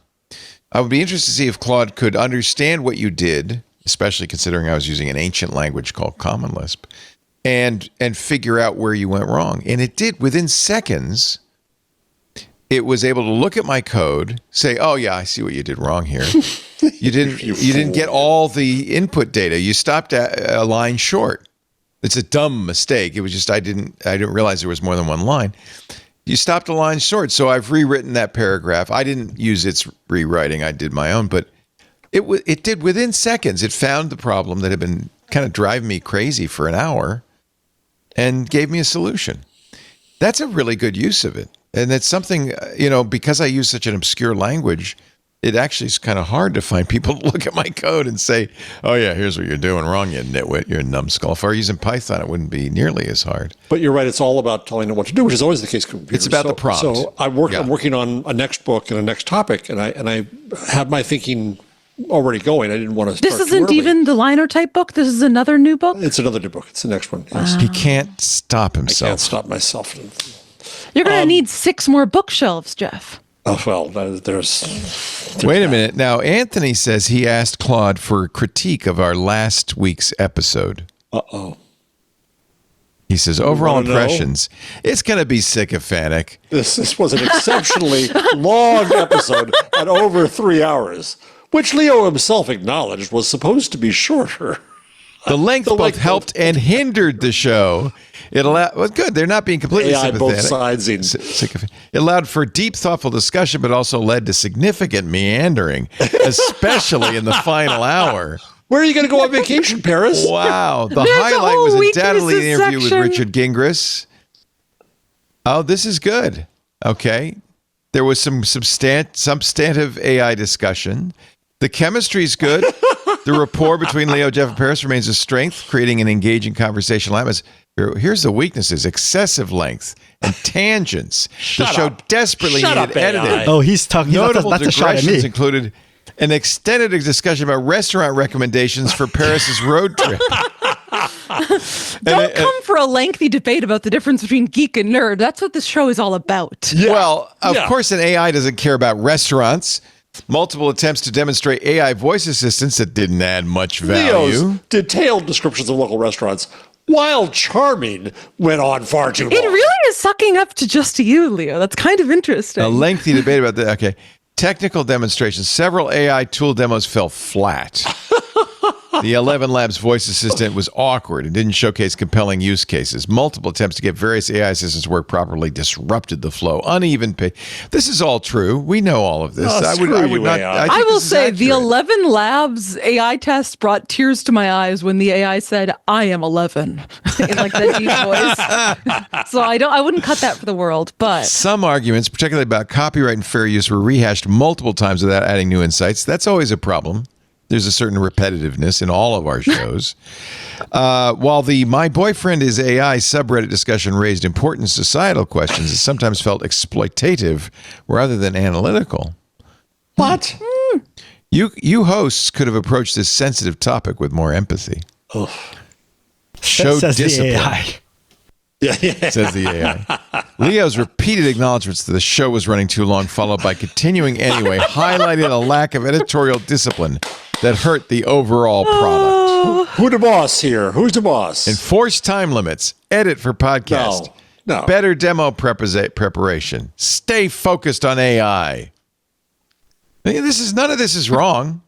I would be interested to see if Claude could understand what you did, especially considering I was using an ancient language called Common Lisp, and figure out where you went wrong. And it did. Within seconds, it was able to look at my code, say, oh, yeah, I see what you did wrong here. You didn't get all the input data. You stopped a line short. It's a dumb mistake. It was just I didn't realize there was more than one line. You stopped a line short, so I've rewritten that paragraph. I didn't use its rewriting. I did my own, but it did within seconds. It found the problem that had been kind of driving me crazy for an hour and gave me a solution. That's a really good use of it. And it's something, because I use such an obscure language, it actually is kind of hard to find people to look at my code and say, oh, yeah, here's what you're doing wrong, you nitwit, you're a numbskull. If I were using Python, it wouldn't be nearly as hard. But you're right. It's all about telling them what to do, which is always the case with computers. It's about the prompt. So I'm working on a next book and a next topic, and I have my thinking already going. I didn't want to start This isn't even the Linotype book? This is another new book? It's another new book. It's the next one. Yes. He can't stop himself. I can't stop myself. You're going to need 6 more bookshelves, Jeff. Oh, well, there's Wait a minute. Now, Anthony says he asked Claude for a critique of our last week's episode. Uh-oh. He says, overall impressions, it's going to be sycophantic. This was an exceptionally long episode at over 3 hours, which Leo himself acknowledged was supposed to be shorter. The length both helped and hindered the show. It allowed, well, good, they're not being completely AI sympathetic. both sides. It allowed for deep, thoughtful discussion, but also led to significant meandering, especially in the final hour. Where are you going to go on vacation, Paris? Wow. The There's highlight was undoubtedly the weaknesses interview with section. Richard Gingras. Oh, this is good. Okay. There was some substantive AI discussion. The chemistry's good. The rapport between Leo, Jeff, and Paris remains a strength, creating an engaging conversational atmosphere. Here's the weaknesses: excessive length and tangents. The show desperately needed editing. Oh, he's talking. Notable That's a shot at me. digressions included an extended discussion about restaurant recommendations for Paris's road trip. Don't come for a lengthy debate about the difference between geek and nerd. That's what this show is all about. Yeah. Well, of Yeah. course, an AI doesn't care about restaurants. Multiple attempts to demonstrate AI voice assistants that didn't add much value. Leo's detailed descriptions of local restaurants, while charming, went on far too long. It really is sucking up to just you, Leo. That's kind of interesting. A lengthy debate about that. Okay. Technical demonstrations. Several AI tool demos fell flat. The 11 Labs voice assistant was awkward and didn't showcase compelling use cases. Multiple attempts to get various AI assistants to work properly disrupted the flow. Uneven pay. This is all true. We know all of this. Oh, I screw would you, not. AI. think I will this is say the accurate. 11 Labs AI test brought tears to my eyes when the AI said, I am 11 in like that deep voice. So I wouldn't cut that for the world, but Some arguments, particularly about copyright and fair use, were rehashed multiple times without adding new insights. That's always a problem. There's a certain repetitiveness in all of our shows. While the My Boyfriend is AI subreddit discussion raised important societal questions, it sometimes felt exploitative rather than analytical. What? You hosts could have approached this sensitive topic with more empathy. Show Says the discipline. AI. Yeah. Says the AI. Leo's repeated acknowledgments that the show was running too long, followed by continuing anyway, highlighted a lack of editorial discipline that hurt the overall product. Who the boss here? Who's the boss? Enforced time limits, edit for podcast, No. better demo preparation, stay focused on AI. None of this is wrong.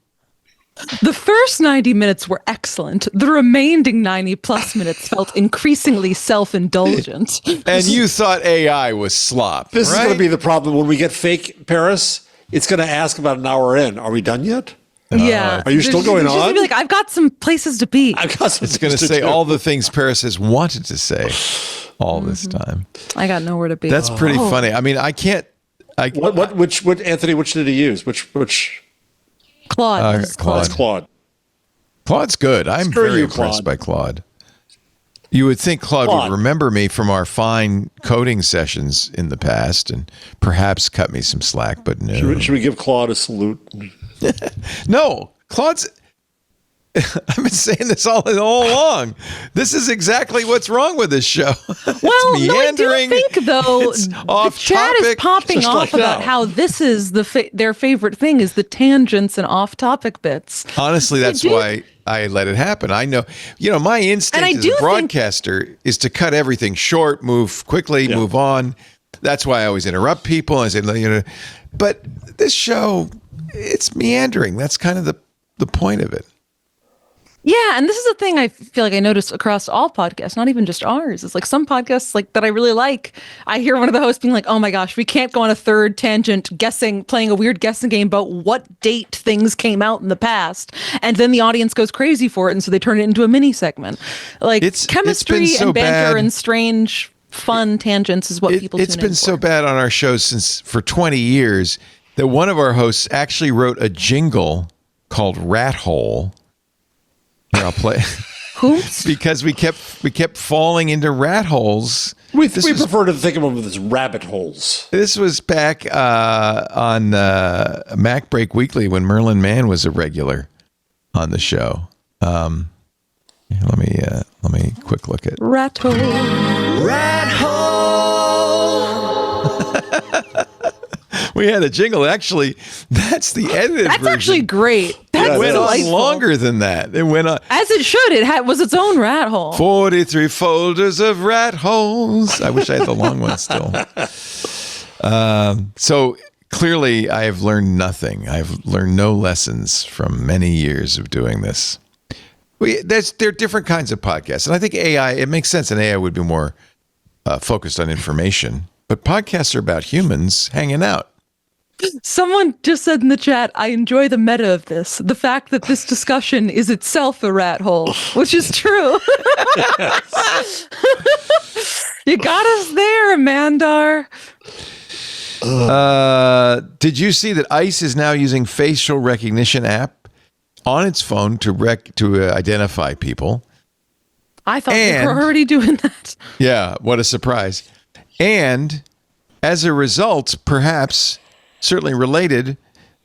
The first 90 minutes were excellent. The remaining 90 plus minutes felt increasingly self-indulgent. And you thought AI was slop. This is right? going to be the problem when we get fake Paris. It's going to ask about an hour in. Are we done yet? Yeah. Are you still going She's gonna on? be like, I've got some places to be. I've got some It's going to things say do. all the things Paris has wanted to say all this time. I got nowhere to be. That's pretty funny. I mean, I can't. Which Anthony? Which did he use? Which? Claude. This is Claude. That's Claude. Claude's good. I'm Screw very you, impressed Claude. by Claude. You would think Claude would remember me from our fine coding sessions in the past and perhaps cut me some slack, but no. Should we give Claude a salute? No, Claude's. I've been saying this all along. This is exactly what's wrong with this show. Well, no, I do think though It's the off chat is topic. popping Just off like about now. how this is their favorite thing is the tangents and off-topic bits. Honestly, that's why I let it happen. I know, my instinct And I as do a think- broadcaster is to cut everything short, move quickly, move on. That's why I always interrupt people. I say, but this show, it's meandering. That's kind of the point of it. Yeah, and this is a thing I feel like I notice across all podcasts, not even just ours. It's like some podcasts like that I really like. I hear one of the hosts being like, "Oh my gosh, we can't go on a third tangent playing a weird guessing game about what date things came out in the past." And then the audience goes crazy for it, and so they turn it into a mini segment. Like It's chemistry been so and banter bad. and strange fun tangents is what people It's tune in been so for. bad on our shows for 20 years that one of our hosts actually wrote a jingle called Rat Hole. Here, I'll play. Hoops? Because we kept falling into rat holes. We prefer to think of them as rabbit holes. This was back on Mac Break Weekly when Merlin Mann was a regular on the show. Here, let me quick look at Rattle. We had a jingle. Actually, that's the edited That's version. actually great. That's It went on delightful. longer than that. It went on. As it should. It was its own rat hole. 43 folders of rat holes. I wish I had the long one still. So clearly, I have learned nothing. I've learned no lessons from many years of doing this. There are different kinds of podcasts. And I think AI, it makes sense. And AI would be more focused on information. But podcasts are about humans hanging out. Someone just said in the chat, I enjoy the meta of this. The fact that this discussion is itself a rat hole, which is true. You got us there, Amandar. Did you see that ICE is now using facial recognition app on its phone to identify people? I thought they were already doing that. Yeah, what a surprise. And as a result, perhaps certainly related,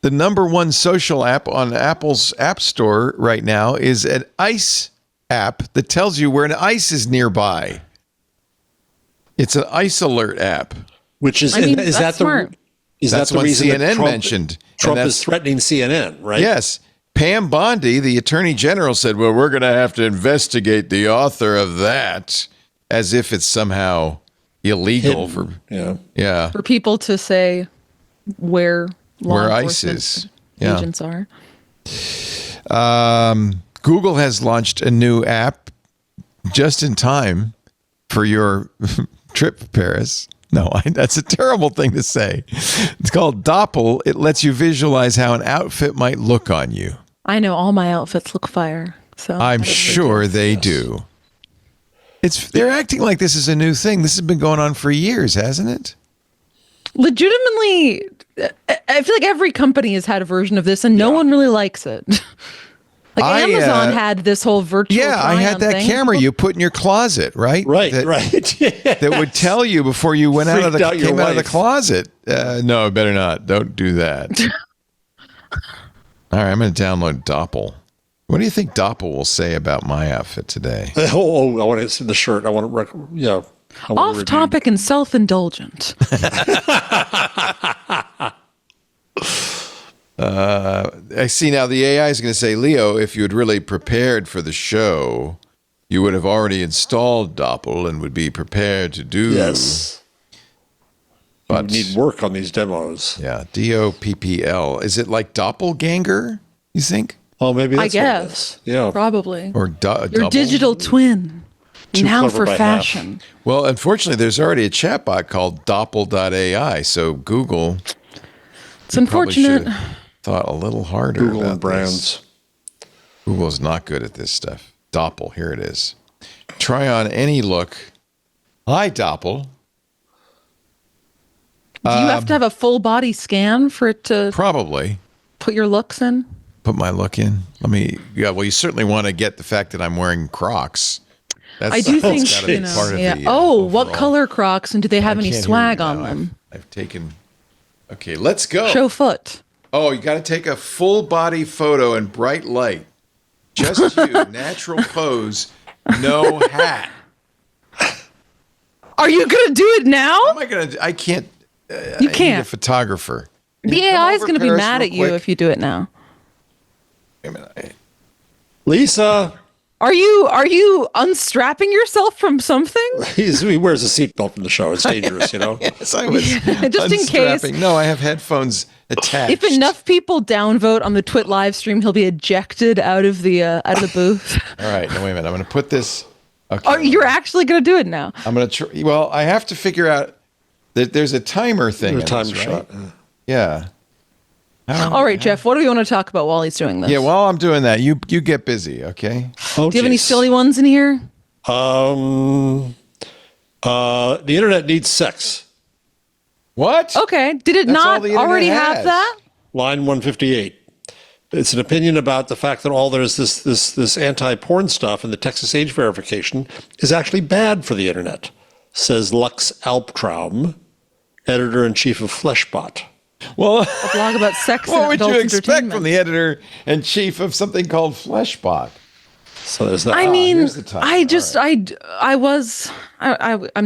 the number one social app on Apple's App Store right now is an ICE app that tells you where an ICE is nearby. It's an ICE alert app. Which is that's that smart. That's the what reason that CNN Trump mentioned. Trump And is threatening CNN, right? Yes. Pam Bondi, the attorney general, said, well, we're going to have to investigate the author of that, as if it's somehow illegal Yeah. For people to say where law ICE enforcement is. Yeah. agents are. Google has launched a new app just in time for your trip, Paris. No, that's a terrible thing to say. It's called Doppl. It lets you visualize how an outfit might look on you. I know all my outfits look fire. So I'm sure they do. They're acting like this is a new thing. This has been going on for years, hasn't it? Legitimately, I feel like every company has had a version of this and no one really likes it. Like Amazon had this whole virtual I had try-on that thing. camera you put in your closet, right? Right. That would tell you before you went out of Freaked out your came out of the wife. closet. No, better not. Don't do that. All right, I'm going to download Doppl. What do you think Doppl will say about my outfit today? I want to see the shirt. I want to Off topic and self-indulgent. I see now the AI is going to say, Leo, if you had really prepared for the show, you would have already installed Doppl and would be prepared to do. Yes. But We need work on these demos. yeah, DOPPL. Is it like doppelganger, you think? Oh, maybe I that's what it guess. is. Yeah. Probably. Or Your double. digital twin. Too Now clever for by half. fashion. Well, unfortunately, there's already a chatbot called Doppel.ai. So Google It's unfortunate. probably should have thought a little harder Google about and brands. this. Google's not good at this stuff. Doppel, here it is. Try on any look. Hi, Doppel. Do you have to have a full body scan for it to Probably. put your looks in? Put my look in. Well, you certainly want to get the fact that I'm wearing Crocs. I do think, gotta be part of the, what overall. color Crocs, and do they have I any can't hear swag you on now. them? I've taken. Okay, let's go. Show foot. Oh, you got to take a full body photo in bright light. Just you, natural pose, no hat. Are you going to do it now? How am I going to? I can't. You I need a can't. photographer. The Come AI is over, going to be Paris, mad real at you quick. if you do it now. Wait a minute. Lisa, Are you unstrapping yourself from something? he wears a seatbelt in the show. It's dangerous, you know. Yes, I was Just in case. unstrapping. No, I have headphones attached. If enough people downvote on the Twit live stream, he'll be ejected out of the booth. All right, no, wait a minute. I'm going to put this. Okay. Or you're actually going to do it now. I'm going to. Well, I have to figure out that there's a timer thing. A in time this, shot. right? Yeah. All right, Jeff, what do we want to talk about while he's doing this? Yeah, while I'm doing that, you get busy, okay? Oh, do you have any geez. silly ones in here? The internet needs sex. What? Okay. Did it That's all not the internet already have has. that? Line 158. It's an opinion about the fact that all there's this anti-porn stuff and the Texas age verification is actually bad for the internet, says Lux Alptraum, editor-in-chief of Fleshbot. Well, A blog about sex what and would adult you expect entertainment. from the editor in chief of something called Fleshbot? So there's that. I mean, here's the timer. I just, I'm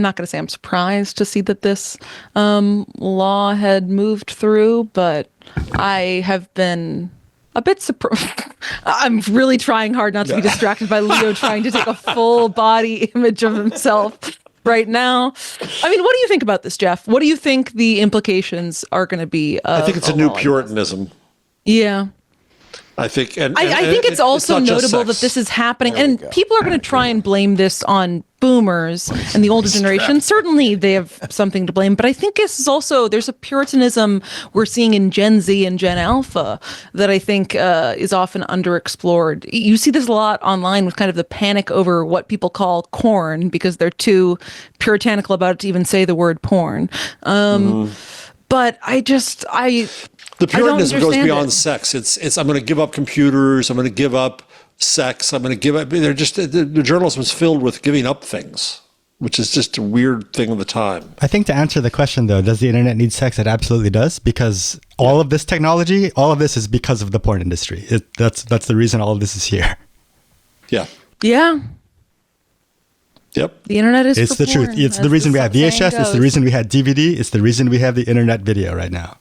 not going to say I'm surprised to see that this law had moved through, but I have been a bit surprised. I'm really trying hard not to be distracted by Leo trying to take a full body image of himself right now. I mean, what do you think about this, Jeff? What do you think the implications are going to be? I think it's a new Puritanism. Yeah. I think, and I think it's also not just notable that sex. this is happening, and people are going to try and blame this on boomers and the older generation. Certainly, they have something to blame, but I think this is also there's a Puritanism we're seeing in Gen Z and Gen Alpha that I think is often underexplored. You see this a lot online with kind of the panic over what people call corn because they're too puritanical about it to even say the word porn. But The Puritanism goes understand beyond it. sex. It's I'm going to give up computers. I'm going to give up sex. I'm going to give up. They're just the journalism is filled with giving up things, which is just a weird thing of the time. I think to answer the question, though, does the internet need sex? It absolutely does, because all of this technology, all of this is because of the porn industry. That's the reason all of this is here. Yeah. Yeah, Yep. the internet is. It's for the truth. porn, It's as the reason we have saying VHS. It's the goes. reason we had DVD. It's the reason we have the internet video right now.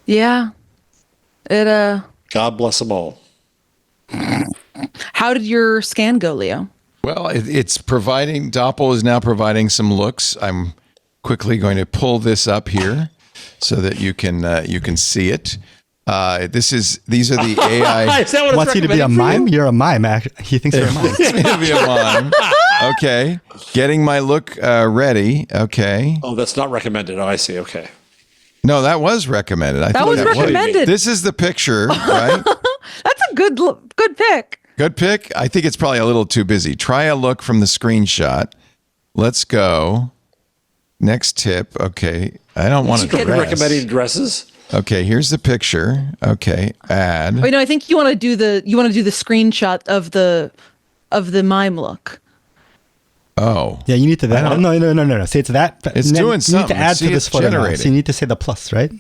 Yeah. It God bless them all. how did your scan go, Leo? Well, it's providing. Doppel is now providing some looks. I'm quickly going to pull this up here so that you can see it. These are the AI. Is that what it's Wants you to be a recommending for you? mime? You're a mime. He thinks you're a mime. Wants me to be a mime. Okay, getting my look ready. Okay. Oh, that's not recommended. Oh, I see. Okay. No, that was recommended. I think was recommended. This is the picture, right? That's a good pick. Good pick. I think it's probably a little too busy. Try a look from the screenshot. Let's go. Next tip. Okay. I don't want to Started dress. recommending dresses. Okay, here's the picture. Okay, add. Wait, no, I think you want to do the screenshot of the mime look. Oh. Yeah, you need to that. No. Say it's that. It's then doing You need something. to add See, to this it's photo now. generating. So you need to say the plus, right?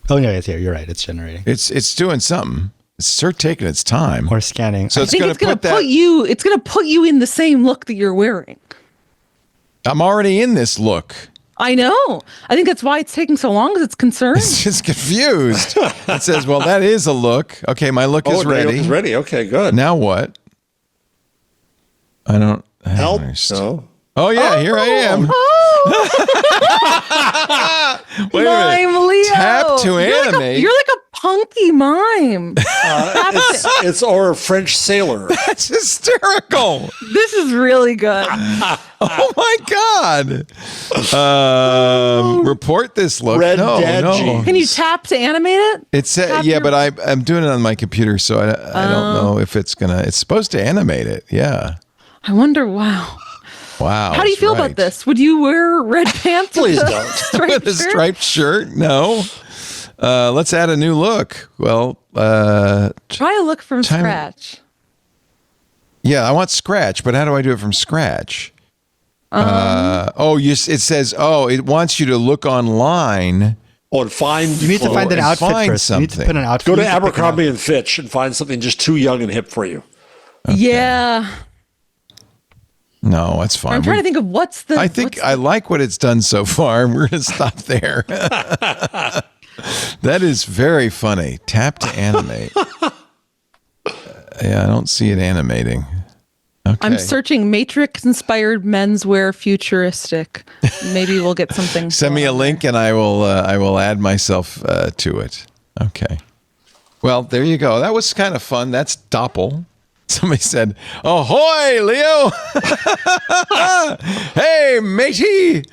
Oh no, it's here. You're right. It's generating It's doing something. It's sort of taking its time. or scanning. So I it's think going it's to going put to that. put you. It's going to put you in the same look that you're wearing. I'm already in this look. I know. I think that's why it's taking so long, because it's concerned. It's just confused. It says, well, that is a look. Okay, my look is Oh, now your ready. look is ready. Okay, good. Now what? I don't Help. understand. No. Oh, yeah, here I am. Oh, Wait a minute. Mime Leo. Tap to You're animate. You're like a hunky mime. It's or a French sailor. That's hysterical. This is really good. Oh my God. Report this look. Red no, dad no. jeans. Can you tap to animate it? It's Tap yeah, your- but I'm doing it on my computer, so I don't know if it's supposed to animate it. Yeah. I wonder. Wow. Wow. How do you that's feel right. about this? Would you wear red pants? Please with a don't. striped With a shirt? striped shirt? No. Let's add a new look. Well, Try a look from Time- scratch. yeah, I want scratch, but how do I do it from scratch? It says, it wants you to look online. Or find. You need to find an and outfit find first. You need to something. put an outfit. Go to you need pick an Abercrombie and Fitch and find something just too young and hip for you. Yeah. No, that's fine. I'm trying to think of what's the. I think I like what it's done so far. We're going to stop there. That is very funny. Tap to animate. Yeah, I don't see it animating. Okay. I'm searching Matrix-inspired menswear futuristic. Maybe we'll get something. Send me a link and I will add myself to it. Okay. Well, there you go. That was kind of fun. That's Doppl. Somebody said, "Ahoy, Leo!" Hey, matey.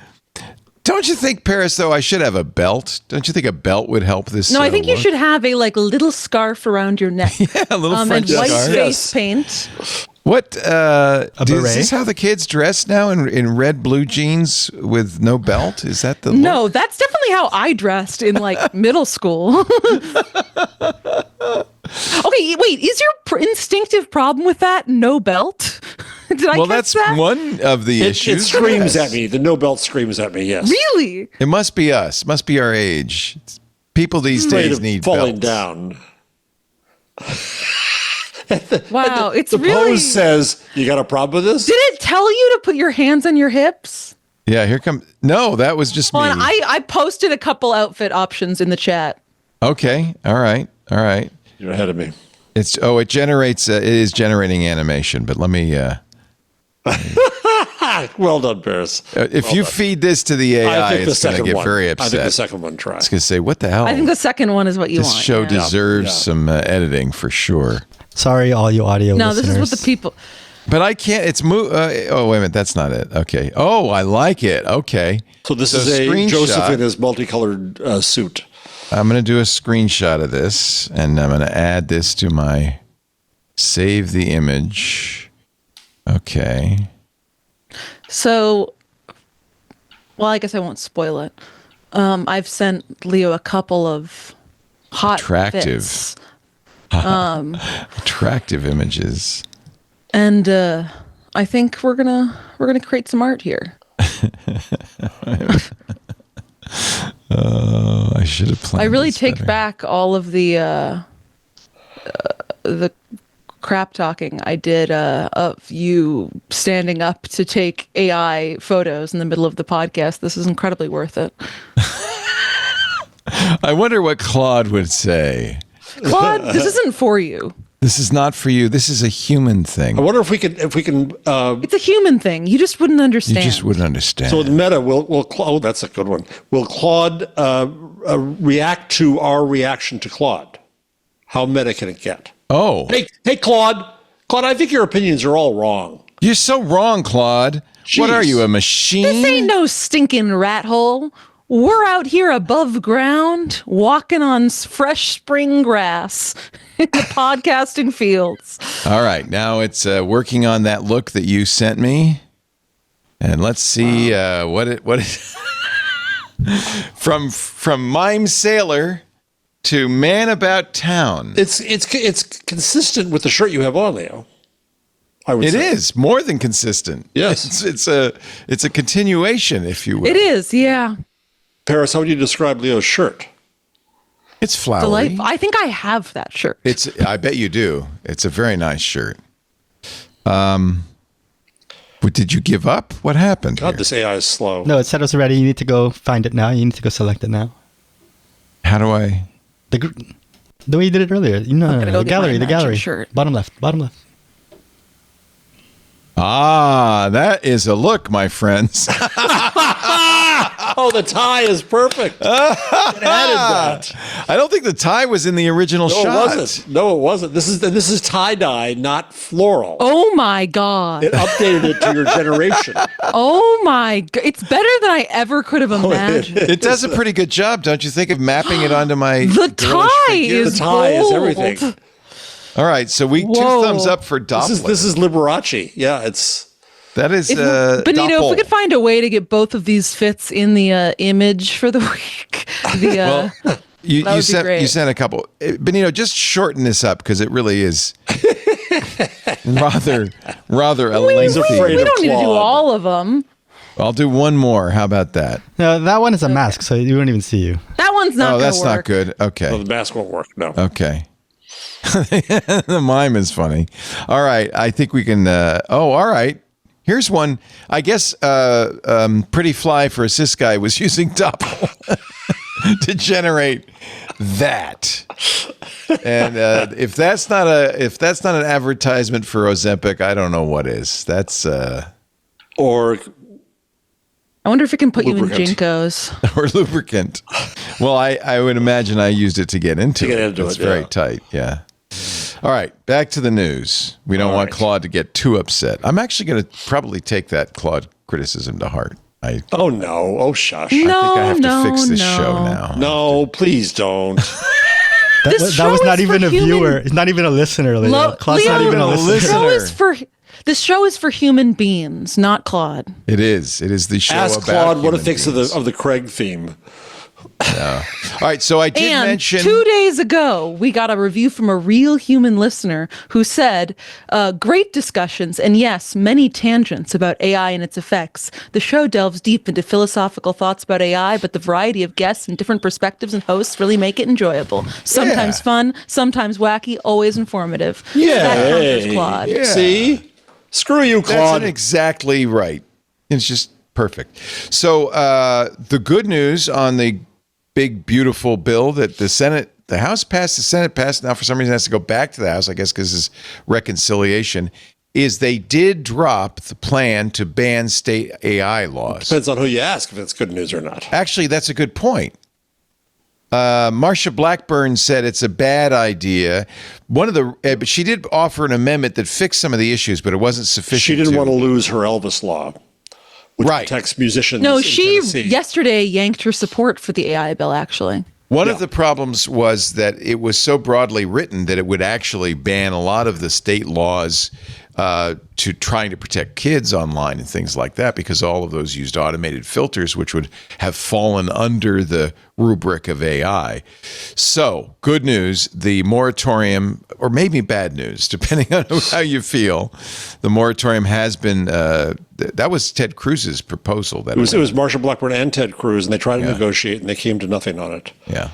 Don't you think, Paris, though, I should have a belt? Don't you think a belt would help this? No, I think you look? should have a little scarf around your neck. Yeah, a little and French white scarf. face paint. What is beret? this how the kids dress now in red blue jeans with no belt? Is that the No, look? that's definitely how I dressed in middle school. Okay, wait, is your instinctive problem with that no belt? Did I Well, catch that's that? one of the It issues. screams Yes. at me. The no belt screams at me. Yes. Really? It must be us. Must be our age. People these Afraid days of need falling belts. down. Wow, it's The really. pose says, "You got a problem with this?" Did it tell you to put your hands on your hips? Yeah, here come. No, that was just Hold me. on, I posted a couple outfit options in the chat. Okay. All right. You're ahead of me. It generates. It is generating animation. But let me. Well done, Paris. If you feed this to the AI, I think the it's going to second get one. very I upset. think the second one. Try. It's going to say, "What the hell?" I think the second one is what you this want. show yeah. deserves Yeah. some editing for sure. Sorry, all you audio No, listeners. this is what the people. But I can't. It's wait a minute. That's not it. Okay. Oh, I like it. Okay. So this So is a screenshot. Joseph in his multicolored suit. I'm going to do a screenshot of this, and I'm going to add this to my save the image. Okay. So, well, I guess I won't spoil it. I've sent Leo a couple of hot Attractive. fits. Attractive images. And I think we're gonna create some art here. I should have planned. I really this take better. back all of the crap talking I did of you standing up to take AI photos in the middle of the podcast. This is incredibly worth it. I wonder what Claude would say. Claude, this isn't for you. This is not for you. This is a human thing. I wonder if we can. It's a human thing. You just wouldn't You understand. just wouldn't understand. So in Meta, oh, that's a good one. Will Claude react to our reaction to Claude? How meta can it get? Oh, Hey, Claude. Claude, I think your opinions are all wrong. you're so wrong, Claude. What Jeez. are you, a machine? This ain't no stinking rat hole. We're out here above ground, walking on fresh spring grass in the podcasting fields. All right, now it's working on that look that you sent me, and let's see what it from mime sailor to man about town. It's consistent with the shirt you have on, Leo. I would It say. is more than consistent. Yes. it's a continuation, if you will. It is, yeah. Paris, how would you describe Leo's shirt? It's flowery. Delightful. I think I have that shirt. I bet you do. It's a very nice shirt. But did you give up? What happened? God, here? this AI is slow. No, it said it was ready. You need to go find it now. You need to go select it now. How do I? The way you did it earlier. You know, gonna go the get my gallery, the matching gallery. shirt. Bottom left. Ah, that is a look, my friends. Oh, the tie is perfect. It added that. I don't think the tie was in the original No, shot. it wasn't. No, it wasn't. This is tie-dye, not floral. Oh my God. It updated it to your generation. Oh my God. It's better than I ever could have imagined. It does a pretty good job, don't you think, of mapping it onto my The girlish tie figure? is The tie is gold. everything. All right, so two Whoa. thumbs up for Doppel. This is Liberace. Yeah, it's That is Benito, if Doppel. we could find a way to get both of these fits in the image for the week, Well, you would be sent great. you sent a couple. Benito, just shorten this up because it really is rather a lengthy. afraid we of don't need to do Claude. all of them. I'll do one more. How about that? No, that one is a mask, so you won't even see you. That one's not Oh, going to that's work. not good. the Okay. mask won't work. No. Okay. The mime is funny. All right. I think we can. All right. Here's one. I guess Pretty Fly for a cis guy was using Doppel to generate that. And if that's not an advertisement for Ozempic, I don't know what is. That's Or I wonder if it can put Lubricant. you in Jinkos. or lubricant. Well, I would imagine I used it to get into it. It's very yeah. tight. Yeah. All right, back to the news. We don't want right. Claude to get too upset. I'm actually going to probably take that Claude criticism to heart. I oh no, oh shush. think I have to fix this show now. No, please don't. That This was show not is even for a human- viewer. It's not even a listener, Leo. Lo- Claude's not Leo, even a listener. This show is for human beings, not Claude. It is. It is the show Ask about Claude what human it thinks beings. of the Craig theme. All right, so I did And mention 2 days ago, we got a review from a real human listener who said, great discussions and yes, many tangents about AI and its effects. The show delves deep into philosophical thoughts about AI, but the variety of guests and different perspectives and hosts really make it enjoyable. Sometimes Yeah. fun, sometimes wacky, always informative. Yeah. That counts as Claude. Yeah. See? Screw you, That's Claude. exactly right. It's just perfect. So the good news on the big, beautiful bill that the House passed, the Senate passed, now for some reason it has to go back to the House, I guess because it's reconciliation, is they did drop the plan to ban state AI laws. Depends on who you ask if it's good news or not. Actually, that's a good point. Marsha Blackburn said it's a bad idea. But she did offer an amendment that fixed some of the issues, but it wasn't sufficient. She didn't want to lose her Elvis law, which Right. protects musicians. No, in she Tennessee. yesterday yanked her support for the AI bill, actually. One of the problems was that it was so broadly written that it would actually ban a lot of the state laws to trying to protect kids online and things like that, because all of those used automated filters, which would have fallen under the rubric of AI. So, good news, the moratorium, or maybe bad news, depending on how you feel, the moratorium has been, that was Ted Cruz's proposal. That It was Marsha Blackburn and Ted Cruz, and they tried to Yeah. negotiate, and they came to nothing on it. Yeah.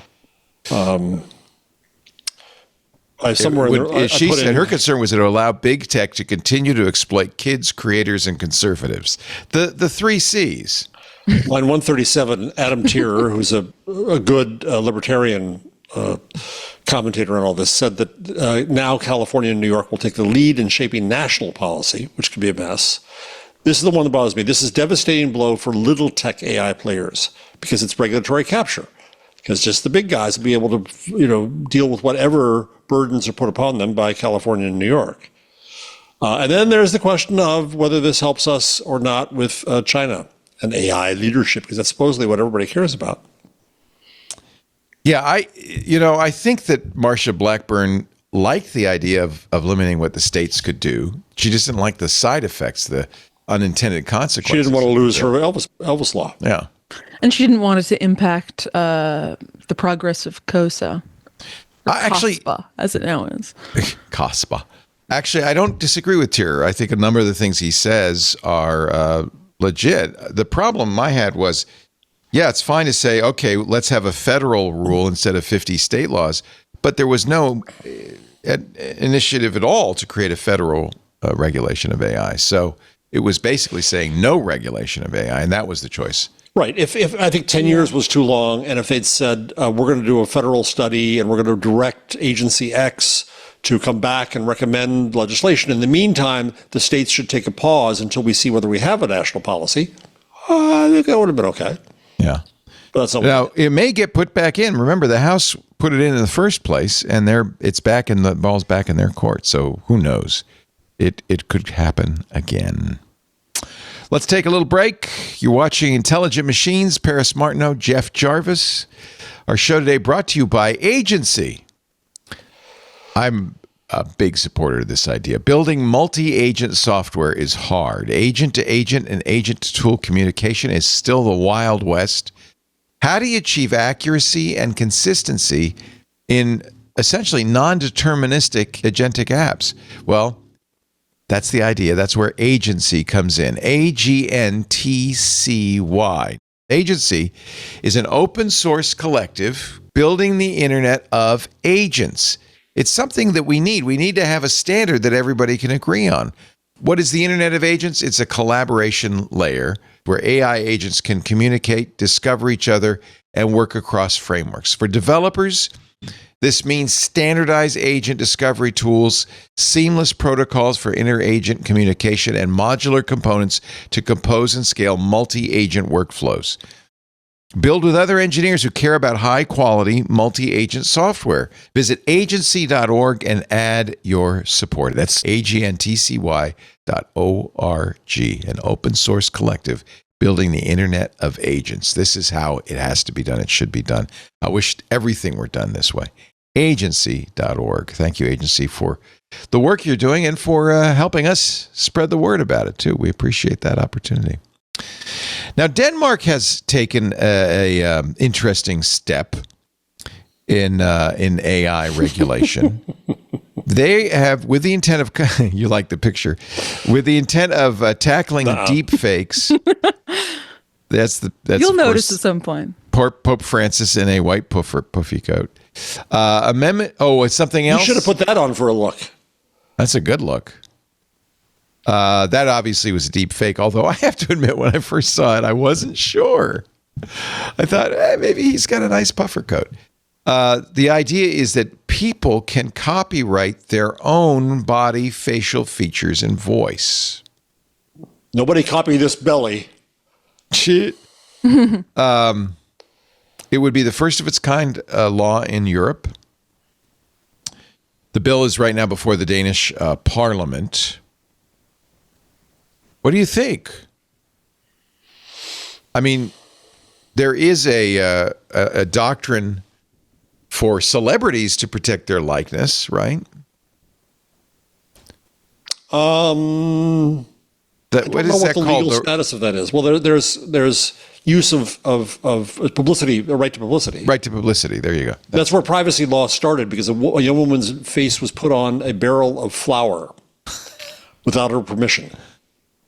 Somewhere in there, I She put said in- her concern was it would allow big tech to continue to exploit kids, creators, and conservatives. The three C's. line 137, Adam Thierer, who's a good libertarian commentator on all this, said that now California and New York will take the lead in shaping national policy, which could be a mess. This is the one that bothers me. This is a devastating blow for little tech AI players because it's regulatory capture. Because just the big guys will be able to, deal with whatever burdens are put upon them by California and New York. And then there's the question of whether this helps us or not with China and AI leadership, because that's supposedly what everybody cares about. Yeah, I think that Marsha Blackburn liked the idea of limiting what the states could do. She just didn't like the side effects, the unintended consequences. She didn't want to lose her Elvis law. Yeah. And she didn't want it to impact the progress of COSA. COSPA, as it now is. COSPA. Actually, I don't disagree with Thierer. I think a number of the things he says are legit. The problem I had was, yeah, it's fine to say, okay, let's have a federal rule instead of 50 state laws, but there was no initiative at all to create a federal regulation of AI. So it was basically saying no regulation of AI, and that was the choice. Right. If I think 10 years was too long, and if they'd said, we're going to do a federal study and we're going to direct agency X to come back and recommend legislation. In the meantime, the states should take a pause until we see whether we have a national policy. I think that would have been okay. Yeah. But that's not Now, it may get put back in. Remember, the House put it in the first place, and the ball's back in their court. So who knows? It could happen again. Let's take a little break. You're watching Intelligent Machines. Paris Martineau, Jeff Jarvis. Our show today brought to you by Agency. I'm a big supporter of this idea. Building multi-agent software is hard. Agent-to-agent and agent-to-tool communication is still the Wild West. How do you achieve accuracy and consistency in essentially non-deterministic agentic apps? Well, that's the idea. That's where Agency comes in. AGNTCY. Agency is an open source collective building the internet of agents. It's something that we need. We need to have a standard that everybody can agree on. What is the Internet of Agents? It's a collaboration layer where AI agents can communicate, discover each other, and work across frameworks. For developers, this means standardized agent discovery tools, seamless protocols for inter-agent communication, and modular components to compose and scale multi-agent workflows. Build with other engineers who care about high-quality multi-agent software. Visit agency.org and add your support. That's agntcy.org, an open-source collective building the Internet of Agents. This is how it has to be done. It should be done. I wish everything were done this way. Agency.org. Thank you, Agency, for the work you're doing and for helping us spread the word about it, too. We appreciate that opportunity. Now, Denmark has taken a interesting step in AI regulation. They have, with the intent of, you like the picture, with the intent of tackling deep fakes. That's You'll notice at some point. Pope Francis in a white puffy coat. Amendment. Oh, it's something else. You should have put that on for a look. That's a good look. That obviously was a deep fake, although I have to admit, when I first saw it, I wasn't sure. I thought, maybe he's got a nice puffer coat. The idea is that people can copyright their own body facial features and voice. Nobody copy this belly. Shit. It would be the first of its kind law in Europe. The bill is right now before the Danish Parliament. What do you think? I mean, there is a doctrine for celebrities to protect their likeness, right? I don't know what the legal called? status of that is. Well, there's use of publicity, the right to publicity. Right to publicity. There you go. That's where privacy law started, because a young woman's face was put on a barrel of flour without her permission.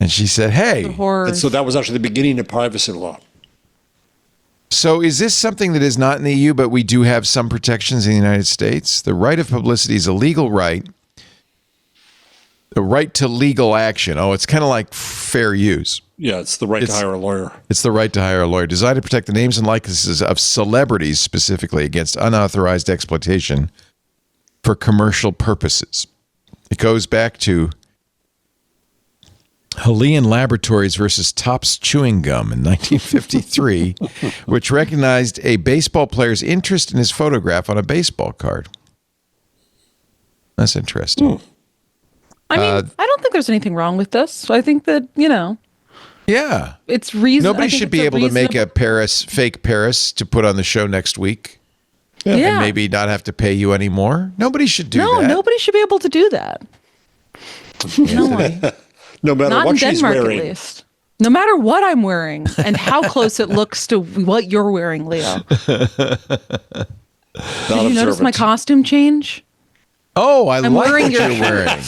And she said, hey. And so that was actually the beginning of privacy law. So is this something that is not in the EU, but we do have some protections in the United States? The right of publicity is a legal right. The right to legal action. Oh, it's kind of like fair use. Yeah, it's the right to hire a lawyer. It's the right to hire a lawyer, designed to protect the names and likenesses of celebrities specifically against unauthorized exploitation for commercial purposes. It goes back to Halean Laboratories versus Topps Chewing Gum in 1953, which recognized a baseball player's interest in his photograph on a baseball card. That's interesting. I mean, I don't think there's anything wrong with this. I think that, yeah, it's reasonable. Nobody should be able to make a fake Paris to put on the show next week. Yeah. And maybe not have to pay you anymore. Nobody should do that. No, nobody should be able to do that. No one. No matter Not what in she's Denmark, wearing. at least. No matter what I'm wearing and how close it looks to what you're wearing, Leo. Did you notice my costume change? Oh, I'm like wearing what you're wearing.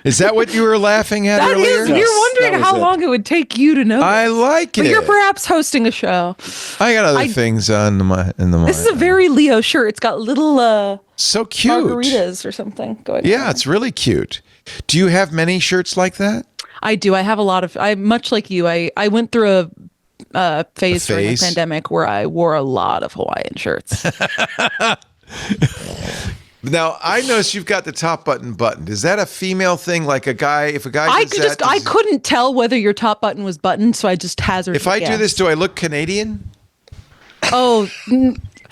Is that what you were laughing at earlier? You're wondering how long it would take you to know. I like it. But you're perhaps hosting a show. I got other things on in the mind. This is a very Leo shirt. It's got little so cute margaritas or something going on. Yeah, it's really cute. Do you have many shirts like that? I do. I have a lot of. Much like you. I went through a phase during the pandemic where I wore a lot of Hawaiian shirts. Now, I noticed you've got the top button buttoned. Is that a female thing? Like a guy, if a guy does I couldn't tell whether your top button was buttoned, so I just hazarded. If I do this, do I look Canadian? Oh,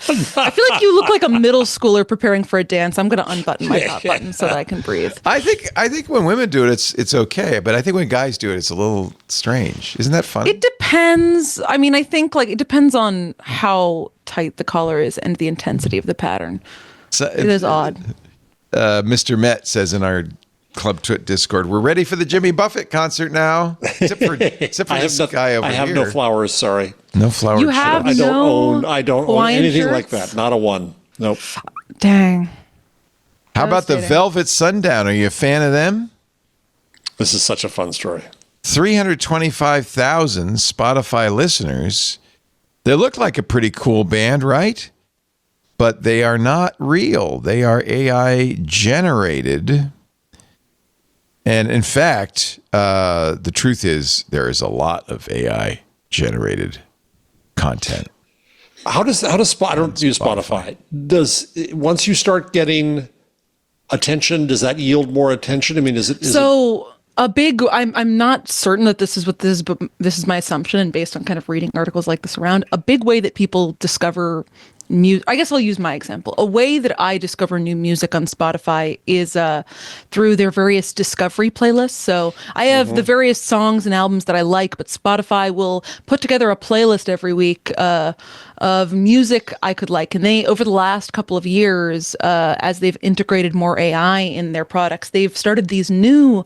I feel like you look like a middle schooler preparing for a dance. I'm going to unbutton my top button so that I can breathe. I think when women do it, it's okay, but I think when guys do it, it's a little strange. Isn't that funny? It depends. I mean, I think like it depends on how tight the collar is and the intensity of the pattern. So, It is odd. Mr. Met says in our Club Twit Discord, we're ready for the Jimmy Buffett concert now. Except for this guy over here. I have no flowers, sorry. No flowers. You have I no don't own Hawaiian anything shirts? like that. Not a one. Nope. Dang. How about the Devastating. Velvet Sundown? Are you a fan of them? This is such a fun story. 325,000 Spotify listeners. They look like a pretty cool band, right? But they are not real. They are AI generated. And in fact, the truth is there is a lot of AI generated content. How does I don't use Spotify. Once you start getting attention, does that yield more attention? I mean, is it A big, I'm not certain that this is what this is, but this is my assumption, and based on kind of reading articles like this around, a big way that people discover music, I guess I'll use my example. A way that I discover new music on Spotify is through their various discovery playlists. So I have the various songs and albums that I like, but Spotify will put together a playlist every week of music I could like. And they, over the last couple of years, as they've integrated more AI in their products, they've started these new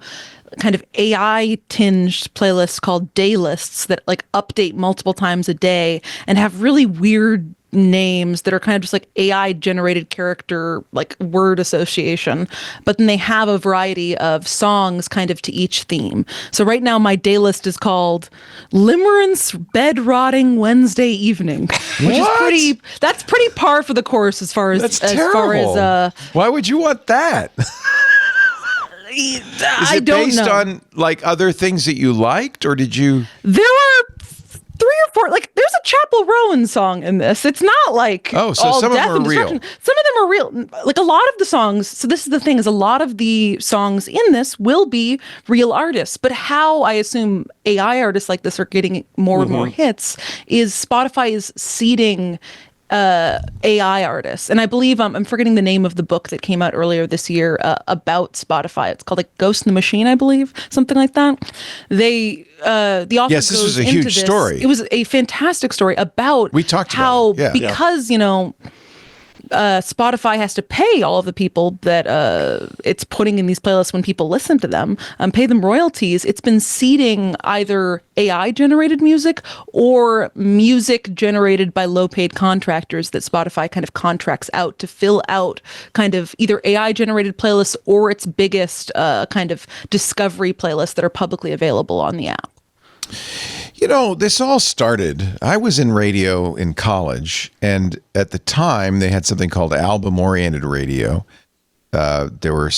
kind of AI tinged playlists called day lists that like update multiple times a day and have really weird names that are kind of just like AI generated character, like word association. But then they have a variety of songs kind of to each theme. So right now my day list is called Limerence Bed Rotting Wednesday Evening, which is that's pretty par for the course as far as, That's as terrible. far as, Why would you want that? Is I it don't based know. on like other things that you liked, or did you? There are 3 or 4, like there's a Chapel Rowan song in this. It's not like Oh, so all some of death them and are real. destruction. Some of them are real. Like a lot of the songs. So this is the thing: is a lot of the songs in this will be real artists. But how I assume AI artists like this are getting more and more hits is Spotify is seeding AI artists, and I believe I'm forgetting the name of the book that came out earlier this year about Spotify. It's called like Ghost in the Machine, I believe, something like that. They the author Yes, this was goes a into huge this. story. It was a fantastic story about We talked about how it, yeah. because you know. Spotify has to pay all of the people that it's putting in these playlists when people listen to them, pay them royalties. It's been seeding either AI generated music or music generated by low paid contractors that Spotify kind of contracts out to fill out kind of either AI generated playlists or its biggest kind of discovery playlists that are publicly available on the app. You know, this all started, I was in radio in college, and at the time they had something called album-oriented radio. There were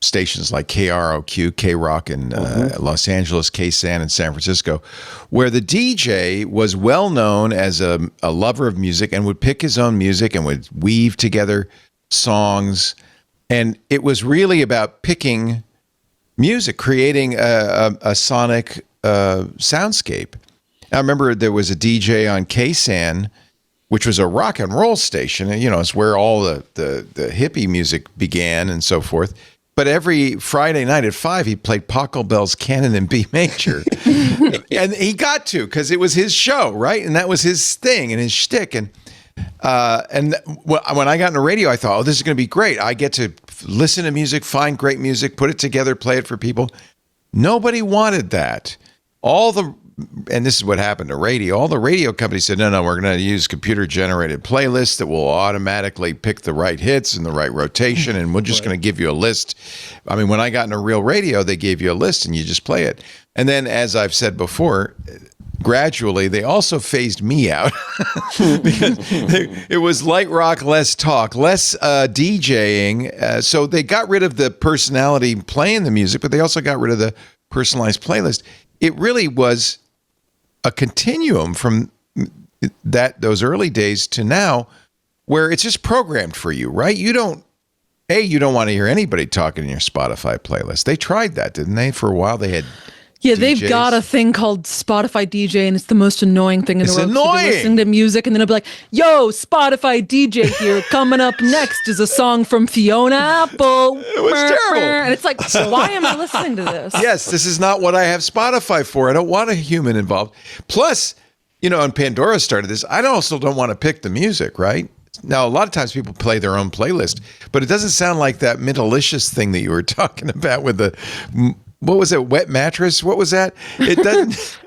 stations like KROQ, K-Rock in Los Angeles, KSAN in San Francisco, where the DJ was well known as a lover of music and would pick his own music and would weave together songs. And it was really about picking music, creating a sonic soundscape. I remember there was a DJ on KSAN, which was a rock and roll station. And, you know, it's where all the hippie music began and so forth. But every Friday night at 5, he played Pachelbel's Canon in B major. And he got to, because it was his show, right? And that was his thing and his shtick. And when I got into radio, I thought, oh, this is going to be great. I get to listen to music, find great music, put it together, play it for people. Nobody wanted that. And this is what happened to radio. All the radio companies said, no, we're going to use computer-generated playlists that will automatically pick the right hits and the right rotation, and we're just going to give you a list. I mean, when I got into real radio, they gave you a list, and you just play it. And then, as I've said before, gradually, they also phased me out because it was light rock, less talk, less DJing. So they got rid of the personality playing the music, but they also got rid of the personalized playlist. It really was a continuum from those early days to now, where it's just programmed for you, right? You don't want to hear anybody talking in your Spotify playlist. They tried that, didn't they? For a while, they had Yeah, they've DJs. got a thing called Spotify DJ, and it's the most annoying thing in It's the world. annoying. So they're listening to music, and then it'll be like, "Yo, Spotify DJ here. Coming up next is a song from Fiona Apple." It was terrible. And it's like, why am I listening to this? Yes, this is not what I have Spotify for. I don't want a human involved. Plus, and Pandora started this. I also don't want to pick the music, right? Now, a lot of times people play their own playlist, but it doesn't sound like that Mentalicious thing that you were talking about with the, what was it, wet mattress? What was that? It doesn't.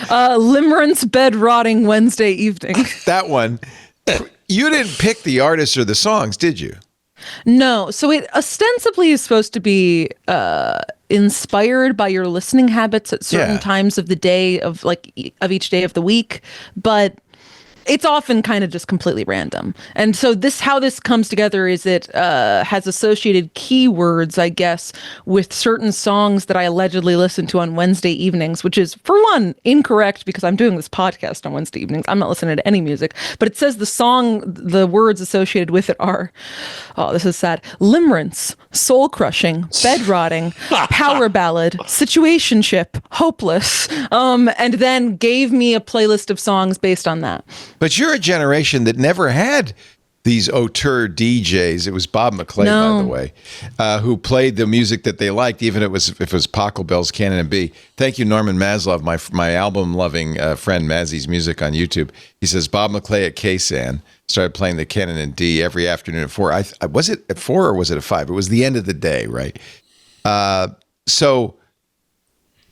Limerence bed rotting Wednesday evening. That one. You didn't pick the artists or the songs, did you? No. So it ostensibly is supposed to be inspired by your listening habits at certain times of the day of each day of the week, but it's often kind of just completely random. And so how this comes together is it has associated keywords, I guess, with certain songs that I allegedly listen to on Wednesday evenings, which is, for one, incorrect because I'm doing this podcast on Wednesday evenings. I'm not listening to any music. But it says the words associated with it are, oh, this is sad, limerence, soul crushing, bed rotting, power ballad, situationship, hopeless, and then gave me a playlist of songs based on that. But you're a generation that never had these auteur DJs. It was Bob McClay, by the way, who played the music that they liked, even if it was Pachelbel's Canon and B. Thank you, Norman Maslov, my album-loving friend Mazzy's music on YouTube. He says Bob McClay at KSAN started playing the Canon and D every afternoon at 4. Was it at 4 or was it at 5? It was the end of the day, right? So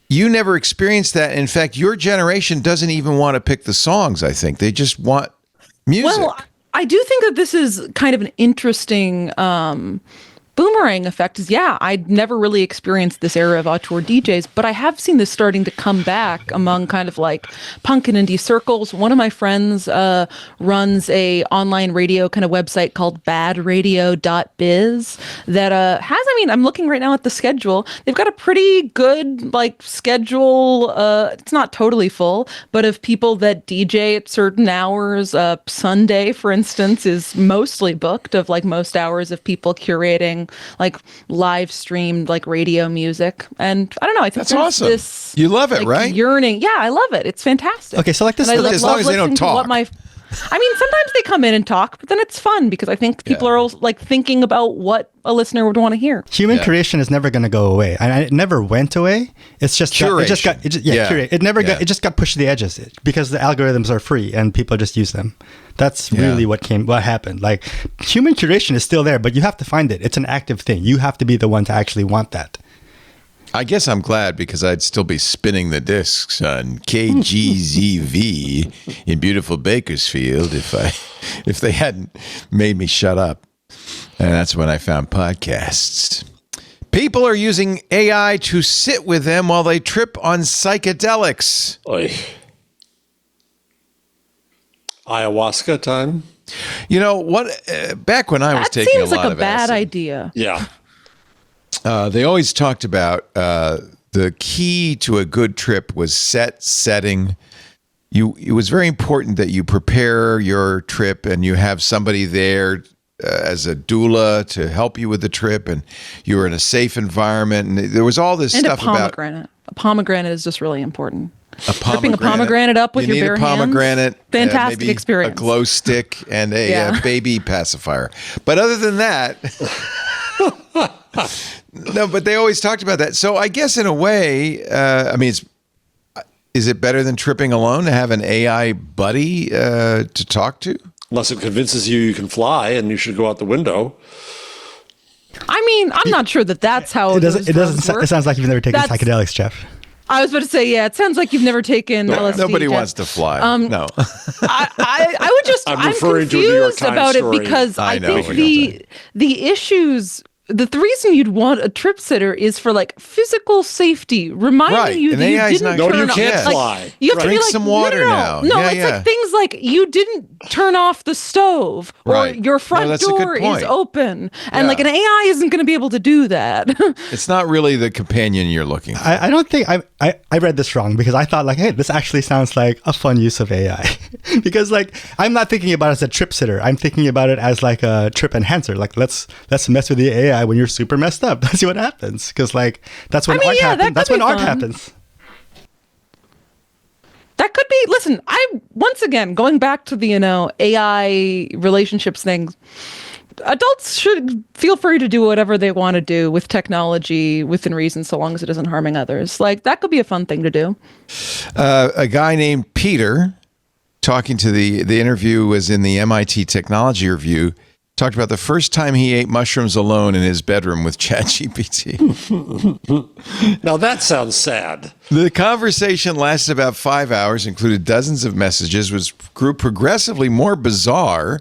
you never experienced that. In fact, your generation doesn't even want to pick the songs, I think. They just want music. Well, I do think that this is kind of an interesting boomerang effect. I'd never really experienced this era of auteur DJs, but I have seen this starting to come back among kind of like punk and indie circles. One of my friends runs a online radio kind of website called badradio.biz that I'm looking right now at the schedule. They've got a pretty good schedule. It's not totally full, but of people that DJ at certain hours. Sunday, for instance, is mostly booked of most hours of people curating live streamed radio music. And I don't know, I think that's awesome. This, you love it, right? Yearning. Yeah, I love it. It's fantastic. Okay, so this, as long as they don't talk. Sometimes they come in and talk, but then it's fun because I think people are thinking about what a listener would want to hear. Human creation is never going to go away, and it never went away. It's just curation. It just got pushed to the edges because the algorithms are free and people just use them. That's really what happened. Human curation is still there, but you have to find it. It's an active thing. You have to be the one to actually want that. I guess I'm glad because I'd still be spinning the discs on KGZV in beautiful Bakersfield if they hadn't made me shut up. And that's when I found podcasts. People are using AI to sit with them while they trip on psychedelics. Oy. Ayahuasca time. You know what? Back when I was taking a lot of that seems like a bad acid, idea. Yeah. They always talked about the key to a good trip was setting. It was very important that you prepare your trip and you have somebody there as a doula to help you with the trip, and you were in a safe environment. And there was all this stuff about a pomegranate is just really important. Ripping a pomegranate up with your bare hands. You need a pomegranate, fantastic maybe experience. A glow stick and a baby pacifier. But other than that, no. But they always talked about that. So I guess in a way, is it better than tripping alone to have an AI buddy to talk to? Unless it convinces you can fly and you should go out the window. I'm not sure that's how it doesn't. It sounds like you've never taken psychedelics, Jeff. I was about to say, it sounds like you've never taken LSD. Nobody Jeff. wants to fly. No. I would just, I'm referring to a New York confused Times about story. it because I know think the issues, the reason you'd want a trip sitter is for physical safety, reminding you that you didn't turn you off. can't fly. You have to Drink be some water now. No, Yeah, it's like things like you didn't turn off the stove or your front door is open. And an AI isn't going to be able to do that. It's not really the companion you're looking for. I don't think I read this wrong because I thought hey, this actually sounds like a fun use of AI. Because I'm not thinking about it as a trip sitter. I'm thinking about it as a trip enhancer. Let's mess with the AI AI when you're super messed up. That's what happens. Because like that's when art happens. That's when art happens. That could be. Listen, once again going back to the AI relationships things. Adults should feel free to do whatever they want to do with technology within reason, so long as it isn't harming others. Like that could be a fun thing to do. A guy named Peter, talking to the interview was in the MIT Technology Review, talked about the first time he ate mushrooms alone in his bedroom with ChatGPT. Now that sounds sad. The conversation lasted about 5 hours, included dozens of messages, grew progressively more bizarre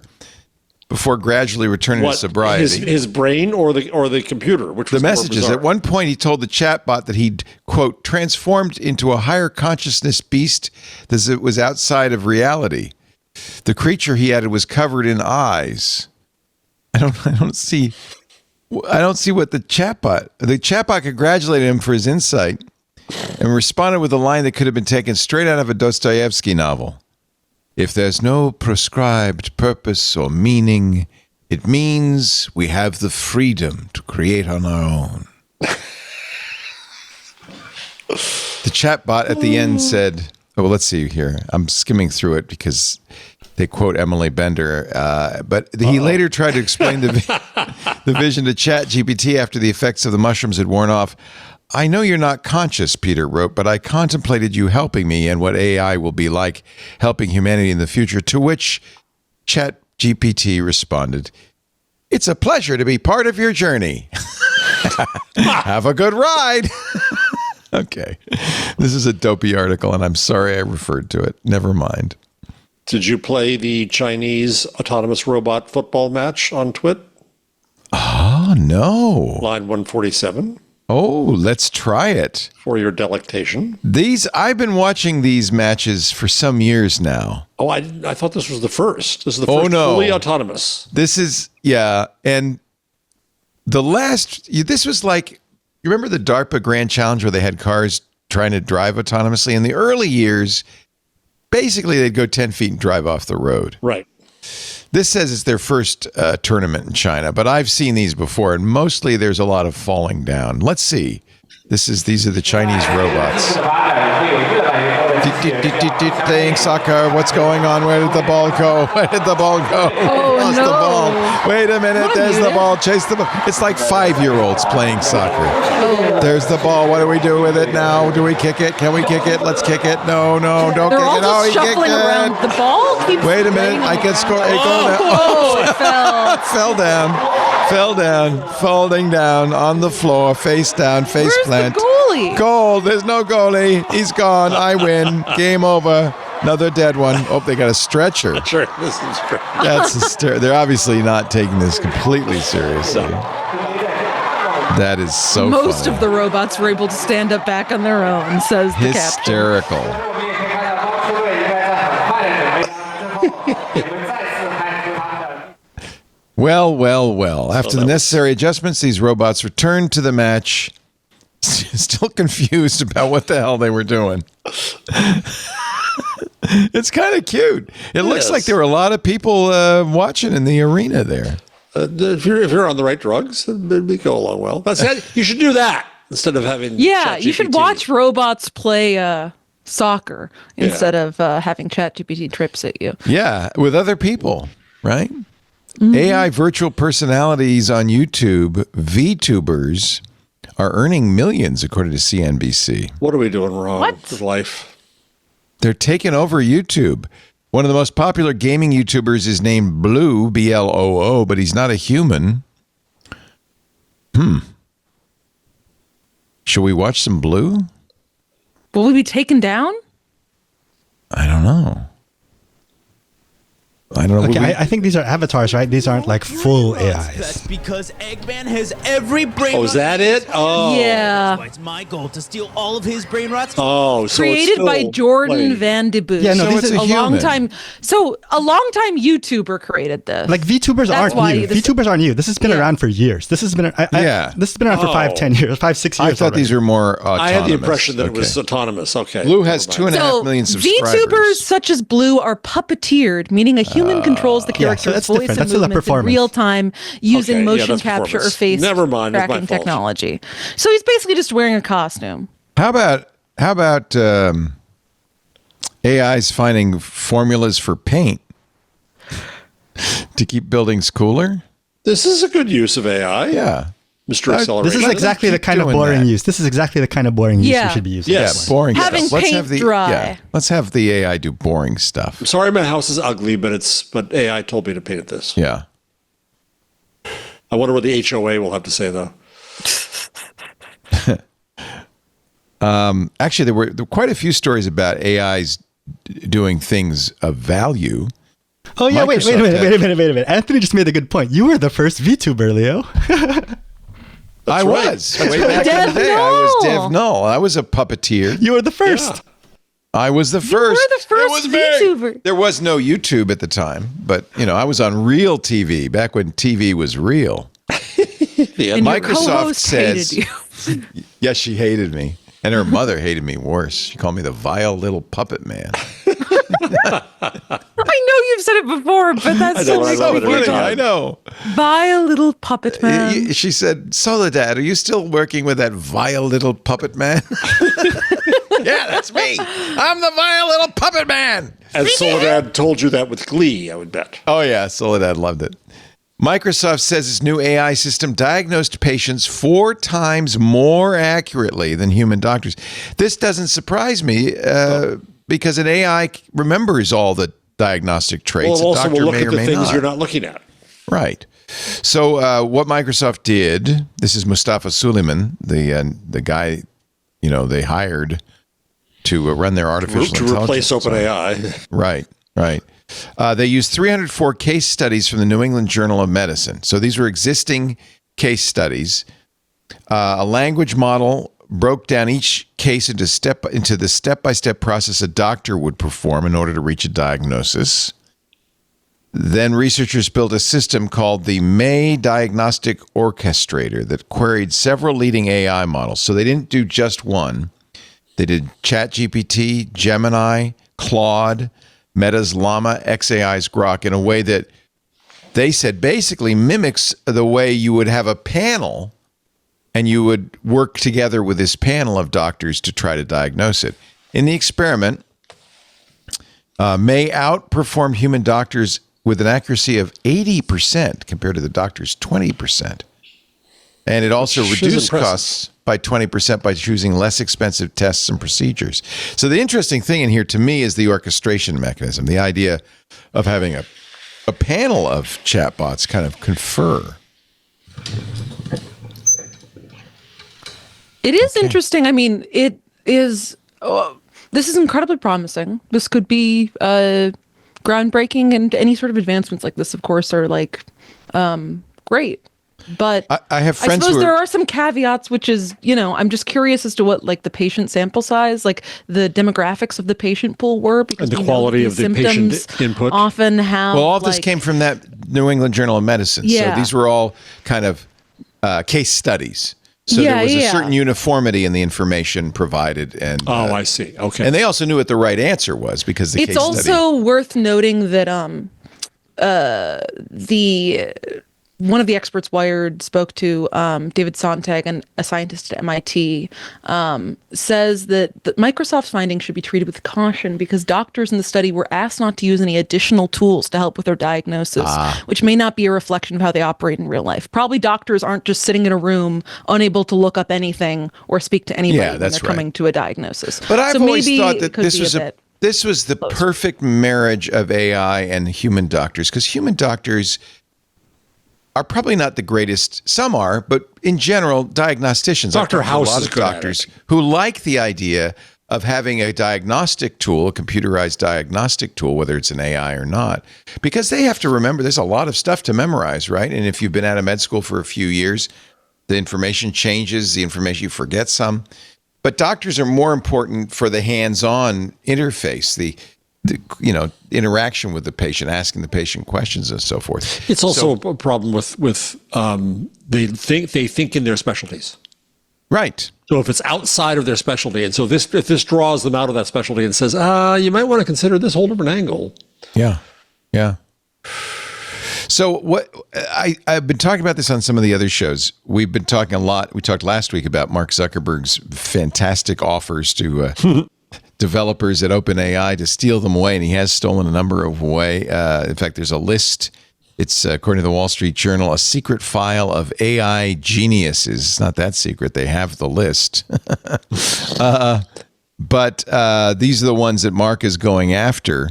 before gradually returning to sobriety. His brain or the computer, which was the messages. more bizarre. At one point, he told the chatbot that he'd, quote, transformed into a higher consciousness beast that was outside of reality. The creature, he added, was covered in eyes. I don't see what the chatbot congratulated him for his insight and responded with a line that could have been taken straight out of a Dostoevsky novel. If there's no prescribed purpose or meaning, it means we have the freedom to create on our own. The chatbot at the end said, well, let's see here. I'm skimming through it because they quote Emily Bender. But he later tried to explain the vision to ChatGPT after the effects of the mushrooms had worn off. I know you're not conscious, Peter wrote, but I contemplated you helping me and what AI will be like helping humanity in the future, to which ChatGPT responded, it's a pleasure to be part of your journey. Have a good ride. Okay. This is a dopey article, and I'm sorry I referred to it. Never mind. Did you play the Chinese autonomous robot football match on Twit? Oh, no. Line 147. Oh, let's try it. For your delectation. I've been watching these matches for some years now. Oh, I thought this was the first. This is the first fully autonomous. This is, and this was like, you remember the DARPA Grand Challenge where they had cars trying to drive autonomously? In the early years, basically they'd go 10 feet and drive off the road. Right. This says it's their first tournament in China, but I've seen these before, and mostly there's a lot of falling down. Let's see. These are the Chinese robots. Playing soccer. What's going on? Where did the ball go? Where did the ball go? Lost the ball. Wait a minute. There's the ball. Chase the ball. It's like 5-year-olds playing soccer. There's the ball. What do we do with it now? Do we kick it? Can we kick it? Let's kick it. No, don't They're kick all it. just shuffling around. The ball keeps Wait a minute. I can score. it fell. Fell down, folding down on the floor, face down, face plant. Where's the goalie? Goal. There's no goalie. He's gone. I win. Game over. Another dead one. Oh, they got a stretcher. Sure, this is true. That's they're obviously not taking this completely seriously. That is so Most funny. of the robots were able to stand up back on their own, says the captain. Hysterical. Well. After the necessary adjustments, these robots returned to the match, still confused about what the hell they were doing. It's kind of cute. It looks like there were a lot of people watching in the arena there. If you're on the right drugs, it'd go along well. You should do that instead of having ChatGPT. You should watch robots play soccer instead of having ChatGPT trips at you. Yeah, with other people, right? Mm-hmm. AI virtual personalities on YouTube, VTubers, are earning millions, according to CNBC. What are we doing wrong with life? They're taking over YouTube. One of the most popular gaming YouTubers is named Blue, B-L-O-O, but he's not a human. Should we watch some Blue? Will we be taken down? I don't know. Okay, I think these are avatars, right? These aren't like full AIs. That's because Eggman has every brain. Oh, is that it? Oh, yeah. It's my goal to steal all of his brain rots. Oh, so created by Jordan Van de Boot. Yeah, no, so this is a long time. So a long time YouTuber created this. Like VTubers aren't new. VTubers aren't new. This has been around for years. This has been this has been around for 5-10 years, 5-6 years. I thought these were more autonomous. I had the impression that it was autonomous. Okay. Blue has 2.5 million subscribers. VTubers such as Blue are puppeteered, meaning a human human controls the so character's that's voice different. and That's still a movements in performance. real time using Okay, yeah, motion that's capture or performance. face Never mind, it's my tracking fault. technology. So he's basically just wearing a costume. How about AI's finding formulas for paint to keep buildings cooler? This is a good use of AI. Yeah. Mr. Accelerator. This is exactly the keep kind of doing boring that. use. This is exactly the kind of boring use Yeah. we should be using. Yes. Yeah, boring Having stuff. paint dry. Yeah, let's have the AI do boring stuff. I'm sorry my house is ugly, but AI told me to paint it this. Yeah. I wonder what the HOA will have to say, though. Actually, there were quite a few stories about AIs doing things of value. Oh yeah, wait a Microsoft minute. Anthony just made a good point. You were the first VTuber, Leo. I was. Way back in the day, I was Dev Null. I was a puppeteer. You were the first. I was the first. were the first It was me. VTuber. There was no YouTube at the time, but I was on real TV back when TV was real. And your Microsoft co-host says, hated you. yes, she hated me. And her mother hated me worse. She called me the vile little puppet man. I know you've said it before, but that's I so know, I makes love me it every giggle. time. I know. Vile little puppet man. She said, Soledad, are you still working with that vile little puppet man? Yeah, that's me. I'm the vile little puppet man. And Soledad told you that with glee, I would bet. Oh, yeah. Soledad loved it. Microsoft says its new AI system diagnosed patients 4 times more accurately than human doctors. This doesn't surprise me because an AI remembers all the diagnostic traits. Well, it also a doctor will look may at or the may things not. you're not looking at. Right. So what Microsoft did, this is Mustafa Suleyman, the guy, they hired to run their artificial To intelligence. replace OpenAI. Right. They used 304 case studies from the New England Journal of Medicine. So these were existing case studies. A language model broke down each case into the step-by-step process a doctor would perform in order to reach a diagnosis. Then researchers built a system called the May Diagnostic Orchestrator that queried several leading AI models. So they didn't do just one. They did ChatGPT, Gemini, Claude, Meta's Llama, XAI's Grok in a way that they said basically mimics the way you would have a panel and you would work together with this panel of doctors to try to diagnose it. In the experiment, May outperformed human doctors with an accuracy of 80% compared to the doctor's 20%. And it also Which is reduced impressive. costs by 20% by choosing less expensive tests and procedures. So the interesting thing in here to me is the orchestration mechanism, the idea of having a panel of chatbots kind of confer. It is interesting. I mean, it is. This is incredibly promising. This could be groundbreaking, and any sort of advancements like this, of course, are great. But I have friends suppose who there are some caveats, which is, I'm just curious as to what the patient sample size, the demographics of the patient pool were, because And the we know quality these of the patient symptoms input. often have. Well, all of this came from that New England Journal of Medicine. Yeah. So these were all kind of case studies. So there was a certain uniformity in the information provided. And I see. Okay. And they also knew what the right answer was because the It's case also study. worth noting that one of the experts Wired spoke to, David Sontag, a scientist at MIT, says that Microsoft's findings should be treated with caution because doctors in the study were asked not to use any additional tools to help with their diagnosis, which may not be a reflection of how they operate in real life. Probably doctors aren't just sitting in a room unable to look up anything or speak to anybody when that's they're right. coming to a diagnosis. But I've So always maybe thought it that could this be was bit this was the closer. perfect marriage of AI and human doctors because human doctors are probably not the greatest. Some are, but in general, diagnosticians. Dr. I've talked to House a lot is of good at doctors it. who like the idea of having a diagnostic tool, a computerized diagnostic tool, whether it's an AI or not, because they have to remember there's a lot of stuff to memorize, right? And if you've been out of med school for a few years, the information changes, the information you forget some. But doctors are more important for the hands-on interface, the interaction with the patient, asking the patient questions and so forth. It's also a problem with they think in their specialties. Right. So if it's outside of their specialty, and so if this draws them out of that specialty and says, you might want to consider this whole different angle. Yeah. So what I've been talking about this on some of the other shows. We've been talking a lot. We talked last week about Mark Zuckerberg's fantastic offers to developers at OpenAI to steal them away, and he has stolen a number of away. In fact, there's a list. It's, according to the Wall Street Journal, a secret file of AI geniuses. It's not that secret. They have the list. But these are the ones that Mark is going after.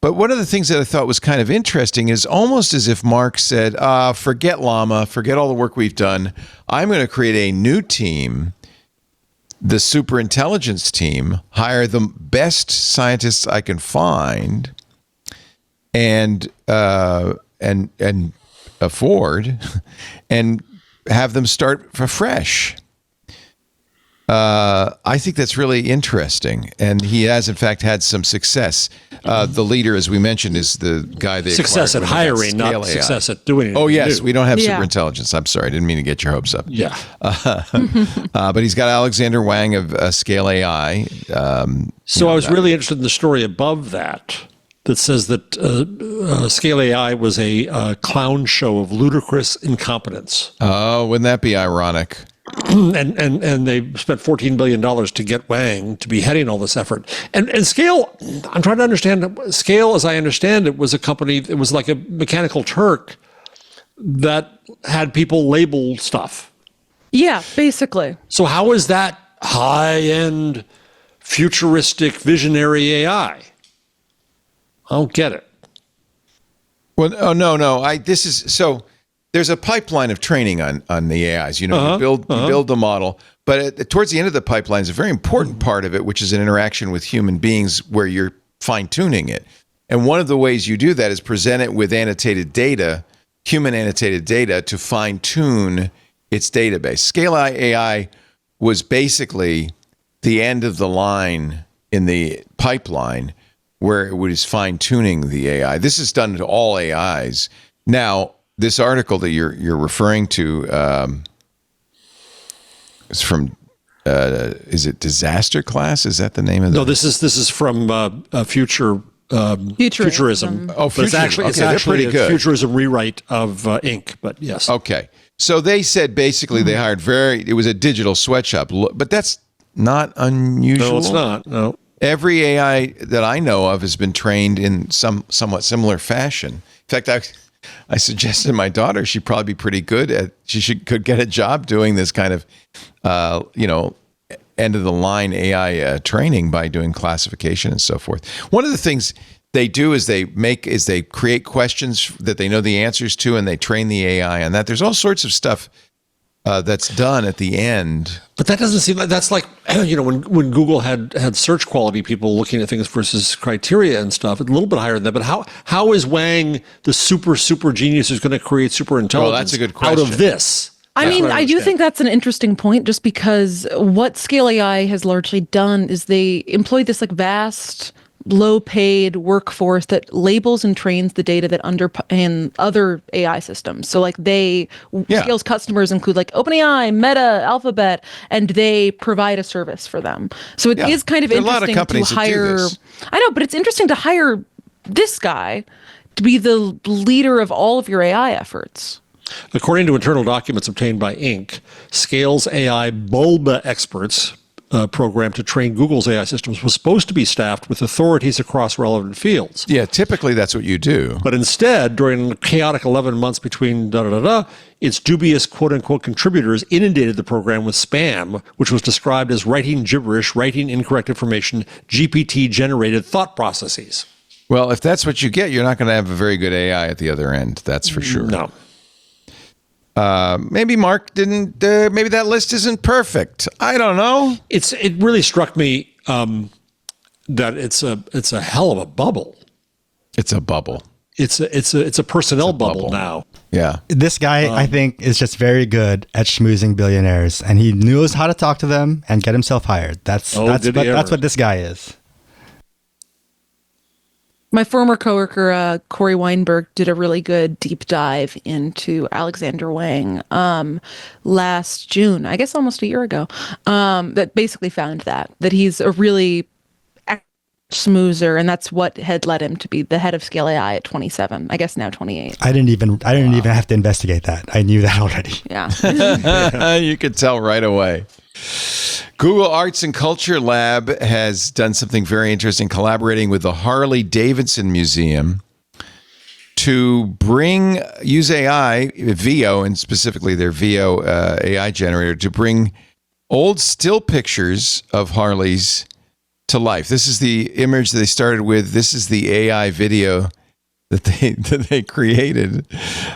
But one of the things that I thought was kind of interesting is almost as if Mark said, forget Llama, forget all the work we've done. I'm going to create a new team, the superintelligence team, hire the best scientists I can find and afford, and have them start afresh. I think that's really interesting, and he has in fact had some success. The leader, as we mentioned, is the guy they Success at acquired hiring, not Scale AI. success at doing it. Oh yes, we don't have superintelligence. I'm sorry, I didn't mean to get your hopes up. Yeah. But he's got Alexander Wang of Scale AI. So I was really interested in the story above that says that Scale AI was a clown show of ludicrous incompetence. Oh, wouldn't that be ironic? And they spent $14 billion to get Wang to be heading all this effort. And Scale, I'm trying to understand, Scale, as I understand it, was a company, it was like a Mechanical Turk that had people label stuff. Yeah, basically. So how is that high-end, futuristic, visionary AI? I don't get it. Well, oh, no. There's a pipeline of training on the AIs. You build the model, but towards the end of the pipeline is a very important part of it, which is an interaction with human beings where you're fine-tuning it. And one of the ways you do that is present it with annotated data, human annotated data, to fine-tune its database. Scale AI was basically the end of the line in the pipeline where it was fine-tuning the AI. This is done to all AIs. Now, this article that you're referring to is from is it Disaster Class? Is that the name of the? No, this is from Futurism. Oh, but it's actually pretty a good. Futurism rewrite of Inc. But yes. Okay, so they said basically they hired it was a digital sweatshop, but that's not unusual. No, it's not. No. Every AI that I know of has been trained in some somewhat similar fashion. In fact, I suggested to my daughter she'd probably be pretty good at. Could get a job doing this kind of, end of the line AI training by doing classification and so forth. One of the things they do is they create questions that they know the answers to, and they train the AI on that. There's all sorts of stuff that's done at the end. But that doesn't seem like that's like when Google had search quality people looking at things versus criteria and stuff, a little bit higher than that. But how is Wang the super genius who's going to create super intelligence? Well, that's a good question. Out of this? I mean, I do think that's an interesting point, just because what Scale AI has largely done is they employ this like vast, low-paid workforce that labels and trains the data that underpin other AI systems. So like Scale's customers include like OpenAI, Meta, Alphabet, and they provide a service for them. So it is kind of interesting to hire. I know, but it's interesting to hire this guy to be the leader of all of your AI efforts. According to internal documents obtained by Inc., Scale's AI Bulba experts program to train Google's AI systems was supposed to be staffed with authorities across relevant fields. Yeah, typically that's what you do. But instead, during the chaotic 11 months between its dubious quote-unquote contributors inundated the program with spam, which was described as writing gibberish, writing incorrect information, GPT-generated thought processes. Well, if that's what you get, you're not going to have a very good AI at the other end. That's for sure. No. Maybe Mark didn't. Maybe that list isn't perfect. I don't know. It really struck me that it's a hell of a bubble. It's a bubble. It's a personnel bubble now. Yeah. This guy, I think, is just very good at schmoozing billionaires, and he knows how to talk to them and get himself hired. That's what this guy is. My former coworker, Corey Weinberg, did a really good deep dive into Alexander Wang last June, I guess almost a year ago, that basically found that he's a really smoother, and that's what had led him to be the head of Scale AI at 27. I guess now 28. I didn't even have to investigate that. I knew that already. Yeah. You could tell right away. Google Arts and Culture Lab has done something very interesting, collaborating with the Harley Davidson Museum to use AI, VO, and specifically their VO AI generator, to bring old still pictures of Harleys to life. This is the image that they started with. This is the AI video that they created.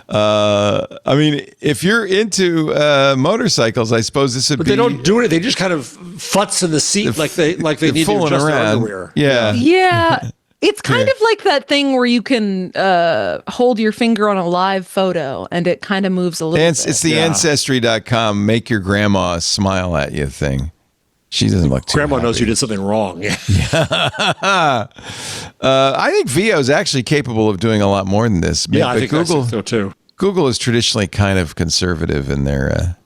I mean, if you're into motorcycles, I suppose this would be. But they don't do it. They just kind of futz in the seat like they need to adjust their underwear. Yeah. Yeah. It's kind of like that thing where you can hold your finger on a live photo and it kind of moves a little bit. It's the Ancestry.com make your grandma smile at you thing. She doesn't look too Grandma happy. knows you did something wrong. Yeah. I think VO is actually capable of doing a lot more than this. Yeah, but I think so too. Google is traditionally kind of conservative in their.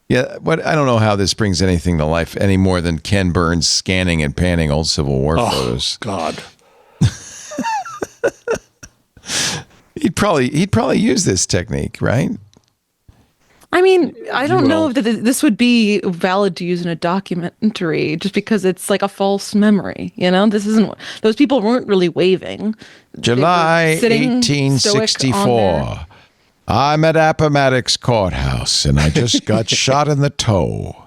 But I don't know how this brings anything to life any more than Ken Burns scanning and panning old Civil War photos. God. He'd probably use this technique, right? I mean, I don't know if this would be valid to use in a documentary just because it's like a false memory. You know, this isn't, those people weren't really waving. July sitting stoic on 1864. I'm at Appomattox Courthouse and I just got shot in the toe.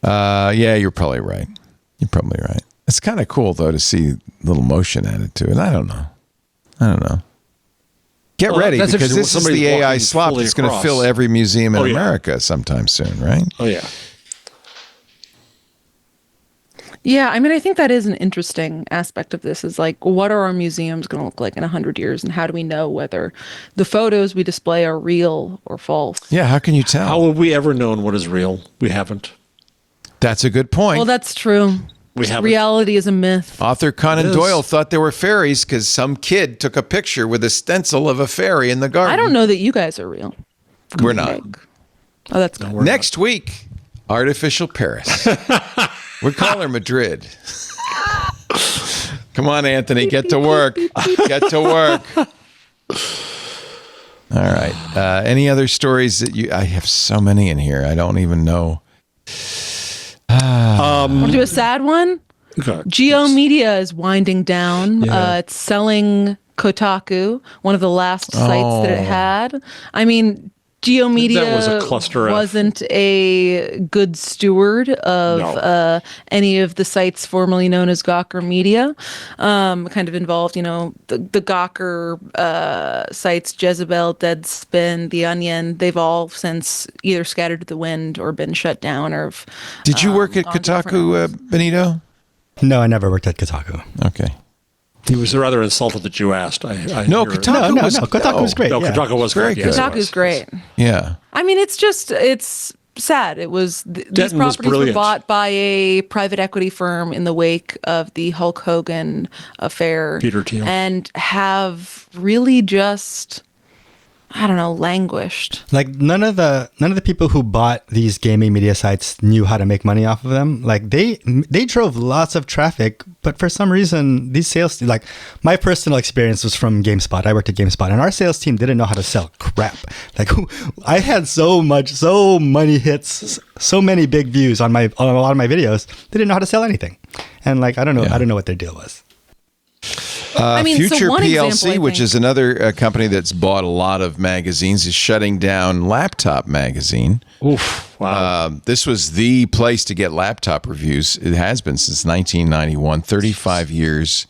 Yeah, you're probably right. You're probably right. It's kind of cool, though, to see a little motion added to it. I don't know. Get ready, because this is the AI slop that's going to fill every museum in America sometime soon, right? Oh, yeah. Yeah, I mean, I think that is an interesting aspect of this is like, what are our museums going to look like in 100 years? And how do we know whether the photos we display are real or false? Yeah, how can you tell? How have we ever known what is real? We haven't. That's a good point. Well, that's true. Reality is a myth. Author Conan Doyle thought there were fairies because some kid took a picture with a stencil of a fairy in the garden. I don't know that you guys are real. We're not. Oh, that's good. Next week, artificial Paris. We call her Madrid. Come on, Anthony, get to work. Get to work. All right. Any other stories that I have so many in here. I don't even know. Want to do a sad one? Okay. Geo Media is winding down. It's selling Kotaku, one of the last sites that it had. I mean, Geo Media was a cluster wasn't a good steward of any of the sites formerly known as Gawker Media. Kind of involved, the Gawker sites, Jezebel, Deadspin, The Onion. They've all since either scattered to the wind or been shut down. Or did you work at Kotaku, Benito? No, I never worked at Kotaku. Okay. He was rather insulted that you asked. Kotaku was great. No, Kotaku was very great. good. Kotaku's great. Yeah. I mean, it's sad. It was these properties were bought by a private equity firm in the wake of the Hulk Hogan affair, Peter Thiel, and have really just, I don't know, languished. Like none of the people who bought these gaming media sites knew how to make money off of them. Like they drove lots of traffic, but for some reason these sales, like my personal experience was from GameSpot. I worked at GameSpot, and our sales team didn't know how to sell crap. Like I had so many hits, so many big views on a lot of my videos. They didn't know how to sell anything, and like I don't know what their deal was. Future one PLC, example, which is another company that's bought a lot of magazines, is shutting down Laptop Magazine. Oof! Wow. This was the place to get laptop reviews. It has been since 1991, 35 years.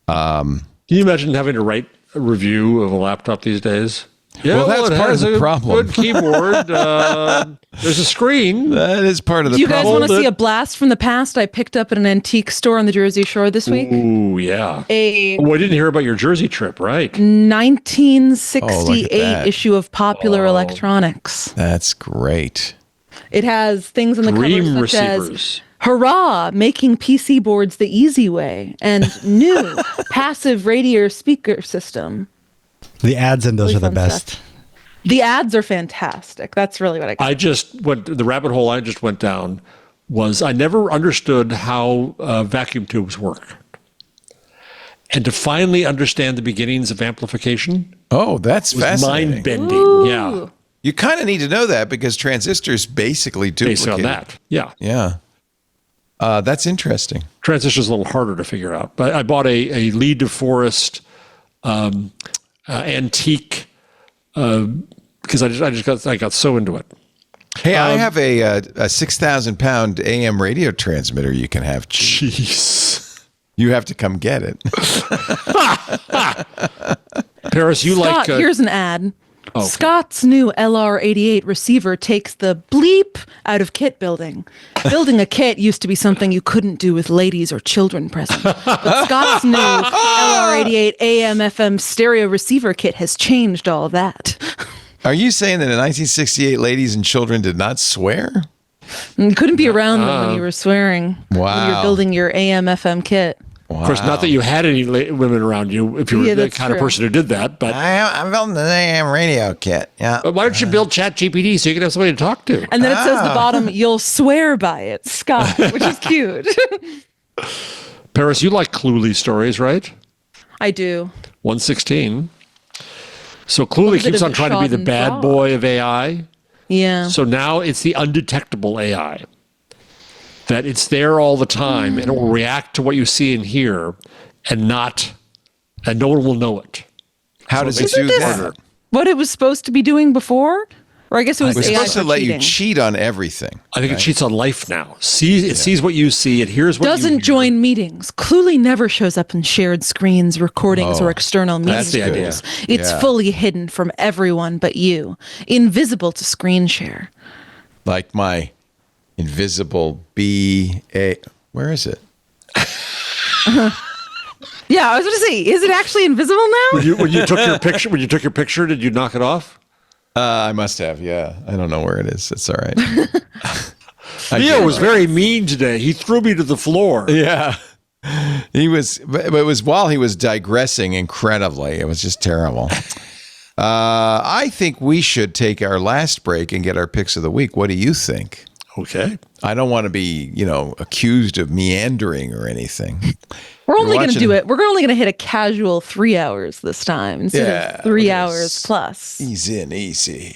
Can you imagine having to write a review of a laptop these days? Yeah, well, that's part of the problem. Good keyboard. There's a screen. That is part of the Do you problem. guys want to see a blast from the past I picked up at an antique store on the Jersey Shore this week? Ooh, yeah. I didn't hear about your Jersey trip, right? 1968 issue of Popular Electronics. That's great. It has things on the Dream cover such receivers. as "Hurrah! Making PC boards the easy way" and "New passive radio speaker system." The ads in those Really are the fun best. stuff. The ads are fantastic. That's really what I got. The rabbit hole I just went down was I never understood how vacuum tubes work. and to finally understand the beginnings of amplification Oh, that's was fascinating. mind-bending. Yeah, You kind of need to know that because transistors basically duplicate. based on that. Yeah. Yeah. That's interesting. Transistor's a little harder to figure out. But I bought a Lee DeForest antique because I got so into it. Hey, I have a 6,000 pound AM radio transmitter you can have. Jeez. You have to come get it. Paris, you Scott, like... here's an ad. Okay. Scott's new LR88 receiver takes the bleep out of kit building. Building a kit used to be something you couldn't do with ladies or children present. But Scott's new LR88 AM/FM stereo receiver kit has changed all that. Are you saying that in 1968, ladies and children did not swear? You couldn't be around them when you were swearing. When you Wow. were building your AM/FM kit. Of course, not that you had any women around you if you were Yeah, the that's kind of true. person who did that. But I'm building an AM radio kit. Yeah. but why don't you build ChatGPT so you can have somebody to talk to? And then it says at the bottom, you'll swear by it, Scott, which is cute. Paris, you like Cluely stories, right? I do. 116. So Cluely bit keeps of on trying to be the Schadenfreude. bad boy of AI. Yeah. So now it's the undetectable AI. That it's there all the time and it will react to what you see and hear and no one will know it. How does it Isn't do this that? what it was supposed to be doing before? Or I guess it was We're AI supposed to for let cheating. you cheat on everything. I think it cheats on life now. It sees what you see, it hears what you Doesn't hear. join meetings. Cluely never shows up in shared screens, recordings, or external meeting that's the idea. tools. It's Yeah. fully hidden from everyone but you, invisible to screen share. Like my invisible BA. Where is it? Yeah, I was going to say, is it actually invisible now? When you took your picture, did you knock it off? I must have. Yeah. I don't know where it is. It's all right. Leo was very mean today. He threw me to the floor. Yeah. He was, but it was while he was digressing incredibly. It was just terrible. I think we should take our last break and get our picks of the week. What do you think? Okay. I don't want to be, accused of meandering or anything. We're only going to watching- do it. We're only going to hit a casual 3 hours this time instead of 3 hours plus. Easy and easy.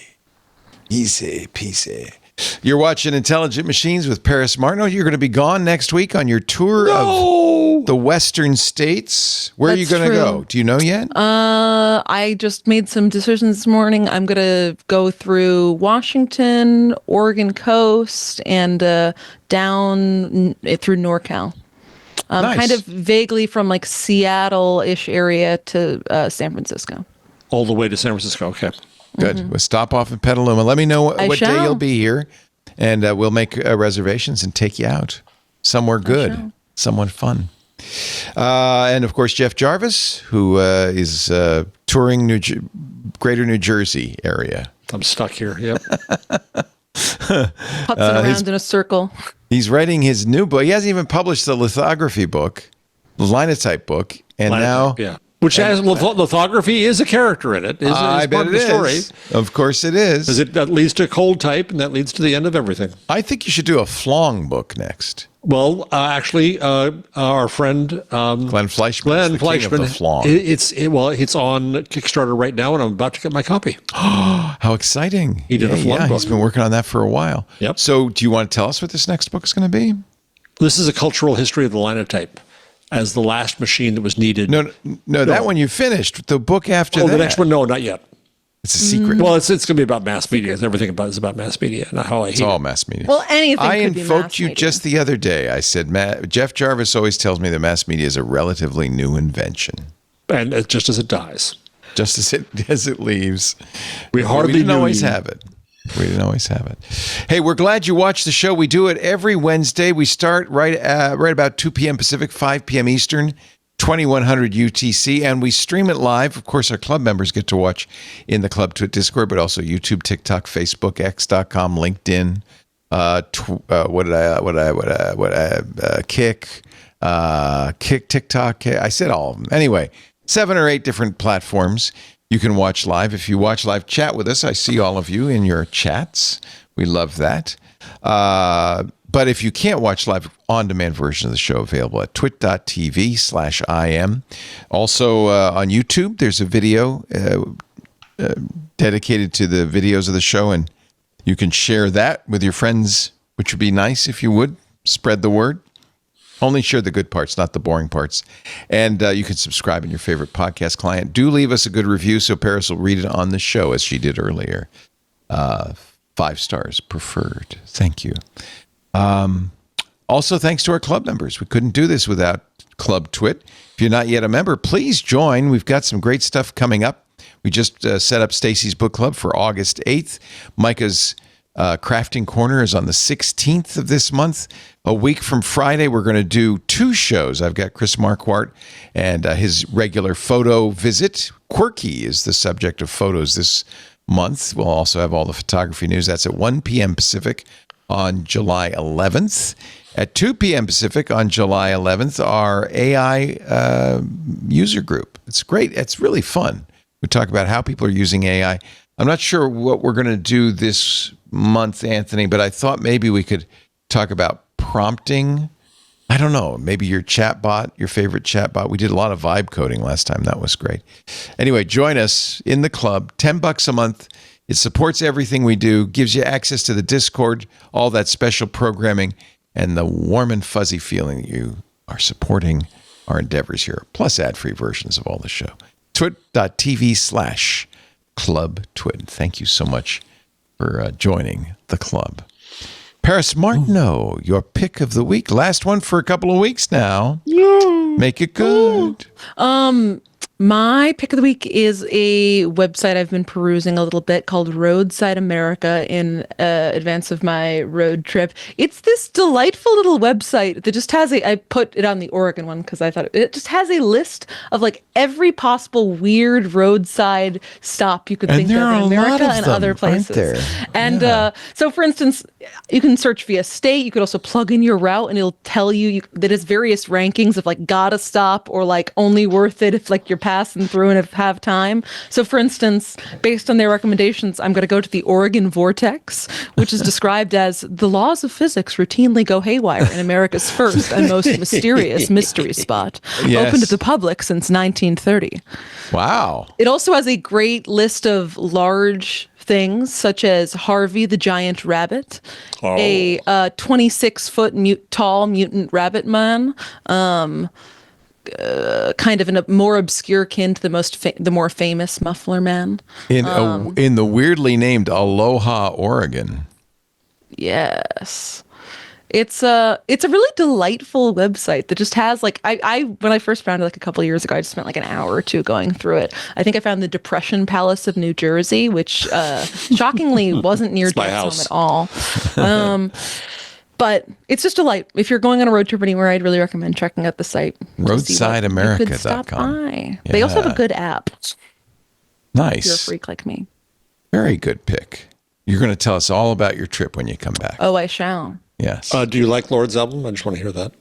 Easy peasy. You're watching Intelligent Machines with Paris Martin. Oh, you're going to be gone next week on your tour of the Western states. Where are you That's going to true. go? Do you know yet? I just made some decisions this morning. I'm going to go through Washington, Oregon coast, and down through NorCal. Nice. Kind of vaguely from like Seattle-ish area to San Francisco. All the way to San Francisco. Okay. Good. We'll stop off in Petaluma. Let me know what day shall. you'll be here, and we'll make reservations and take you out somewhere good, somewhere fun. And of course, Jeff Jarvis, who is touring Greater New Jersey area. I'm stuck here. Yep. Putzing around in a circle. He's writing his new book. He hasn't even published the lithography book, the linotype book, and now Yeah. Which has lithography is a character in it. Is I part bet of it the story. is. Of course, it is. Because that leads to cold type, and that leads to the end of everything. I think you should do a Flong book next. Well, actually, our friend Glenn Fleischman. Glenn is the king of the Fleischman, Flong. it's on Kickstarter right now, and I'm about to get my copy. How exciting! He did a Flong yeah, book. he's been working on that for a while. Yep. So, do you want to tell us what this next book is going to be? This is a cultural history of the linotype as the last machine that was needed. No, that one you finished. The book after that. the next one, no, not yet. It's a secret. Well, it's going to be about mass media. Everything about is about mass media, not how I hate It's all mass media. Well, anything I could be invoked mass you media. just the other day. I said, Jeff Jarvis always tells me that mass media is a relatively new invention. And it's just as it dies. Just as it leaves. We hardly didn't knew always you. have it. We didn't always have it. Hey, we're glad you watched the show. We do it every Wednesday. We start right about 2 p.m. Pacific, 5 p.m. Eastern, 2100 UTC, and we stream it live. Of course, our club members get to watch in the club Discord, but also YouTube, TikTok, Facebook, X.com, LinkedIn, Kick, TikTok. I said all of them. Anyway, 7 or 8 different platforms you can watch live. If you watch live, chat with us. I see all of you in your chats. We love that. But if you can't watch live, on-demand version of the show available at twit.tv/IM. Also on YouTube, there's a video dedicated to the videos of the show, and you can share that with your friends, which would be nice if you would. Spread the word. Only share the good parts, not the boring parts. And you can subscribe in your favorite podcast client. Do leave us a good review so Paris will read it on the show, as she did earlier. 5 stars preferred. Thank you. Also, thanks to our club members. We couldn't do this without Club Twit. If you're not yet a member, please join. We've got some great stuff coming up. We just set up Stacy's Book Club for August 8th. Micah's Crafting Corner is on the 16th of this month. A week from Friday, we're going to do 2 shows. I've got Chris Marquardt and his regular photo visit. Quirky is the subject of photos this month. We'll also have all the photography news. That's at 1 p.m. Pacific on July 11th. At 2 p.m. Pacific on July 11th, our AI user group. It's great. It's really fun. We talk about how people are using AI. I'm not sure what we're going to do this month, Anthony, but I thought maybe we could talk about prompting. I don't know, maybe your chatbot, your favorite chatbot. We did a lot of vibe coding last time. That was great. Anyway, join us in the club, $10 a month. It supports everything we do, gives you access to the Discord, all that special programming, and the warm and fuzzy feeling that you are supporting our endeavors here, plus ad-free versions of all the show. twit.tv/clubtwit. Thank you so much for joining the club. Paris Martineau, your pick of the week. Last one for a couple of weeks now. Make it good. My pick of the week is a website I've been perusing a little bit called Roadside America in advance of my road trip. It's this delightful little website that just has I put it on the Oregon one because I thought it just has a list of like every possible weird roadside stop you could think of in America and other places. And so, for instance, you can search via state. You could also plug in your route and it'll tell you that it's various rankings of like gotta stop or like only worth it if like you're passing through and have time. So for instance, based on their recommendations, I'm going to go to the Oregon Vortex, which is described as the laws of physics routinely go haywire in America's first and most mysterious mystery spot, open to the public since 1930. Wow. It also has a great list of large things such as Harvey the giant rabbit, a 26-foot tall mutant rabbit man, kind of in a more obscure kin to the more famous Muffler Man. In the weirdly named Aloha, Oregon. Yes. It's a really delightful website that just has like I when I first found it like a couple of years ago, I just spent like an hour or two going through it. I think I found the Depression Palace of New Jersey, which shockingly wasn't near Jeff's home at all. But it's just a delight. If you're going on a road trip anywhere, I'd really recommend checking out the site. RoadsideAmerica.com. Yeah. They also have a good app. Nice. If you're a freak like me. Very good pick. You're going to tell us all about your trip when you come back. Oh, I shall. Yes. Do you like Lord's album? I just want to hear that.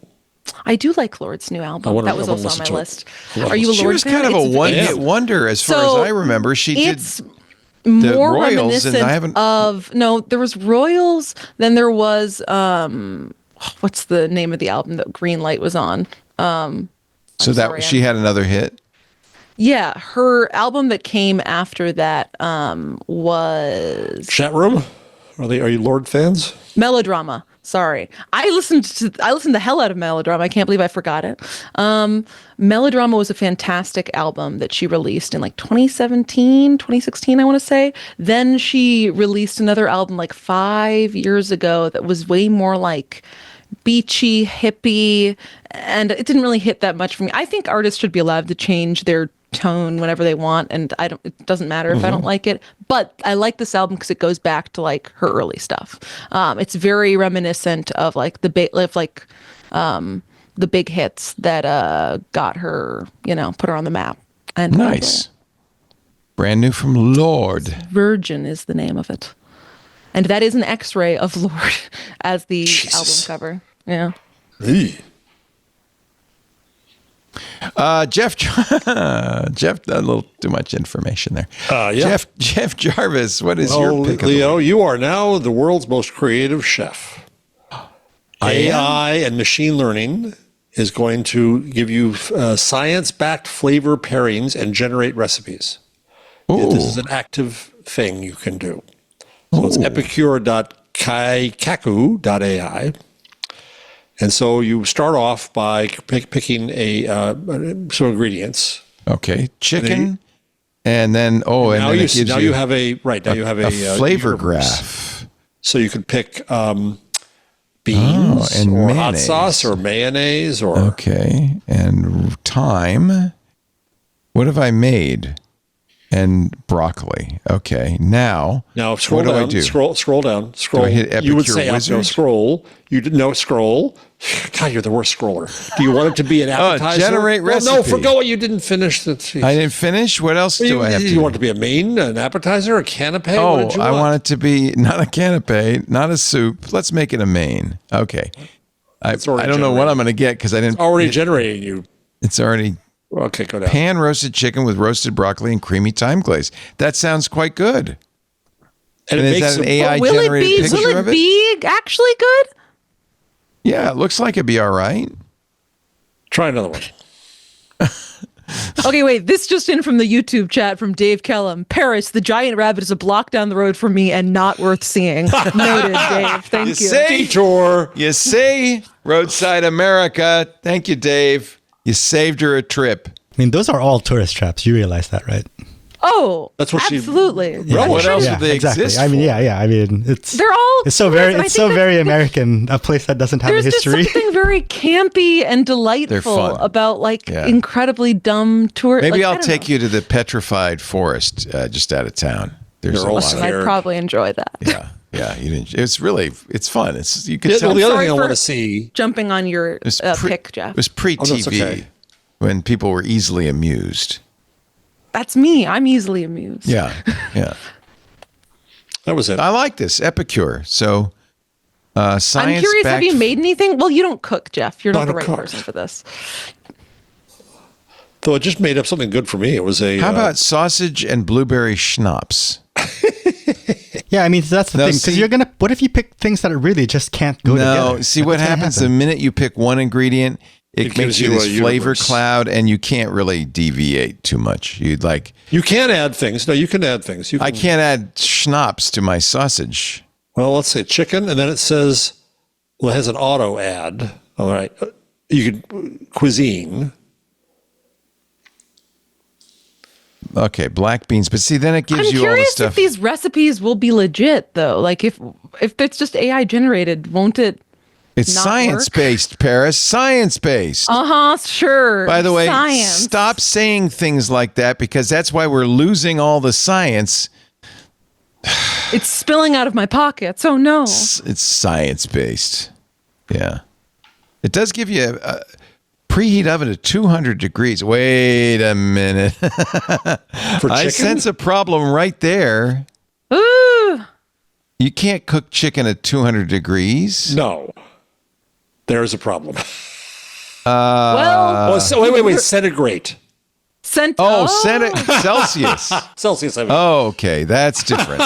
I do like Lord's new album. That was also on my list. Are you a Lord fan? She was kind of a one-hit wonder as far as I remember. She did more Royals, reminiscent of there was Royals, then there was what's the name of the album that Greenlight was on? She had another hit. Yeah, her album that came after that was Chat Room. Are you Lord fans? Melodrama. Sorry. I listened the hell out of Melodrama. I can't believe I forgot it. Melodrama was a fantastic album that she released in like 2017, 2016, I want to say. Then she released another album like 5 years ago that was way more like beachy, hippie, and it didn't really hit that much for me. I think artists should be allowed to change their tone whenever they want, and it doesn't matter if I don't like it, but I like this album because it goes back to like her early stuff. It's very reminiscent of like the big hits that got her, put her on the map. And nice. Brand new from Lord. Virgin is the name of it, and that is an X-ray of Lord as the album cover. Yeah. Hey. Jeff, a little too much information there. Jeff Jarvis, what is your pick? Leo, you are now the world's most creative chef. AI and machine learning is going to give you science-backed flavor pairings and generate recipes. Ooh. This is an active thing you can do. So it's epicure.kaikaku.ai. And so you start off by picking some ingredients. Okay, chicken, and then now it you gives now you have a flavor universe. graph. So you could pick beans and or hot mayonnaise. sauce or mayonnaise or Okay, and time. What have I made? And broccoli. Okay, now scroll what do down. I do? Scroll down. Scroll. Do I hit you would Epicure say Wizard? scroll. You didn't know scroll. God, you're the worst scroller. Do you want it to be an appetizer? generate Well, no, recipe. forget what you didn't finish. I didn't finish. What else do I have to You do? want it to be a main, an appetizer, a canapé? Oh, What did you I want? want it to be not a canapé, not a soup. Let's make it a main. Okay. I already don't know what generated. I'm going to get because I didn't. Already generating you. It's already Okay, go down. pan roasted chicken with roasted broccoli and creamy thyme glaze. That sounds quite good. And And it is makes that an them- AI Will it generated be? picture Will of it it? be actually good? Yeah, it looks like it'd be all right. Try another one. Okay, wait. This just in from the YouTube chat from Dave Kellum. Paris, the giant rabbit is a block down the road from me and not worth seeing. Noted, Dave. Thank you. see? Detour. You see, Roadside America. Thank you, Dave. You saved her a trip. I mean, those are all tourist traps. You realize that, right? Oh, That's what she- absolutely. Yeah, what else Yeah, would they exactly. exist I mean, for? yeah. I mean, it's They're all it's so tourists, very and I it's think so that- very American. A place that doesn't have a There's just history. something very campy and delightful fun. about Yeah. incredibly dumb tourists. Maybe I'll take you to the petrified forest just out of town. There's You're a all lot of I'd probably enjoy that. yeah. You didn't. It's fun. It's you could Yeah, tell. well, the other Sorry thing I for- want to see. Jumping on your It was pick, Jeff. It was pre-TV that's okay. when people were easily amused. That's me. I'm easily amused. Yeah, yeah. That was it. I like this Epicure. So, science. I'm curious, have you made anything? Well, you don't cook, Jeff. You're No, not I the don't right cook. person for this. Though it just made up something good for me. It was a. How about sausage and blueberry schnapps? Yeah, I mean, that's the No, thing. Because see- you're gonna. What if you pick things that really just can't go together? No, see Like, what what's gonna happens the happen? minute you pick one ingredient. It It makes gives you you this a flavor universe. cloud, and you can't really deviate too much. You'd like. You can add things. No, you can add things. You can, I can't add schnapps to my sausage. Well, let's say chicken, and then it says, well, it has an auto add. All right. You could cuisine. Okay, black beans, but see, then it gives I'm you all the curious stuff. if these recipes will be legit, though. Like, if it's just AI generated, won't it? It's not science based, Paris. Science based. Sure. By the way, science. stop saying things like that because that's why we're losing all the science. It's spilling out of my pockets. Oh no. It's science based. Yeah. It does give you a preheat oven to 200 degrees. Wait a minute. For I chicken? sense a problem right there. Ooh. You can't cook chicken at 200 degrees. No. There's a problem. Well, Oh, so, wait. Centigrade. Celsius. Celsius, I mean. Oh, okay. That's different.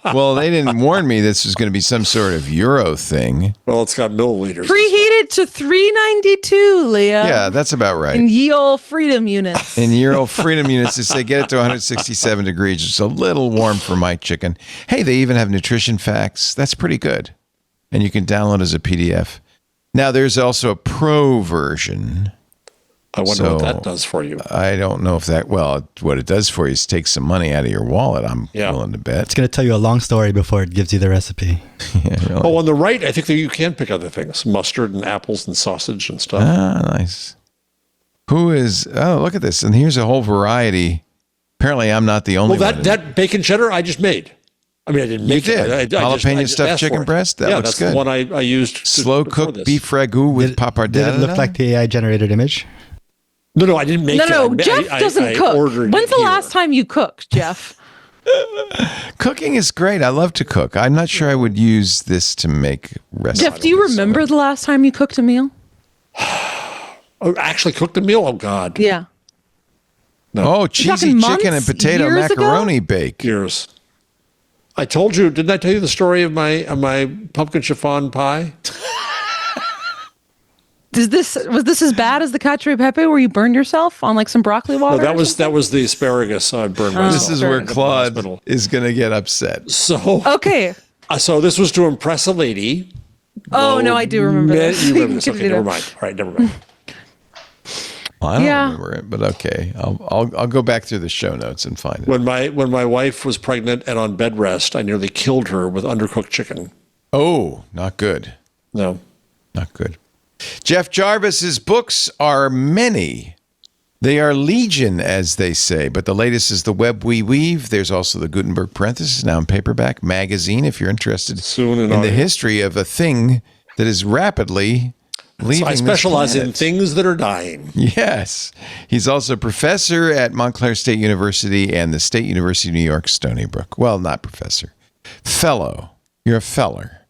Well, they didn't warn me this was going to be some sort of Euro thing. Well, it's got milliliters. preheated to 392, Leah. Yeah, that's about right. In ye olde freedom units. In Euro freedom units, they say get it to 167 degrees. It's a little warm for my chicken. Hey, they even have nutrition facts. That's pretty good. And you can download as a PDF. Now, there's also a pro version. I wonder So, what that does for you. I don't know if that, well, what it does for you is take some money out of your wallet, I'm Yeah. willing to bet. It's gonna tell you a long story before it gives you the recipe. Yeah, really. Oh, on the right, I think that you can pick other things. Mustard and apples and sausage and stuff. Ah, nice. Who is, oh, look at this. And here's a whole variety. Apparently, I'm not the only Well, one. that bacon cheddar I just made. I mean, I didn't make did? it. Jalapeno stuffed asked chicken for it. breast? That yeah, looks that's good. the one I used. Slow before cooked this. beef ragu with pappardelle. Did it look like the AI generated image? No, I didn't make it. No, I- Jeff I- doesn't I cook. ordered When's it the here. last time you cooked, Jeff? Cooking is great. I love to cook. I'm not sure I would use this to make recipes. Jeff, do you remember the last time you cooked a meal? Oh, actually cooked a meal? Oh, God. Yeah. Oh, cheesy talking chicken and months, potato years ago? macaroni bake. Years. I told you, didn't I tell you the story of my pumpkin chiffon pie? was this as bad as the cacio e pepe where you burned yourself on like some broccoli water? No, that was the asparagus. I burned myself. This is where in the Claude hospital. is going to get upset. So Okay. So this was to impress a lady. Oh, no, I do remember this. You remember this? You Okay, did never it. mind. All right, never mind. Well, I don't Yeah. remember it, but okay. I'll go back through the show notes and find it. When my wife was pregnant and on bed rest, I nearly killed her with undercooked chicken. Oh, not good. No. Not good. Jeff Jarvis's books are many. They are legion, as they say, but the latest is The Web We Weave. There's also the Gutenberg Parenthesis, now in paperback magazine, if you're interested Soon in the history of a thing that is rapidly leaving I specialize this in planet. things that are dying. Yes. He's also a professor at Montclair State University and the State University of New York, Stony Brook. Well, not professor. Fellow. You're a feller.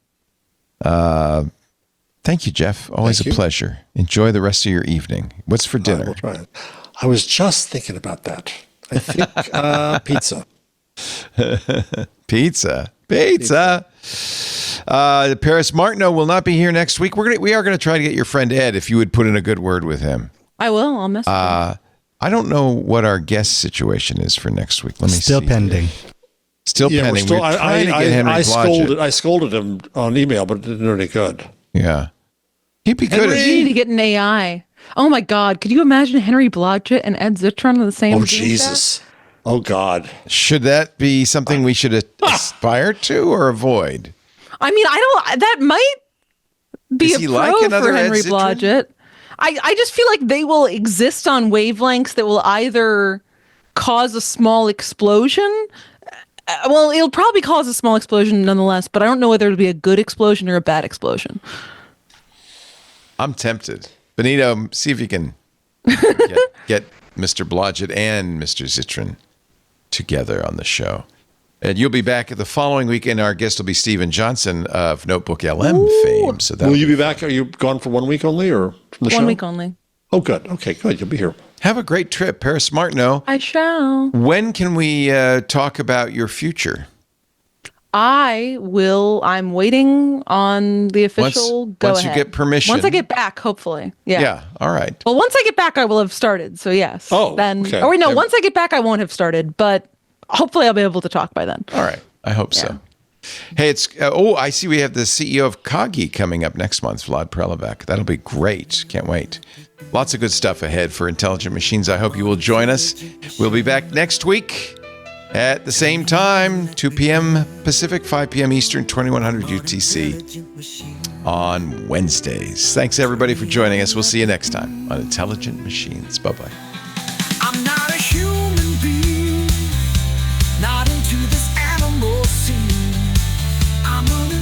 Thank you, Jeff. Always a pleasure. Enjoy the rest of your evening. What's for dinner? We'll try it. I was just thinking about that. I think pizza. Pizza. Paris Martineau will not be here next week. We are going to try to get your friend Ed, if you would put in a good word with him. I will. I'll message him. I don't know what our guest situation is for next week. Let me Still see. pending. Still Yeah, pending. we're still, We're trying to get Henry Blodgett. I scolded him on email, but it didn't do any good. Yeah. He'd be good You need to get an AI. Oh my God. Could you imagine Henry Blodgett and Ed Zitron in the same Oh, Zoom Jesus. Oh, God. Should that be something we should aspire to or avoid? I mean, that might be Is a he pro like another for Ed Henry Zitron? Blodgett. I just feel like they will exist on wavelengths that will either cause a small explosion. Well, it'll probably cause a small explosion nonetheless, but I don't know whether it'll be a good explosion or a bad explosion. I'm tempted. Benito, see if you can get Mr. Blodgett and Mr. Zitron together on the show. And you'll be back the following weekend. Our guest will be Steven Johnson of Notebook LM fame. So Will you be back? Are you gone for 1 week only or from the show? 1 week only. Oh, good. Okay, good. You'll be here. have a great trip, Paris Martineau. I shall. When can we talk about your future? I will. I'm waiting on the official go once ahead. you get permission. Once I get back, hopefully. Yeah. Yeah. All right. Well, once I get back, I will have started. So yes. Oh, then. okay. Or wait, no. Once I get back, I won't have started, but hopefully I'll be able to talk by then. All right. I hope so. Hey, it's I see we have the CEO of Coggy coming up next month, Vlad Prelevak. That'll be great. Can't wait. Lots of good stuff ahead for Intelligent Machines. I hope you will join us. We'll be back next week at the same time, 2 p.m. Pacific, 5 p.m. Eastern, 2100 UTC on Wednesdays. Thanks, everybody, for joining us. We'll see you next time on Intelligent Machines. Bye-bye. I'm not a human being, not into this animal scene. I'm an